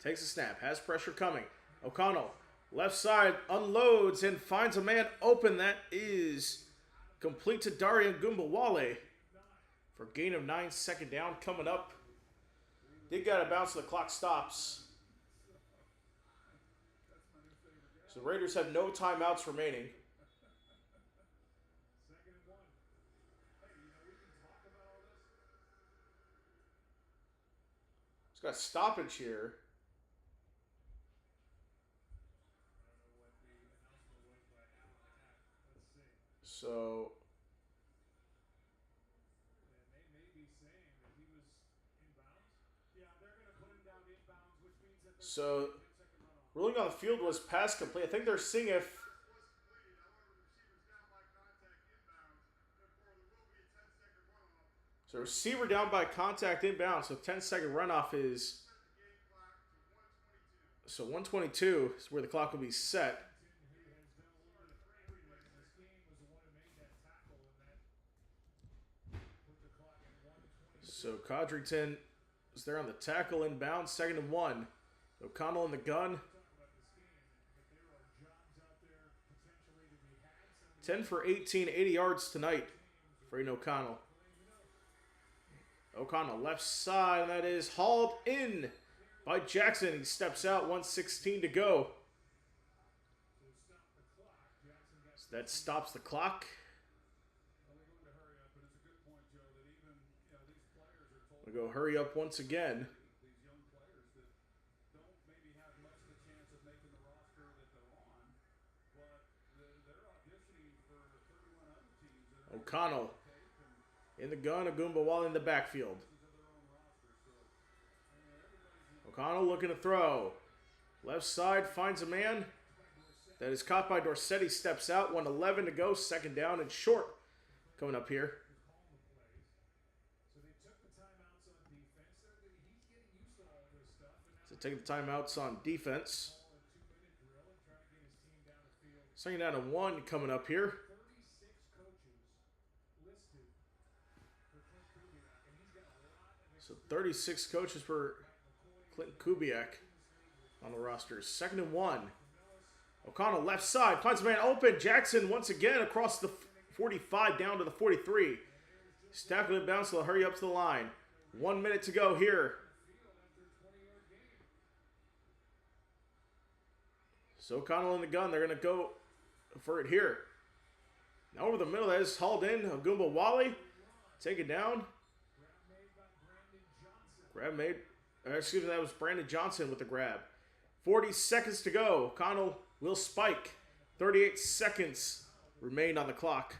Takes a snap, has pressure coming. O'Connell, left side, unloads and finds a man open. That is complete to Darian Gumbawale for gain of 9, 2nd down coming up. Did got a bounce, so the clock stops. So the Raiders have no timeouts remaining. It's got stoppage here. So ruling on the field was pass complete. I think they're seeing if so receiver down by contact inbound. So 10-second runoff is 122 is where the clock will be set. So Codrington is there on the tackle inbound, 2nd and 1. O'Connell in the gun. 10 for 18, 80 yards tonight for Aiden O'Connell. O'Connell left side, and that is hauled in by Jackson. He steps out, 1:16 to go. So that stops the clock. We'll go hurry up once again. O'Connell in the gun, Agumbawale in the backfield. O'Connell looking to throw. Left side finds a man. That is caught by Dorsetti, steps out, 1:11 to go, 2nd down and short. Coming up here. So taking the timeouts on defense. 2nd down and 1 coming up here. So 36 coaches for Clinton Kubiak on the roster. 2nd and 1. O'Connell left side, finds a man open. Jackson once again across the 45 down to the 43. He's tackling it bounce, so they'll hurry up to the line. 1 minute to go here. So O'Connell in the gun, they're going to go for it here. Now over the middle, that is hauled in. Agumbawale, take it down. Grab made, excuse me, that was Brandon Johnson with the grab. 40 seconds to go. O'Connell will spike. 38 seconds remain on the clock.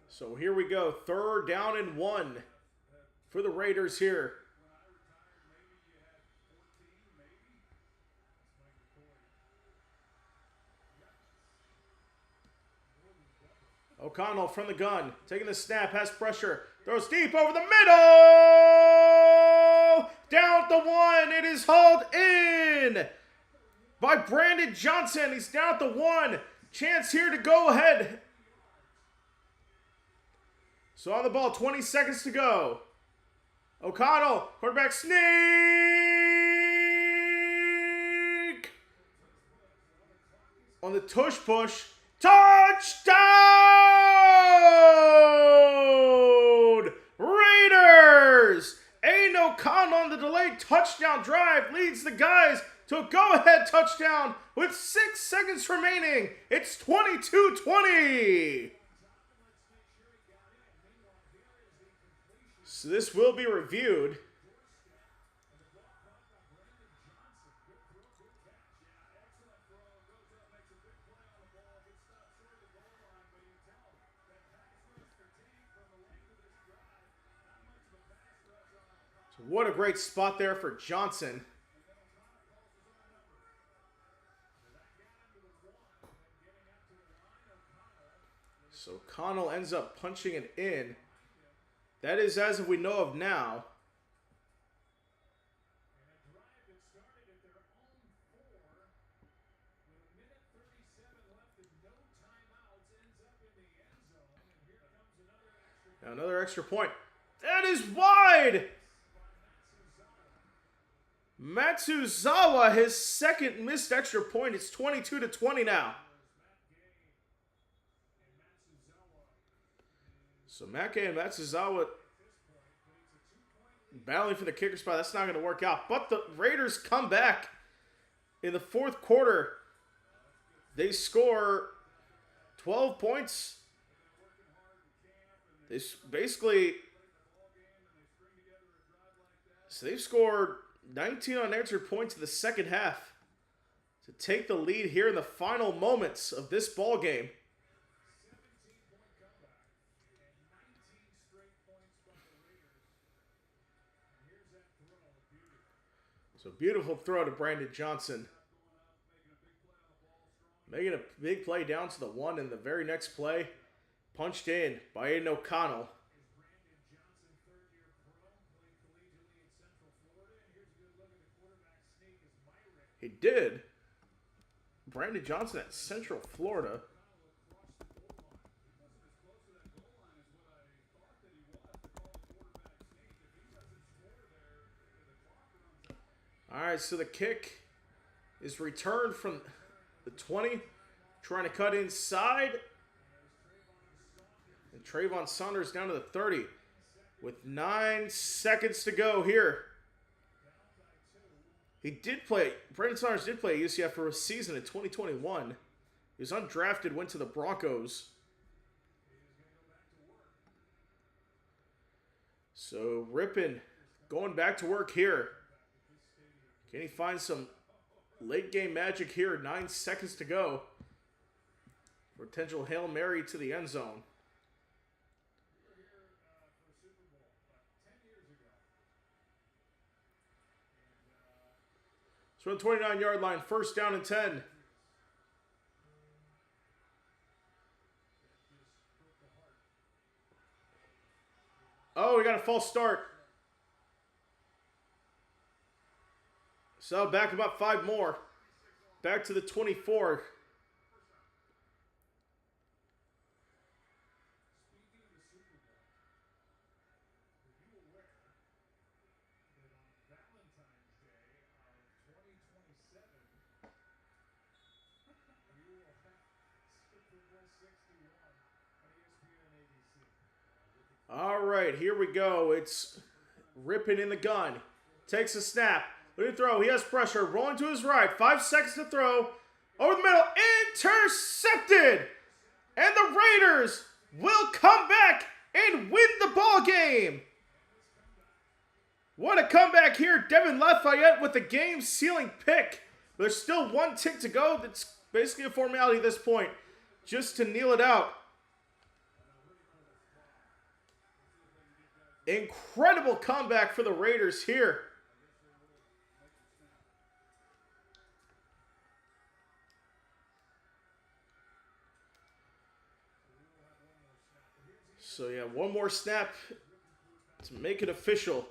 So here we go. 3rd down and 1 for the Raiders here. O'Connell from the gun, taking the snap, has pressure, throws deep over the middle! Down at the 1, it is hauled in by Brandon Johnson. He's down at the 1. Chance here to go ahead. So on the ball, 20 seconds to go. O'Connell, quarterback sneak! On the tush push. Touchdown! Raiders! Aiden O'Connell on the delayed touchdown drive leads the guys to a go-ahead touchdown with 6 seconds remaining. It's 22-20. So this will be reviewed. So what a great spot there for Johnson. So Connell ends up punching it in. That is as we know of now. Now another extra point. That is wide! Matsuzawa, his 2nd missed extra point. It's 22-20 now. So Mackay and Matsuzawa battling for the kicker spot. That's not going to work out. But the Raiders come back in the 4th quarter. They score 12 points. They've scored 19 unanswered points in the second half to take the lead here in the final moments of this ball game. So beautiful throw to Brandon Johnson. Making a big play down to the 1 in the very next play. Punched in by Aiden O'Connell. He did. Brandon Johnson at Central Florida. All right, so the kick is returned from the 20. Trying to cut inside. And Trayvon Saunders down to the 30 with 9 seconds to go here. Brandon Saunders did play at UCF for a season in 2021. He was undrafted, went to the Broncos. So Rippin going back to work here. Can he find some late game magic here? 9 seconds to go. Potential Hail Mary to the end zone. So on the 29-yard line, first down and 10. Oh, we got a false start. So back about 5 more. Back to the 24. All right, here we go. It's Rippin in the gun. Takes a snap. Look at the throw. He has pressure. Rolling to his right. 5 seconds to throw. Over the middle. Intercepted. And the Raiders will come back and win the ball game. What a comeback here. Devin Lafayette with the game-sealing pick. There's still 1 tick to go. That's basically a formality at this point. Just to kneel it out. Incredible comeback for the Raiders here. So yeah, 1 more snap to make it official.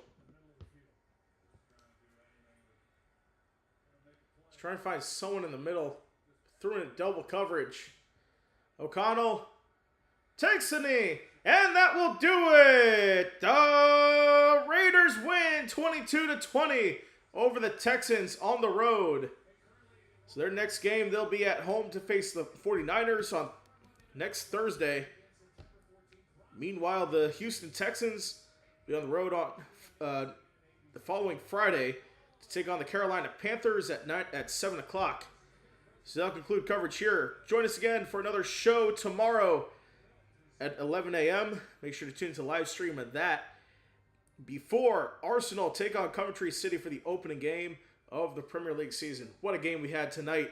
He's trying to find someone in the middle. Threw in a double coverage. O'Connell takes the knee. And that will do it. The Raiders win 22-20 over the Texans on the road. So their next game, they'll be at home to face the 49ers on next Thursday. Meanwhile, the Houston Texans will be on the road on the following Friday to take on the Carolina Panthers at 7 o'clock. So that'll conclude coverage here. Join us again for another show tomorrow at 11 a.m. Make sure to tune into the live stream of that before Arsenal take on Coventry City for the opening game of the Premier League season. What a game we had tonight.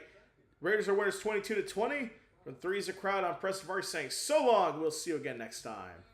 Raiders are winners 22-20. From Three's a Crowd, I'm Preston Vargas saying so long. We'll see you again next time.